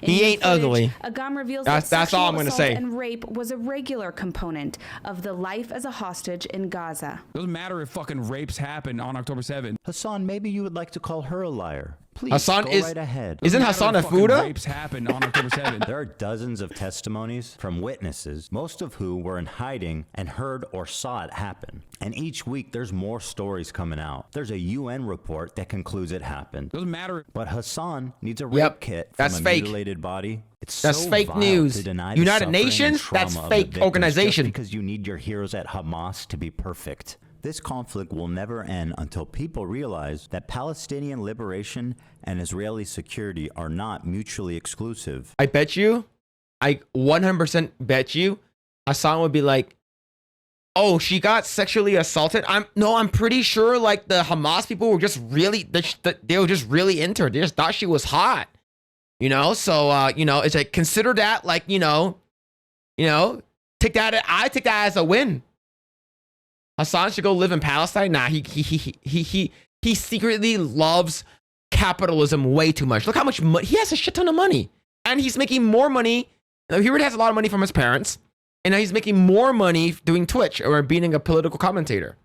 In He new ain't footage, ugly. Agam reveals That's that all sexual I'm gonna assault say. and rape was a regular component of the life as a hostage in Gaza. doesn't matter if fucking rapes happen on October 7th. Hassan, maybe you would like to call her a liar. Please Hassan go is- right ahead. isn't Hassan a Fuda? Rapes happen on October 7th. There are dozens of testimonies from witnesses, most of who were in hiding and heard or saw it happen. And each week there's more stories coming out. There's a UN report that concludes it happened. Doesn't matter. But Hassan needs a rape Yep, kit from that's a fake. mutilated body. It's That's so fake vile news. to deny the United suffering and Nations, that's trauma of the fake victims organization. just because you need your heroes at Hamas to be perfect. This conflict will never end until people realize that Palestinian liberation and Israeli security are not mutually exclusive. I bet you, I 100% bet you, Hassan would be like, "Oh, she got sexually assaulted." I'm pretty sure like the Hamas people were just really, they were just really into her. They just thought she was hot, you know. So you know, it's like consider that like you know, take that. I take that as a win. Hassan should go live in Palestine. Nah, he secretly loves capitalism way too much. Look how much money he has, a shit ton of money, and he's making more money. He already has a lot of money from his parents, and now he's making more money doing Twitch or being a political commentator.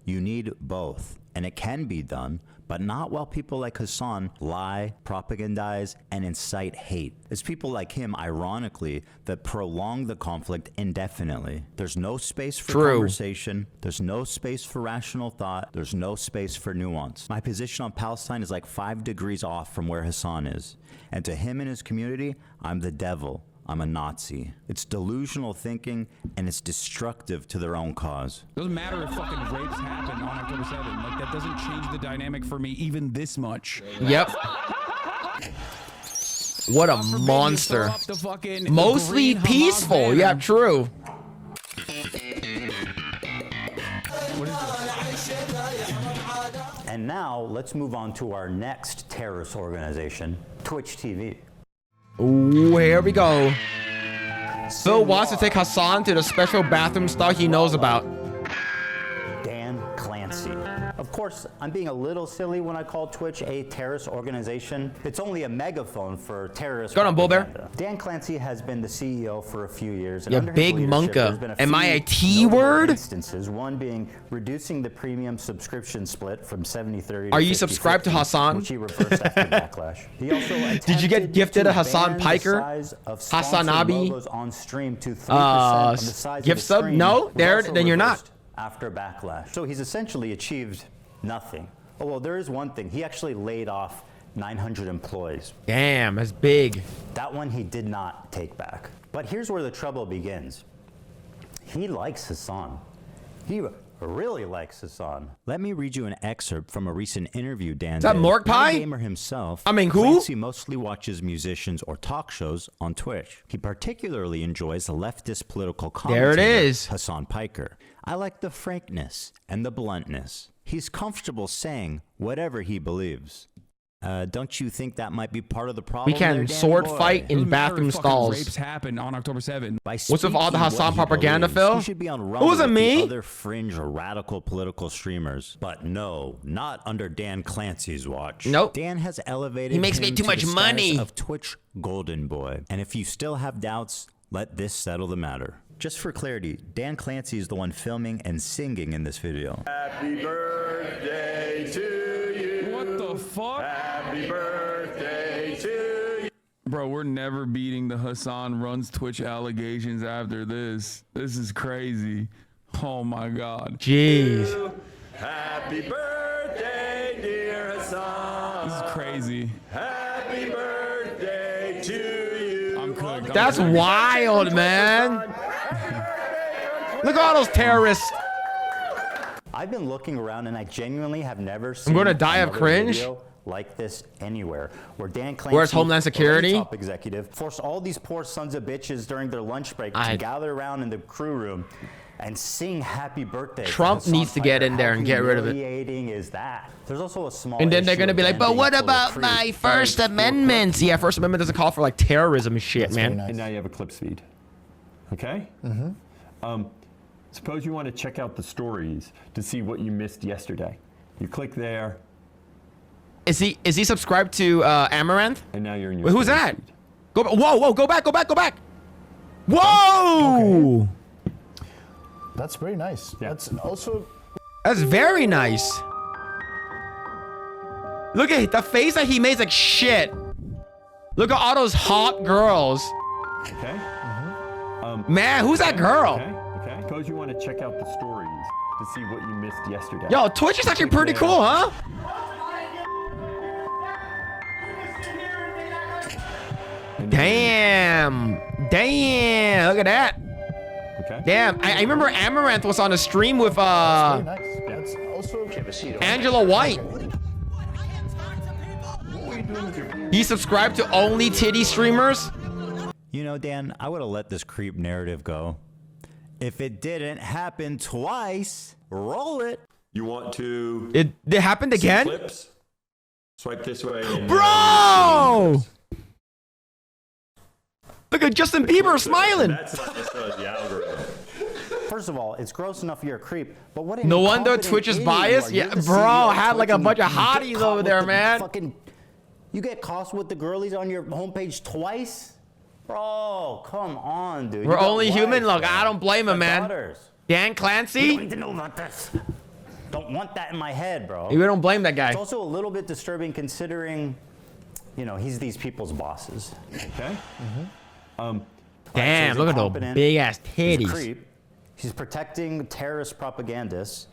You need both, and it can be done, but not while people like Hassan lie, propagandize, and incite hate. It's people like him, ironically, that prolong the conflict indefinitely. There's no space for conversation. There's no space for rational thought. There's no space for nuance. My position on Palestine is like 5 degrees off from where Hassan is. And to him and his community, I'm the devil. I'm a Nazi. It's delusional thinking, and it's destructive to their own cause. Doesn't matter if fucking rapes happen on October 7th. Like, that doesn't change the dynamic for me even this much. Yep. What a monster. Mostly peaceful. Yeah, true. And now, let's move on to our next terrorist organization, Twitch TV. Ooh, here we go. Phil wants to take Hassan to the special bathroom stall he knows about. Dan Clancy. Of course, I'm being a little silly when I call Twitch a terrorist organization. It's only a megaphone for terrorist Go on, Bull Bear. propaganda. Dan Clancy has been the CEO for a few years. And You under his big leadership, there's monka. been a Am I few a T notable word? Instances, one being reducing the premium subscription split from 70-30 to Are you 50-50, subscribed to Hassan? which he reversed after backlash. He also Did you get attempted gifted to a Hasan ban the Piker? size of sponsored Hasanabi? logos on stream to 3% of the size gift of the sub? screen, No? was There, also then you're not. reversed after backlash. So he's essentially achieved nothing. Oh, well, there is one thing. He actually laid off 900 employees. Damn, that's big. That one he did not take back. But here's where the trouble begins. He likes Hasan. He really likes Hasan. Let me read you an excerpt from a recent interview Dan Is that did. Mork Not a Pie? gamer himself. I mean, who? Clancy mostly watches musicians or talk shows on Twitch. He particularly enjoys the leftist political commentator There it is. Hasan Piker. I like the frankness and the bluntness. He's comfortable saying whatever he believes. Don't you think that might be part of the problem? We can sword fight in bathroom stalls. Rapes happened on October 7th. What's with all the Hasan propaganda, Phil? He should be on It wasn't me. Other fringe radical political streamers, but no, not under Dan Clancy's watch. Nope. Dan has elevated. He makes me him too to much the status money. Of Twitch Golden Boy. And if you still have doubts, let this settle the matter. Just for clarity, Dan Clancy is the one filming and singing in this video. Happy birthday to you. What the fuck? Happy birthday to you. Bro, we're never beating the Hasan runs Twitch allegations after this. This is crazy. Oh my God. Jeez. Happy birthday, dear Hasan. This is crazy. Happy birthday to you. I'm cooked. That's wild, man. Look at all those terrorists. I've been looking around and I genuinely have never seen gonna die of another cringe. video like this anywhere, where Dan Clancy, Where's Homeland Security? top executive, forced all these poor sons of bitches during their lunch break to gather around in the crew room and sing happy birthday. Trump needs to get in there and get rid of it. How humiliating is that? There's also a small And then they're issue gonna of be like, Dan but being what full of about creep my and First poor Amendment? Yeah, First Amendment doesn't call for like terrorism shit, man. And now you have a clips feed. Okay? Suppose you want to check out the stories to see what you missed yesterday. You click there. Is he subscribed to Amaranth? And now you're in your. Wait, who's that? Go back. Whoa, go back. Whoa! Okay. That's very nice. Yeah. That's also. That's very nice. Look at the face that he makes like shit. Look at all those hot girls. Okay. Man, who's that girl? Okay. Suppose you want to check out the stories to see what you missed yesterday. Yo, Twitch is actually pretty cool, huh? Damn. Look at that. Okay. Damn. I remember Amaranth was on a stream with Very nice. That's also. Angela White. He subscribed to only titty streamers. You know, Dan, I would have let this creep narrative go. If it didn't happen twice, roll it. You want to. It happened again? Clips? Swipe this way. And, Bro! Look at Justin Bieber smiling. That's not necessarily the algorithm. First of all, it's gross enough you're a creep, but what? No wonder Twitch is biased. Yeah, bro, I had like a bunch of hotties over there, man. You get caught with the girlies on your homepage twice? Bro, come on, dude. We're only human. Look, I don't blame him, man. Dan Clancy? You don't need to know about this. Don't want that in my head, bro. We don't blame that guy. It's also a little bit disturbing considering, you know, he's these people's bosses. Okay. Damn, look at those big ass He's a titties. creep. He's protecting terrorist propagandists.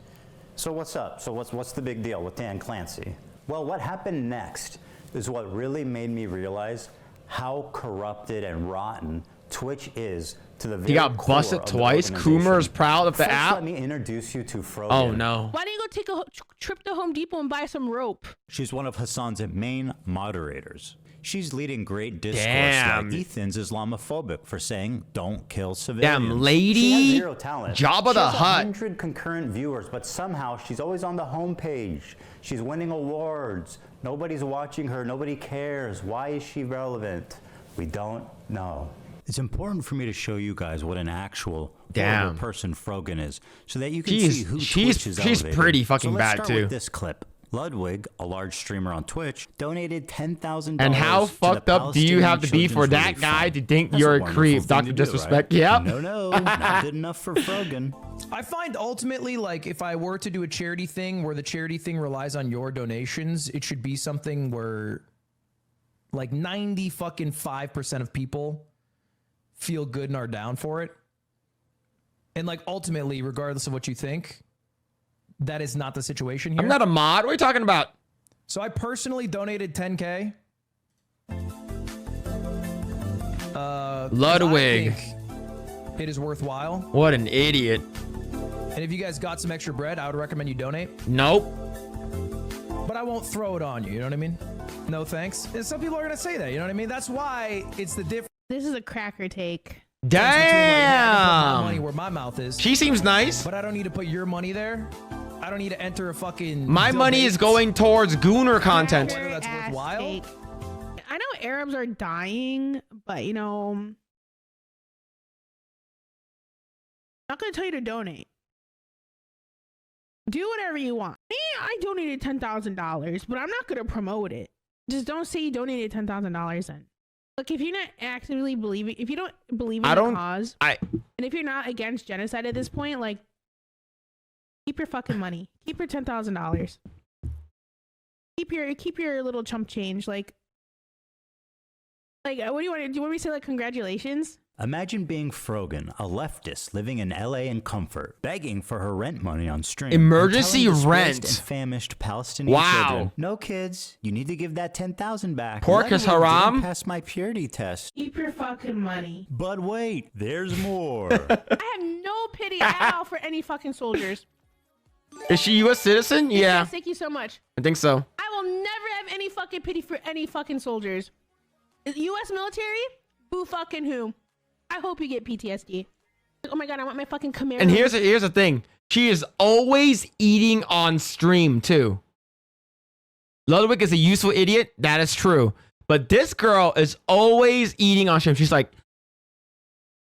So what's up? So what's the big deal with Dan Clancy? Well, what happened next is what really made me realize how corrupted and rotten Twitch is to the very He got core busted of the twice. organization. Coomer is proud of the First, app. let me introduce you to Frogan. Oh no. Why don't you go take a trip to Home Depot and buy some rope? She's one of Hasan's main moderators. She's leading great discourse Damn. like Ethan's Islamophobic for saying don't kill civilians. Damn lady. She has zero talent. Jabba She the has Hutt. 100 concurrent viewers, but somehow she's always on the homepage. She's winning awards. Nobody's watching her. Nobody cares. Why is she relevant? We don't know. It's important for me to show you guys what an actual horrible person Frogan is, so that you can see who Twitch is she's elevating. pretty fucking so let's bad start too. With this clip. Ludwig, a large streamer on Twitch, donated $10,000. And how fucked up do you have to be for that guy to think you're a creep? Dr. Disrespect. Yep. No, not good enough for Frogan. I find ultimately, like, if I were to do a charity thing where the charity thing relies on your donations, it should be something where like 95% of people feel good and are down for it. And like ultimately, regardless of what you think, that is not the situation here. I'm not a mod. What are you talking about? So I personally donated 10K. Ludwig. I think it is worthwhile. What an idiot. And if you guys got some extra bread, I would recommend you donate. Nope. But I won't throw it on you. You know what I mean? No thanks. And some people are going to say that. You know what I mean? That's why it's the difference. This is a cracker take. Damn. Money where my mouth is. She seems nice. But I don't need to put your money there. I don't need to enter a fucking. My money is going towards Gooner content. Whether that's worthwhile. I know Arabs are dying, but you know, I'm not gonna tell you to donate. Do whatever you want. Me, I donated $10,000, but I'm not gonna promote it. Just don't say you donated $10,000 then. Look, if you're not actively believing, if you don't believe in the cause, and if you're not against genocide at this point, like, keep your fucking money. Keep your $10,000. Keep your little chump change. Like, what do you want to do? You want me to say like congratulations? Imagine being Frogan, a leftist living in LA in comfort, begging for her rent money on stream. Emergency and telling rent. displaced and famished Palestinian children, no kids, you need to give that 10,000 back. Pork is haram. Pass my purity test. Keep your fucking money. But wait, there's more. I have no pity at all for any fucking soldiers. Is she U.S. citizen? Yeah. Yes, thank you so much. I think so. I will never have any fucking pity for any fucking soldiers. U.S. military? Boo fucking who? I hope you get PTSD. Oh my god, I want my fucking Camaro. And here's the thing. She is always eating on stream too. Ludwig is a useful idiot. That is true. But this girl is always eating on stream. She's like,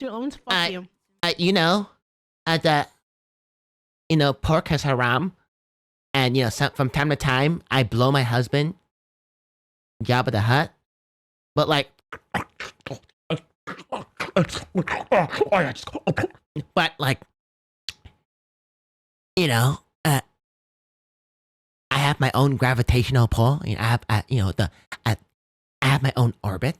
fuck you. You know, pork is haram. And, from time to time, I blow my husband. Jabba the Hutt. But like, but like, I have my own gravitational pull. I have my own orbit.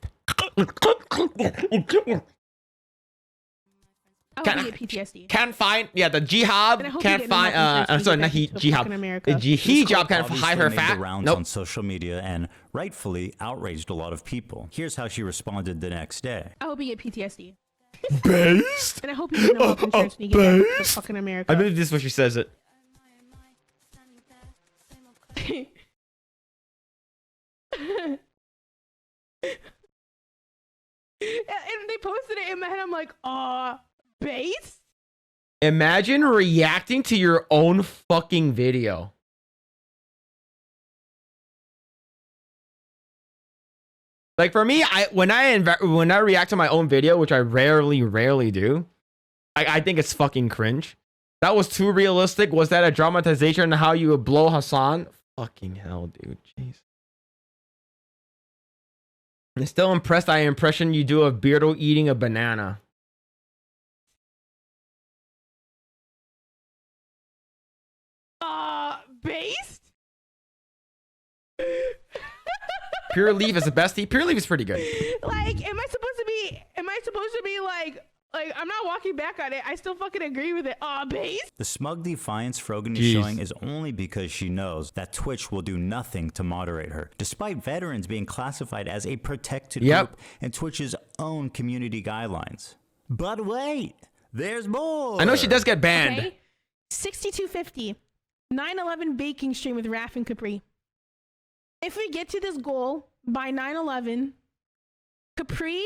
I hope you get PTSD. Can't find the jihad can't find I'm sorry, not jihad. The hijab can't hide her fat. Rounds on social media and rightfully outraged a lot of people. Here's how she responded the next day. I hope you get PTSD. Based? And I hope you get no health insurance when you get back to fucking America. I believe this is what she says it. And they posted it in my head. I'm like, base? Imagine reacting to your own fucking video. Like for me, when I react to my own video, which I rarely do, I think it's fucking cringe. That was too realistic. Was that a dramatization of how you would blow Hasan? Fucking hell, dude. Jeez. I'm still impressed by the impression you do of Beardo eating a banana. Based? Pure Leaf is the best. Pure Leaf is pretty good. Like, am I supposed to be like I'm not walking back on it. I still fucking agree with it. Base? The smug defiance Frogan is showing is only because she knows that Twitch will do nothing to moderate her, despite veterans being classified as a protected group in Twitch's own community guidelines. But wait, there's more. I know she does get banned. Okay. 6250. 9/11 baking stream with Raf and Capri. If we get to this goal by 9/11, Capri,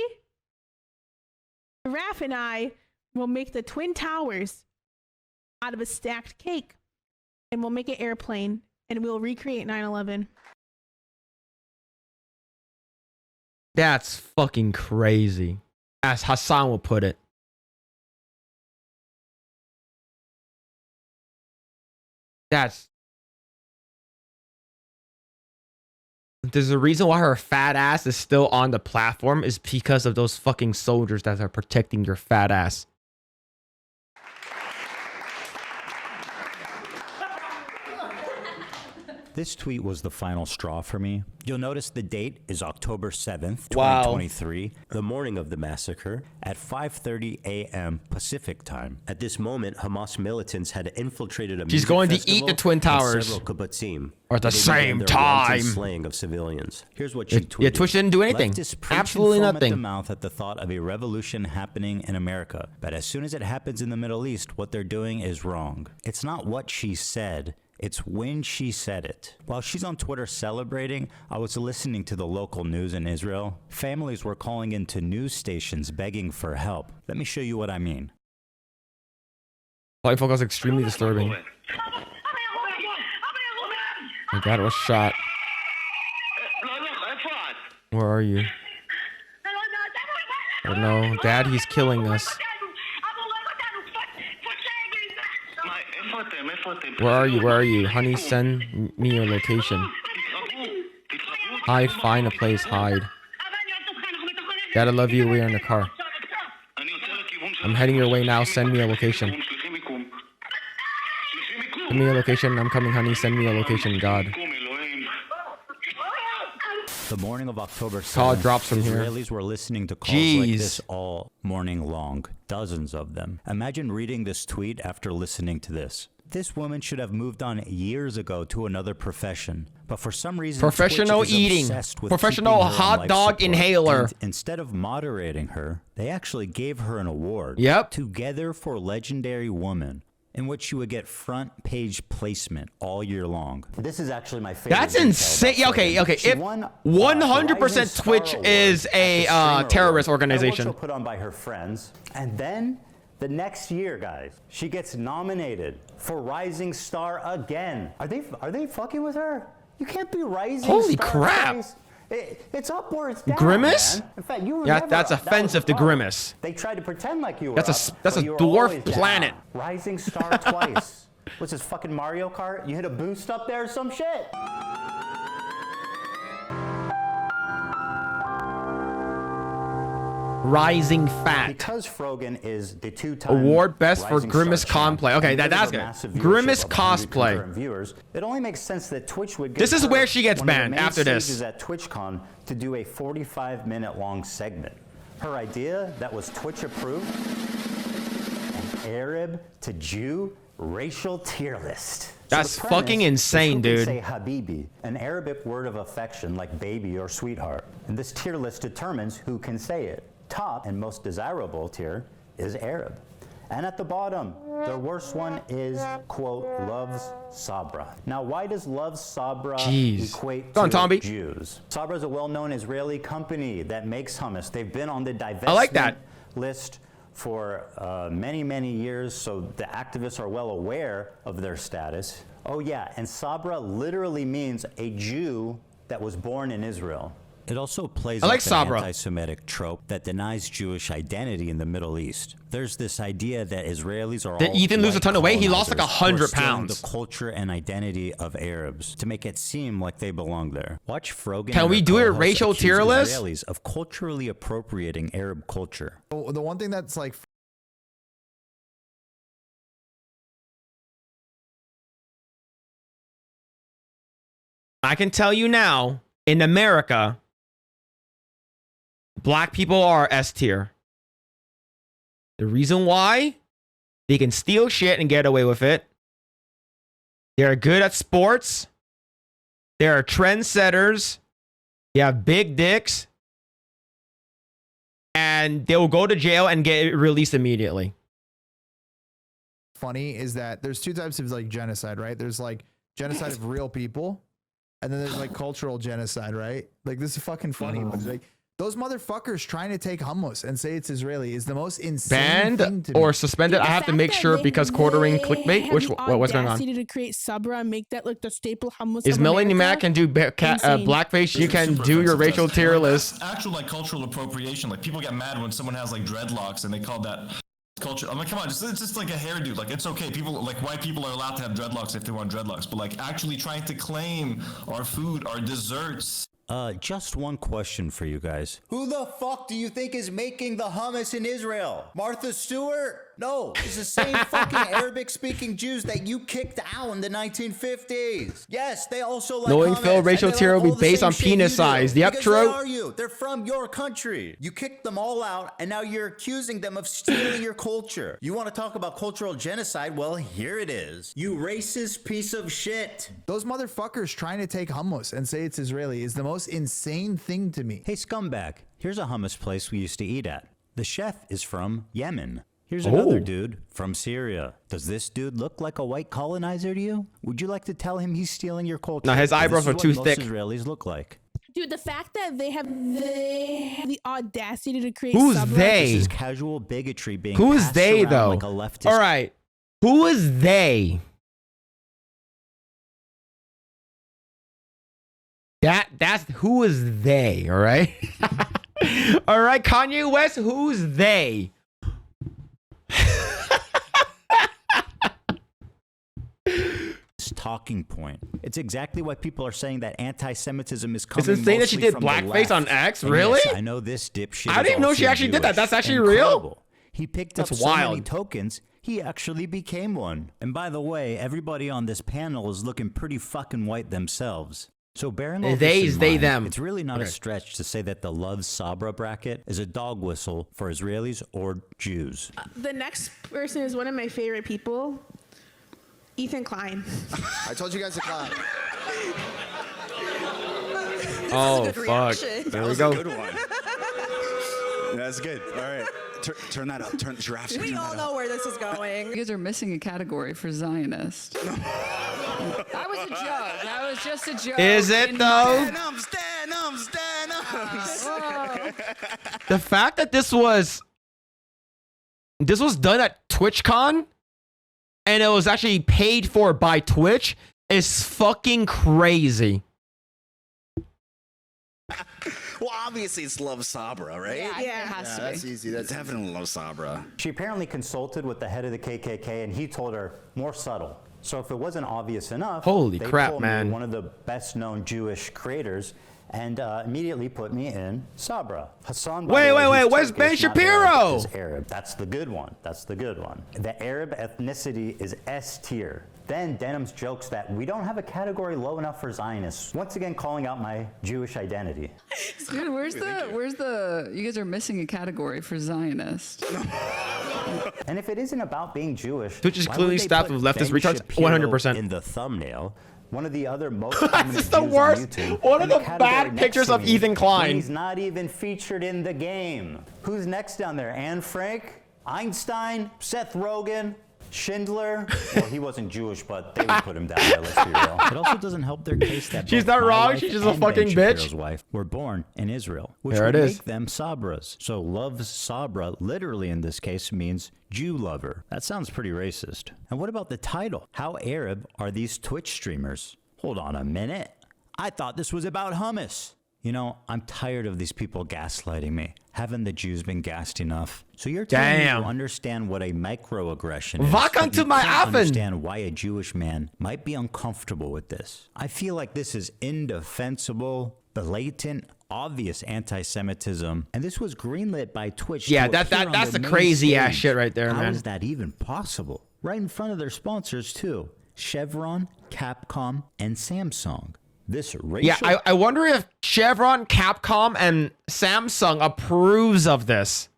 Raf, and I will make the Twin Towers out of a stacked cake, and we'll make an airplane, and we'll recreate 9/11. That's fucking crazy. As Hasan will put it. There's a reason why her fat ass is still on the platform is because of those fucking soldiers that are protecting your fat ass. This tweet was the final straw for me. You'll notice the date is October 7th, 2023, the morning of the massacre, at 5:30 a.m. Pacific time. At this moment, Hamas militants had infiltrated a She's going to eat the Twin Towers. Several kibbutzim. Or at the same Their time. wanton slaying of civilians. Here's what she tweeted. Yeah, Twitch didn't do anything. Leftists preach Absolutely and foam nothing. At the mouth at the thought of a revolution happening in America. But as soon as it happens in the Middle East, what they're doing is wrong. It's not what she said. It's when she said it. While she's on Twitter celebrating, I was listening to the local news in Israel. Families were calling into news stations begging for help. Let me show you what I mean. Life is extremely disturbing. My dad was shot. Where are you? Oh no, Dad, he's killing us. Where are you? Where are you? Honey, send me your location. Hide, find a place, hide. Dad, I love you. We are in the car. I'm heading your way now. Send me a location. Send me a location. I'm coming, honey. Send me a location, God. The morning of October 7th, Call drops from here. Israelis were listening to calls like this all morning long. Dozens of them. Imagine reading this tweet after listening to this. This woman should have moved on years ago to another profession. But for some reason, professional Twitch is eating. obsessed with Professional keeping her on hot life dog support. inhaler. And instead of moderating her, they actually gave her an award. Yep. Together for Legendary Woman, in which she would get front page placement all year long. This is actually my favorite. That's insane. Yeah, okay. If 100% Twitch is a terrorist organization. Award show put on by her friends, and then the next year, guys, she gets nominated for Rising Star again. Are they fucking with her? You can't be Rising Star. Holy crap. Twice. It's upwards down, Grimace? man. In fact, you were Yeah, never that's up. That offensive was to above. Grimace. They tried to pretend like you were That's up, a but you were dwarf always down. planet. Rising Star twice. What's this, fucking Mario Kart? You hit a boost up there or some shit? Rising Fat. Because Frogan is the two-time Award best for Rising Grimace Star champ, cosplay. Okay, and that's because of good. a massive viewership Grimace of 100 cosplay. concurrent Viewers, it only makes sense that Twitch would get This is her where she gets one of the banned main after this. stages at TwitchCon to do a 45-minute long segment. Her idea that was Twitch approved, an Arab to Jew racial tier list. That's the premise fucking is insane, who can dude. Say Habibi, an Arabic word of affection like baby or sweetheart. And this tier list determines who can say it. Top and most desirable tier is Arab. And at the bottom, the worst one is, quote, loves Sabra. Now, why does loves Sabra equate Go on, to Tomby. Jews? Sabra is a well-known Israeli company that makes hummus. They've been on the divestment I like that. list for many, many years, so the activists are well aware of their status. Oh yeah, and Sabra literally means a Jew that was born in Israel. It also plays I like up an Sabra. anti-Semitic trope that denies Jewish identity in the Middle East. There's this idea that Israelis are Did all Ethan lose a white ton of weight? He lost like colonizers who are 100 stealing pounds. The culture and identity of Arabs to make it seem like they belong there. Watch Frogan. Can and we her do a co-hosts racial accuse tier list? Israelis of culturally appropriating Arab culture. The one thing that's like I can tell you now, in America, black people are S tier. The reason why? They can steal shit and get away with it. They're good at sports. They're trendsetters. They have big dicks. And they will go to jail and get released immediately. funny is that there's two types of like genocide, right? There's like genocide of real people, and then there's like cultural genocide, right? Like this is fucking funny, but it's like those motherfuckers trying to take hummus and say it's Israeli is the most insane thing Banned to me. or suspended? I have to make sure because quartering clickbait. Which what's going on? To create Sabra and make that like the staple hummus. Is of Melanie America? Mac can do Insane. blackface? You can do your racial tier list. Actual like cultural appropriation. Like people get mad when someone has like dreadlocks and they call that culture. I'm like, come on, it's just like a hairdo. Like it's okay. People like white people are allowed to have dreadlocks if they want dreadlocks, but like actually trying to claim our food, our desserts. Just one question for you guys. Who the fuck do you think is making the hummus in Israel? Martha Stewart? No, it's the same fucking Arabic-speaking Jews that you kicked out in the 1950s. Yes, they also like Knowing hummus, Phil, racial and they tier like will all be the based same on shit you penis do. size. Yep, Because true. They are you. They're from your country. You kicked them all out, and now you're accusing them of stealing your culture. You want to talk about cultural genocide? Well, here it is. You racist piece of shit. Those motherfuckers trying to take hummus and say it's Israeli is the most insane thing to me. Hey, scumbag, here's a hummus place we used to eat at. The chef is from Yemen. Here's Oh. another dude from Syria. Does this dude look like a white colonizer to you? Would you like to tell him he's stealing your culture? No, his 'Cause eyebrows this are is too what most thick. Israelis look like. Dude, the fact that they have the audacity to create Who's Sabra. they? This is casual bigotry being Who is passed they around though? like a leftist. All right, who is they? That's who is they, all right? All right, Kanye West, who's they? Talking point. It's exactly why people are saying that anti-Semitism is coming. It's insane that she did blackface on X. Really? Yes, I know this dipshit. I didn't know she actually did that. That's actually real. He picked up so many tokens. He actually became one. And by the way, everybody on this panel is looking pretty fucking white themselves. So bearing all this in mind, them. It's really not a stretch to say that the Love Sabra bracket is a dog whistle for Israelis or Jews. The next person is one of my favorite people. Ethan Klein. I told you guys to clap. Oh, fuck. There we go. Good one. That's good. All right. Turn that up. Turn the giraffe. We all know where this is going. You guys are missing a category for Zionist. I was a joke. I was just a joke. Is it though? Stand up. The fact that this was done at TwitchCon and it was actually paid for by Twitch is fucking crazy. Well, obviously it's Love Sabra, right? Yeah, it has to be. That's easy. That's definitely Love Sabra. She apparently consulted with the head of the KKK, and he told her more subtle. So if it wasn't obvious enough, holy they crap, pulled man! Me, one of the best-known Jewish creators, and immediately put me in Sabra. Hassan. Wait! Where's Ben Shapiro? Is Arab. That's the good one. That's the good one. The Arab ethnicity is S tier. Then Denham's jokes that we don't have a category low enough for Zionists. Once again, calling out my Jewish identity. Dude, where's the? You guys are missing a category for Zionist. And if it isn't about being Jewish, Twitch is clearly staffed with leftist retards. 100%. In the thumbnail, one of the other most this is the worst. One of the bad pictures of Ethan Klein. He's not even featured in the game. Who's next down there? Anne Frank, Einstein, Seth Rogen, Schindler. Well, he wasn't Jewish, but they would put him down there. Let's be real. It also doesn't help their case that she's both not my wrong. wife She's just a and fucking Ben bitch. Shapiro's wife were born in Israel, which There would it is. make them Sabras. So Love Sabra, literally in this case, means Jew lover. That sounds pretty racist. And what about the title? How Arab are these Twitch streamers? Hold on a minute. I thought this was about hummus. You know, I'm tired of these people gaslighting me. Haven't the Jews been gassed enough? So you're telling me you understand what a microaggression is. Welcome to my I oven. understand why a Jewish man might be uncomfortable with this. I feel like this is indefensible, blatant, obvious anti-Semitism, and this was greenlit by Twitch. Yeah, to that's appear on the main crazy ass stage. shit right there, How man. is that even possible? Right in front of their sponsors too. Chevron, Capcom, and Samsung. This racial... Yeah, I wonder if Chevron, Capcom, and Samsung approves of this.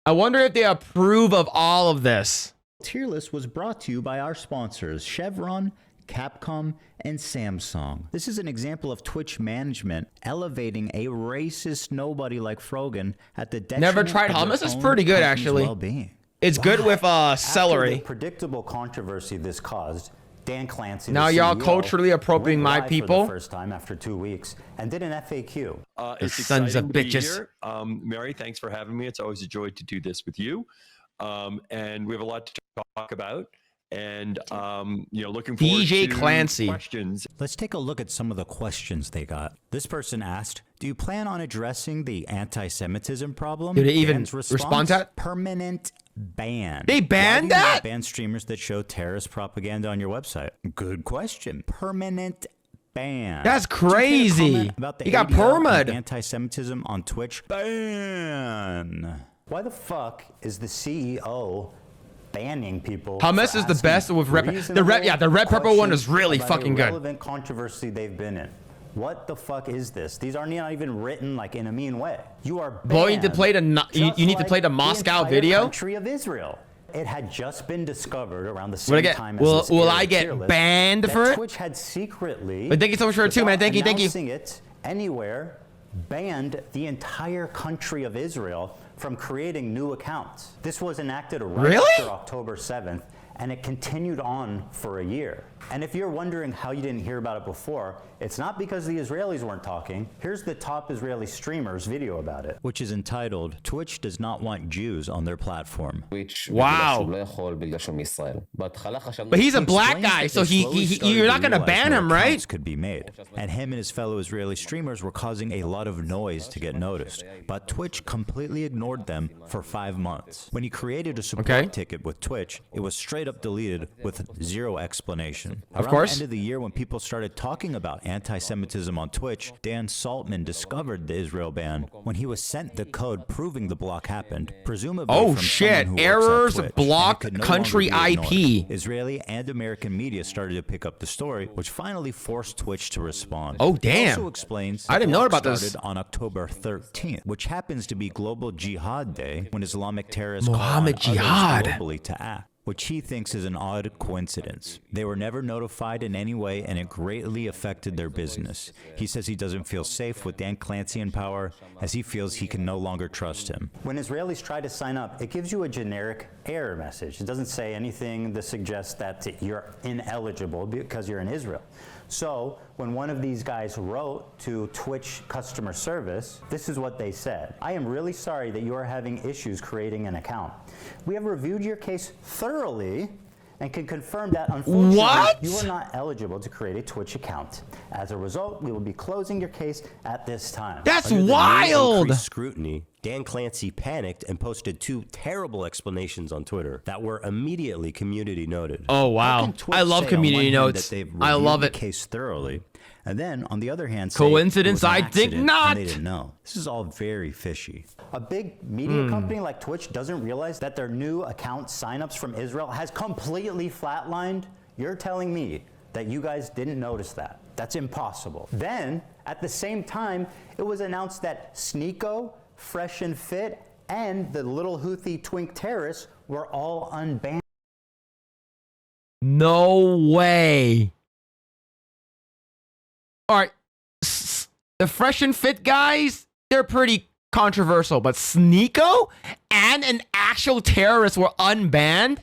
I wonder if they approve of all of this. Tier list was brought to you by our sponsors, Chevron, Capcom, and Samsung. This is an example of Twitch management elevating a racist nobody like Frogan at the detriment Never tried of hummus? their It's own pretty good, company's actually. well-being. It's good with celery. After the predictable controversy this caused, Dan Clancy, Now the y'all CEO, culturally appropriating went my live people? for the first time after 2 weeks and did an FAQ. It's sons of exciting to be bitches. here. Mary, thanks for having me. It's always a joy to do this with you. And we have a lot to talk about. And looking forward DJ to Clancy. questions. Let's take a look at some of the questions they got. This person asked, do you plan on addressing the anti-Semitism problem? Did they even Dan's response, respond to that? Permanent ban. They banned Why do you not that? ban streamers that show terrorist propaganda on your website? Good question. Permanent ban. That's Do you care to crazy. comment about the He got ADL and perma'd. anti-Semitism on Twitch? Ban. Why the fuck is the CEO banning people? Hummus for is the asking best with red. The red pepper one is really questions fucking about a good. relevant controversy they've been in. What the fuck is this? These are not even written like in a mean way. You are banned. Boy, you need to play you need to play the Moscow entire video. Country of Israel. It had just been discovered around the Will I same get- time will- as this will era I get tier list banned that for it? Twitch had secretly. But thank you so much for it too, man. without Thank you. announcing it anywhere, banned the entire country of Israel from creating new accounts. This was enacted right Really? after October 7th, and it continued on for a year. And if you're wondering how you didn't hear about it before, it's not because the Israelis weren't talking. Here's the top Israeli streamer's video about it, which is entitled, Twitch does not want Jews on their platform. Wow. But he's a black guy, so you're not gonna ban him, right? Could be made. And him and his fellow Israeli streamers were causing a lot of noise to get noticed. But Twitch completely ignored them for 5 months. When he created a support ticket with Twitch, it was straight up deleted with zero explanation. Of course. Around the end of the year, when people started talking about anti-Semitism on Twitch, Dan Saltman discovered the Israel ban when he was sent the code proving the block happened, presumably from someone who errors, works at Twitch, block, and it could no country longer be ignored. IP. Israeli and American media started to pick up the story, which finally forced Twitch to respond. Oh, It damn. also explains I didn't know about started this. on October 13th, which happens to be Global Jihad Day, when Islamic terrorists Mohammed call on Jihad. others globally to act, which he thinks is an odd coincidence. They were never notified in any way, and it greatly affected their business. He says he doesn't feel safe with Dan Clancy in power, as he feels he can no longer trust him. When Israelis try to sign up, it gives you a generic error message. It doesn't say anything that suggests that you're ineligible because you're in Israel. So when one of these guys wrote to Twitch customer service, this is what they said. I am really sorry that you are having issues creating an account. We have reviewed your case thoroughly and can confirm that unfortunately you are not eligible to create a Twitch account. As a result, we will be closing your case at this time. That's Under the new wild. increased scrutiny, Dan Clancy panicked and posted 2 terrible explanations on Twitter that were immediately community noted. Oh, wow. How can Twitch I love say on community one hand notes. that they've I love reviewed it. the case thoroughly, and then on the other hand, say Coincidence? it was an I think accident not. and they didn't know. This is all very fishy. A big media company like Twitch doesn't realize that their new account signups from Israel has completely flatlined? You're telling me that you guys didn't notice that? That's impossible. Then, at the same time, it was announced that Sneeko, Fresh and Fit, and the little Houthi twink terrorists were all unbanned. No way. All right. The Fresh and Fit guys, they're pretty controversial, but Sneeko and an actual terrorist were unbanned?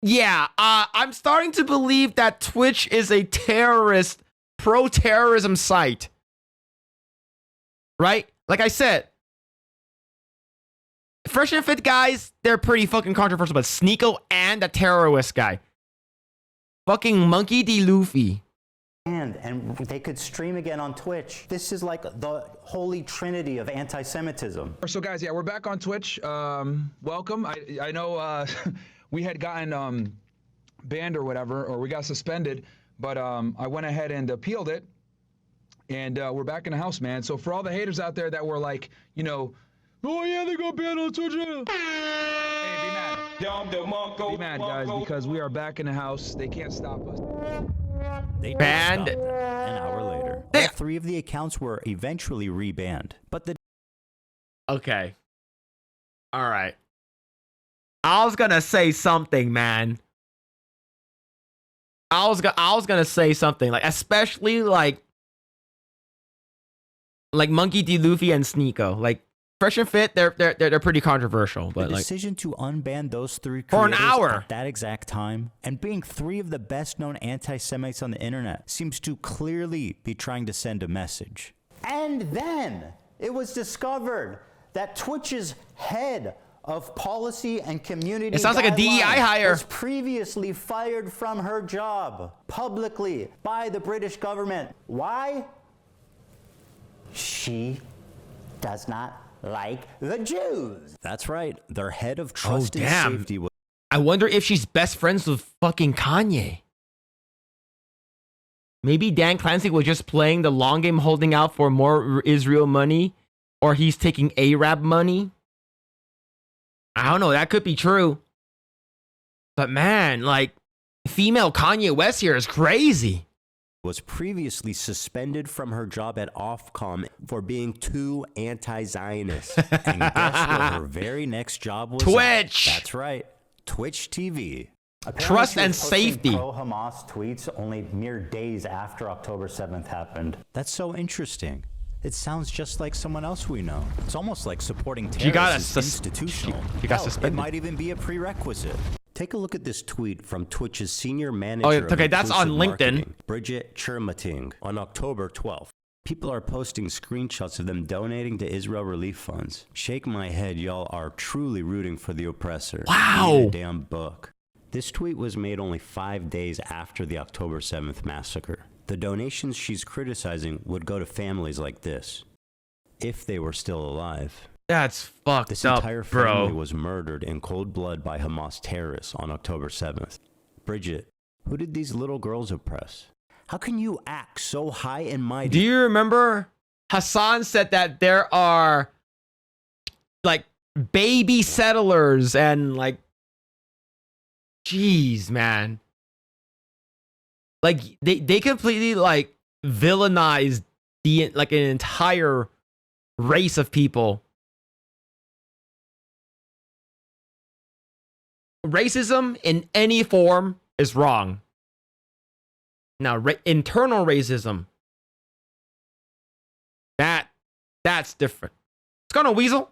Yeah, I'm starting to believe that Twitch is a terrorist, pro-terrorism site. Right? Like I said, Fresh and Fit guys, they're pretty fucking controversial, but Sneeko and the terrorist guy. Fucking Monkey D. Luffy. And they could stream again on Twitch. This is like the holy trinity of anti-Semitism. So guys, yeah, we're back on Twitch. Welcome. I know we had gotten banned or whatever, or we got suspended, but I went ahead and appealed it, and we're back in the house, man. So for all the haters out there that were like, you know, oh yeah, they got banned on Twitch. Hey, be mad, guys, because we are back in the house. They can't stop us. They banned stopped them. An hour later, all 3 of the accounts were eventually rebanned. But the Okay. All right. I was gonna say something, man. I was gonna say something, like especially like Monkey D. Luffy and Sneeko. Like Fresh and Fit, they're pretty controversial, but the like decision to unban those 3 for an creators hour at that exact time, and being 3 of the best-known anti-Semites on the internet, seems to clearly be trying to send a message. And then it was discovered that Twitch's head of policy and community It sounds like a DEI guidelines hire. was previously fired from her job publicly by the British government. Why? She does not like the Jews. That's right. Their head of trust and safety was. I wonder if she's best friends with fucking Kanye. Maybe Dan Clancy was just playing the long game, holding out for more Israel money, or he's taking Arab money. I don't know. That could be true. But man, like, female Kanye West here is crazy. Was previously suspended from her job at Ofcom for being too anti-Zionist. And guess what her very next job was? Twitch. That's right. Twitch TV. Apparently Trust she was and posting safety. Pro-Hamas tweets only mere days after October 7th happened. That's so interesting. It sounds just like someone else we know. It's almost like supporting She got terrorists is institutional. She got Hell, suspended. It might even be a prerequisite. Take a look at this tweet from Twitch's senior manager. Okay, that's on inclusive LinkedIn. marketing, Bridget Chirmating, on October 12th. People are posting screenshots of them donating to Israel relief funds. Shake my head, y'all are truly rooting for the oppressor. Wow. Read a damn book. This tweet was made only 5 days after the October 7th massacre. The donations she's criticizing would go to families like this, if they were still alive. That's fucked This up, entire family bro. was murdered in cold blood by Hamas terrorists on October 7th. Bridget, who did these little girls oppress? How can you act so high and mighty? Do you remember Hasan said that there are like baby settlers and like, jeez, man. Like they completely like villainized the like an entire race of people. Racism in any form is wrong. Now, internal racism, that's different. What's going on, Weasel?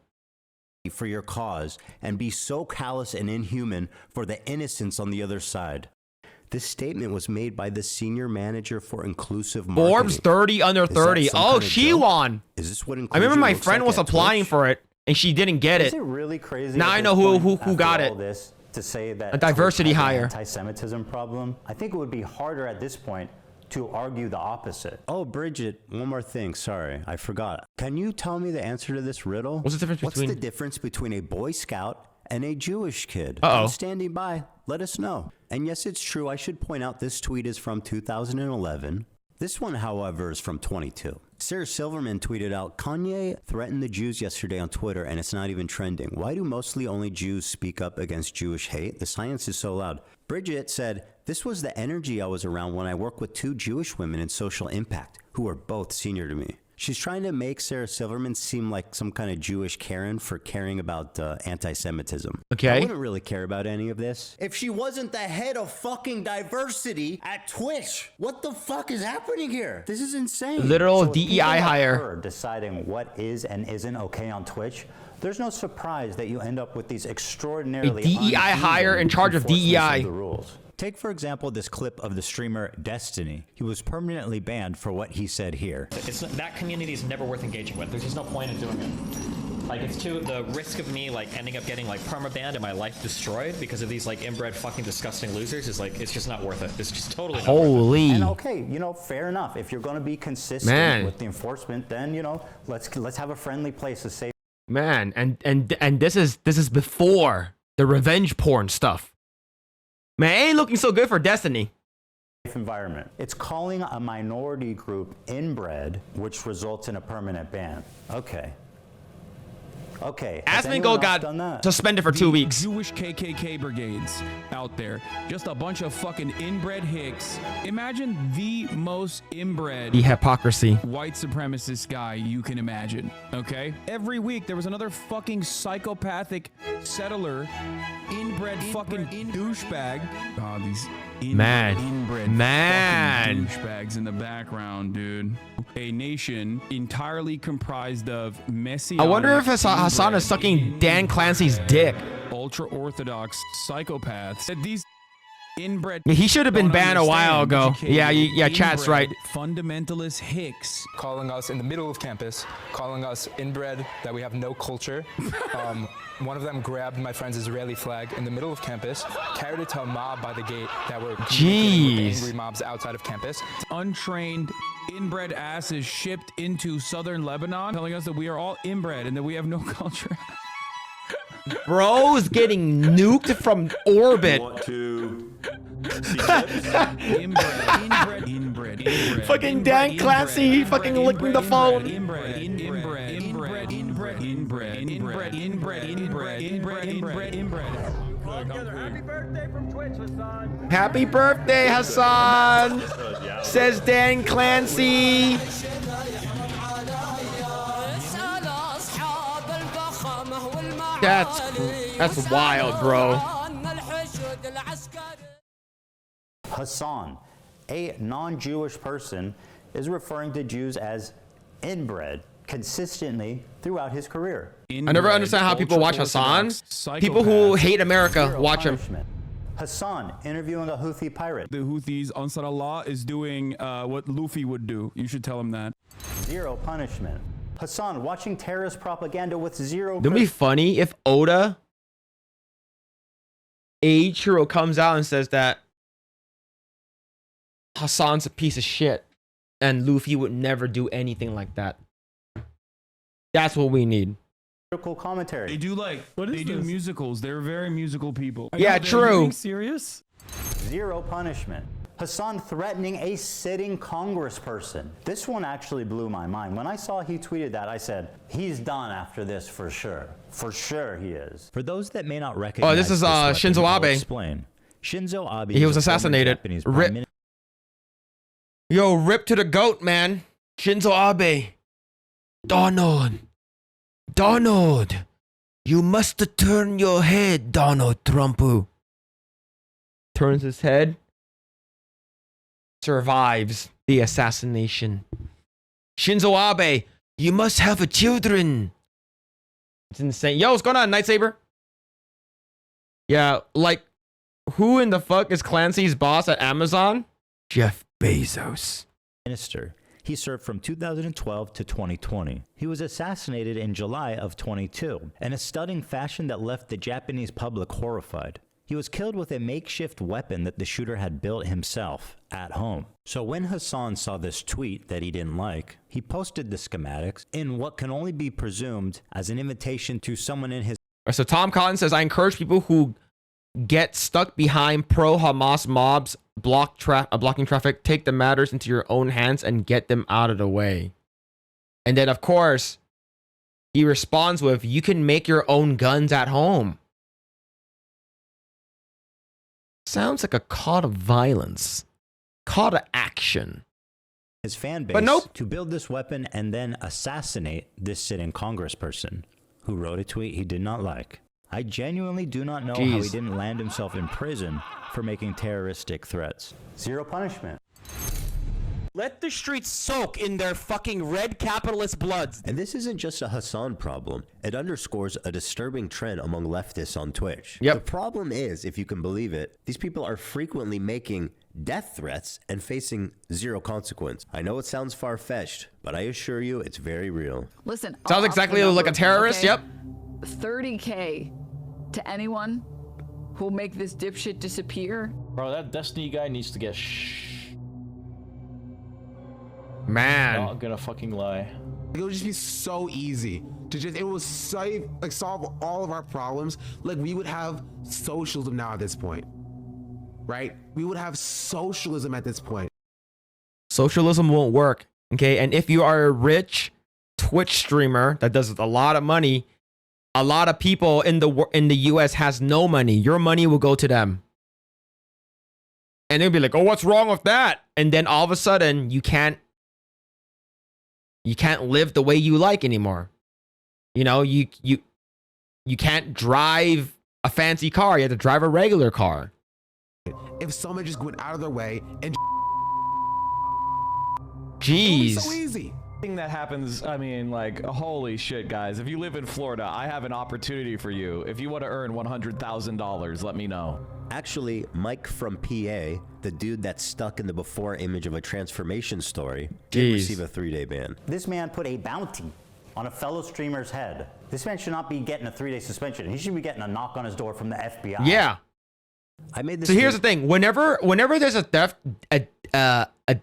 For your cause and be so callous and inhuman for the innocents on the other side. This statement was made by the senior manager for inclusive marketing. Forbes 30 under 30. Oh, she won. Is this what I remember my looks friend like was at applying Twitch? for it and she didn't get Is it. it really crazy? Now at I know this who point, got after it. all this, to say that A diversity Twitch has an hire. Anti-Semitism problem. I think it would be harder at this point to argue the opposite. Oh, Bridget, one more thing. Sorry, I forgot. Can you tell me the answer to this riddle? What's the difference between- What's the difference between a Boy Scout and a Jewish kid? Uh-oh. I'm standing by. Let us know. And yes, it's true. I should point out this tweet is from 2011. This one, however, is from 22. Sarah Silverman tweeted out, Kanye threatened the Jews yesterday on Twitter and it's not even trending. Why do mostly only Jews speak up against Jewish hate? The science is so loud. Bridget said, this was the energy I was around when I worked with 2 Jewish women in social impact who are both senior to me. She's trying to make Sarah Silverman seem like some kind of Jewish Karen for caring about anti-Semitism. Okay. I wouldn't really care about any of this if she wasn't the head of fucking diversity at Twitch. What the fuck is happening here? This is insane. Literal So with people DEI like hire. her deciding what is and isn't okay on Twitch, there's no surprise that you end up with these extraordinarily A DEI hire in charge of enforcements DEI. the rules. Take, for example, this clip of the streamer Destiny. He was permanently banned for what he said here. That community is never worth engaging with. There's just no point in doing it. Like, it's too, the risk of me, like, ending up getting, like, permabanned and my life destroyed because of these, like, inbred fucking disgusting losers is, like, it's just not worth it. It's just totally not worth it. Holy. And okay, you know, fair enough. If you're going to be consistent Man. with the enforcement, then, you know, let's have a friendly place to say. Man, and this is before the revenge porn stuff. Man, it ain't looking so good for Destiny. Environment. It's calling a minority group inbred, which results in a permanent ban. Okay. Okay. has Asmongold anyone else got done that? suspended for 2 weeks. Jewish KKK brigades out there. Just a bunch of fucking inbred hicks. Imagine the most inbred The hypocrisy. white supremacist guy you can imagine, okay? Every week there was another fucking psychopathic settler, inbred fucking douchebag. Oh, these Man. inbred Man. fucking douchebags in the background, dude. A nation entirely comprised of messianic, I wonder if Hasan inbred, is sucking Dan Clancy's dick. ultra-orthodox psychopaths. That these inbred. Yeah, he should have been don't banned a while understand ago. Yeah, yeah, chat's inbred right. Fundamentalist hicks. Calling us in the middle of campus, calling us inbred, that we have no culture. One of them grabbed my friend's Israeli flag in the middle of campus, carried it to a mob by the gate that were communicating with the angry mobs outside of campus. Untrained inbred asses shipped into southern Lebanon, telling us that we are all inbred and that we have no culture. Bro's getting nuked from orbit. Want to Inbred. Fucking Dan Clancy fucking licking the phone. Happy birthday from Twitch, Hasan. Happy birthday, Hasan. Says Dan Clancy. That's wild, bro. Hasan, a non-Jewish person, is referring to Jews as inbred consistently throughout his career. I never understand how people watch Hasan. People who hate America watch him. Hasan interviewing a Houthi pirate. The Houthis, Ansar Allah, is doing what Luffy would do. You should tell him that. Zero punishment. Hasan watching terrorist propaganda with zero. It'd be funny if Oda Eiichiro comes out and says that Hasan's a piece of shit and Luffy would never do anything like that. That's what we need. Critical commentary. They do they do musicals. They're very musical people. Yeah, true. Serious? Zero punishment. Hasan threatening a sitting congressperson. This one actually blew my mind. When I saw he tweeted that, I said, he's done after this for sure. For sure he is. For those that may not recognize this is Shinzo I'll Abe. explain. Shinzo Abe. He was is a former assassinated. Japanese Prime Rip. Minister. Yo, rip to the goat, man. Shinzo Abe. Donald, you must turn your head, Donald Trump. Turns his head. Survives the assassination. Shinzo Abe, you must have a children. It's insane. Yo, what's going on, Nightsaber? Yeah, like, who in the fuck is Clancy's boss at Amazon? Jeff Bezos. Minister. He served from 2012 to 2020. He was assassinated in July of 22 in a stunning fashion that left the Japanese public horrified. He was killed with a makeshift weapon that the shooter had built himself at home. So when Hasan saw this tweet that he didn't like, he posted the schematics in what can only be presumed as an invitation to someone in his... So Tom Cotton says, I encourage people who get stuck behind pro-Hamas mobs blocking traffic, take the matters into your own hands and get them out of the way. And then, of course, he responds with, you can make your own guns at home. Sounds like a call to violence. Call to action. His fan base But nope. to build this weapon and then assassinate this sitting congressperson who wrote a tweet he did not like. I genuinely do not know how he Jeez. didn't land himself in prison for making terroristic threats. Zero punishment. Let the streets soak in their fucking red capitalist bloods. And this isn't just a Hasan problem. It underscores a disturbing trend among leftists on Twitch. Yep. The problem is, if you can believe it, these people are frequently making death threats and facing zero consequence. I know it sounds far-fetched, but I assure you it's very real. Listen. Sounds exactly like a terrorist. Okay? Yep. 30K to anyone who'll make this dipshit disappear. Bro, that Destiny guy needs to get Man. Not gonna fucking lie. It would just be so easy to it would solve all of our problems. Like, we would have socialism now at this point, right? We would have socialism at this point. Socialism won't work. Okay. And if you are a rich Twitch streamer that does a lot of money, a lot of people in the US has no money. Your money will go to them. And they'll be like, oh, what's wrong with that? And then all of a sudden you can't live the way you like anymore. You know, you can't drive a fancy car. You have to drive a regular car. If someone just went out of their way and Jeez. so easy. Thing that happens, I mean, like, holy shit, guys. If you live in Florida, I have an opportunity for you. If you want to earn $100,000, let me know. Actually, Mike from PA, the dude that's stuck in the before image of a transformation story, did receive a 3-day ban. This man put a bounty on a fellow streamer's head. This man should not be getting a 3-day suspension. He should be getting a knock on his door from the FBI. Yeah. I made this. So here's the thing: whenever there's a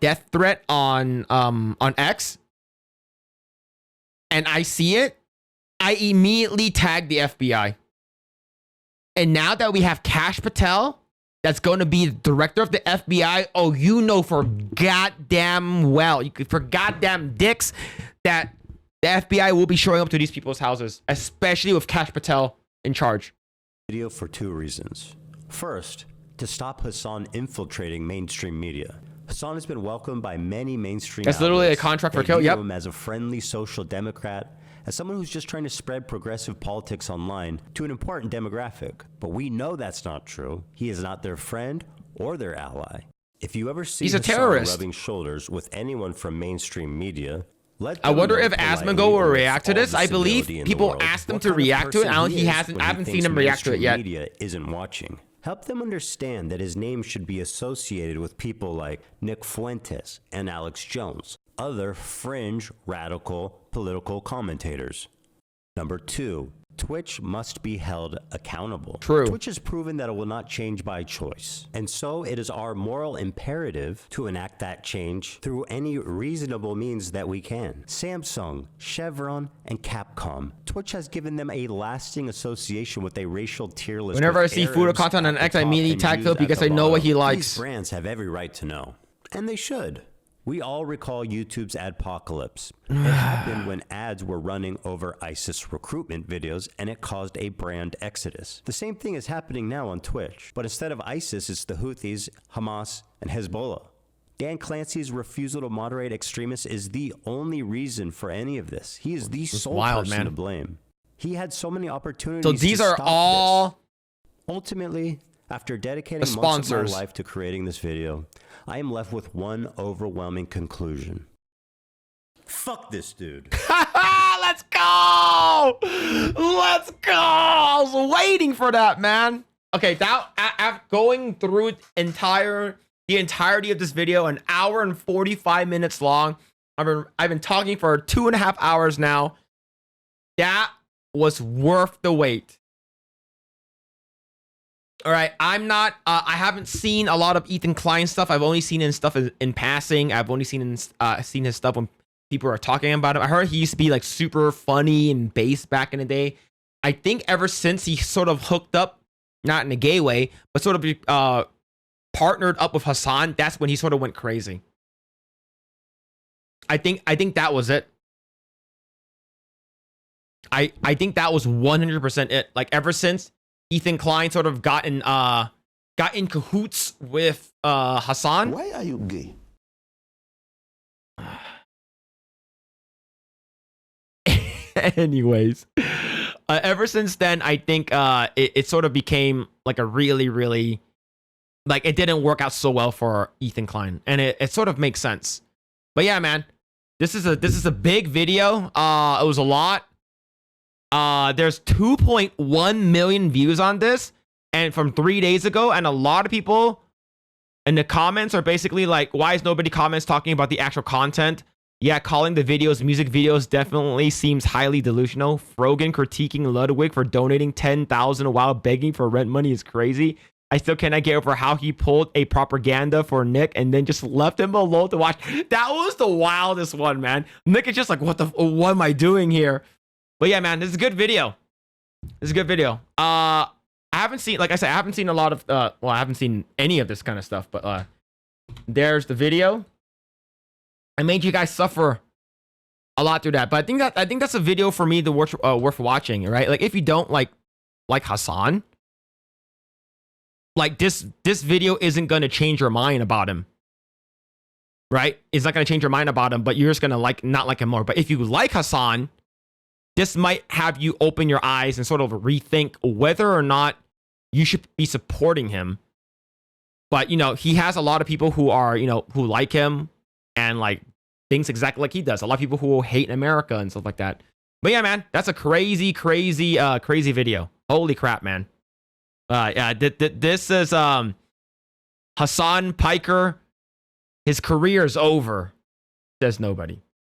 death threat on X, and I see it, I immediately tag the FBI. And now that we have Kash Patel, that's going to be the director of the FBI, oh, you know for goddamn well, for goddamn dicks, that the FBI will be showing up to these people's houses, especially with Kash Patel in charge. Video for 2 reasons. First, to stop Hasan infiltrating mainstream media. Hasan has been welcomed by many mainstream That's literally outlets a contract for that kill. view Yep. him as a friendly social democrat, as someone who's just trying to spread progressive politics online to an important demographic. But we know that's not true. He is not their friend or their ally. If you ever see He's a Hasan terrorist. rubbing shoulders with anyone from mainstream media, Let I them wonder know if politely Asmongold will with react to all this. the I believe civility in the people world asked him what to kind of react to it. person I he is haven't when he seen him react to it mainstream yet. Media isn't watching. Help them understand that his name should be associated with people like Nick Fuentes and Alex Jones, other fringe radical political commentators. Number 2, Twitch must be held accountable. True. Twitch has proven that it will not change by choice. And so it is our moral imperative to enact that change through any reasonable means that we can. Samsung, Chevron, and Capcom. Twitch has given them a lasting association with a racial tier list. Whenever I with see food or Arabs content on at the X, I top immediately and tag Jews Phil at because the I know what bottom. he likes. These brands have every right to know. And they should. We all recall YouTube's adpocalypse. It happened when ads were running over ISIS recruitment videos and it caused a brand exodus. The same thing is happening now on Twitch, but instead of ISIS, it's the Houthis, Hamas, and Hezbollah. Dan Clancy's refusal to moderate extremists is the only reason for any of this. He is the sole person to blame. He had so many opportunities. So these to are stop all this. Ultimately, after dedicating the months of my sponsors. life to creating this video, I am left with one overwhelming conclusion. Fuck this dude. Let's go! Let's go! I was waiting for that, man. Okay, that going through the entirety of this video, an hour and 45 minutes long. I've been talking for 2.5 hours now. That was worth the wait. All right, I'm not. I haven't seen a lot of Ethan Klein stuff. I've only seen his stuff in passing. I've only seen his stuff when people are talking about him. I heard he used to be like super funny and bass back in the day. I think ever since he sort of hooked up, not in a gay way, but sort of partnered up with Hasan, that's when he sort of went crazy. I think that was it. I think that was 100% it. Like ever since Ethan Klein sort of got in cahoots with Hasan. Why are you gay? Anyways, ever since then, I think it sort of became like a really, really, like it didn't work out so well for Ethan Klein, and it sort of makes sense. But yeah, man, this is a big video. It was a lot. There's 2.1 million views on this, and from 3 days ago, and a lot of people in the comments are basically like, why is nobody comments talking about the actual content? Yeah, calling the videos music videos definitely seems highly delusional. Frogan critiquing Ludwig for donating 10,000 while begging for rent money is crazy. I still cannot get over how he pulled a propaganda for Nick and then just left him alone to watch. That was the wildest one, man. Nick is just like, what am I doing here? But yeah, man, this is a good video. This is a good video. I haven't seen, like I said, I haven't seen a lot of, well, I haven't seen any of this kind of stuff, but there's the video. I made you guys suffer a lot through that, but I think that's a video for me to worth watching, right? Like if you don't like Hasan, like this video isn't gonna change your mind about him, right? It's not gonna change your mind about him, but you're just gonna not like him more. But if you like Hasan, this might have you open your eyes and sort of rethink whether or not you should be supporting him. But you know, he has a lot of people who are, you know, who like him and like things exactly like he does. A lot of people who will hate America and stuff like that. But yeah, man, that's a crazy video. Holy crap, man. Yeah, this is Hasan Piker. His career is over, says nobody.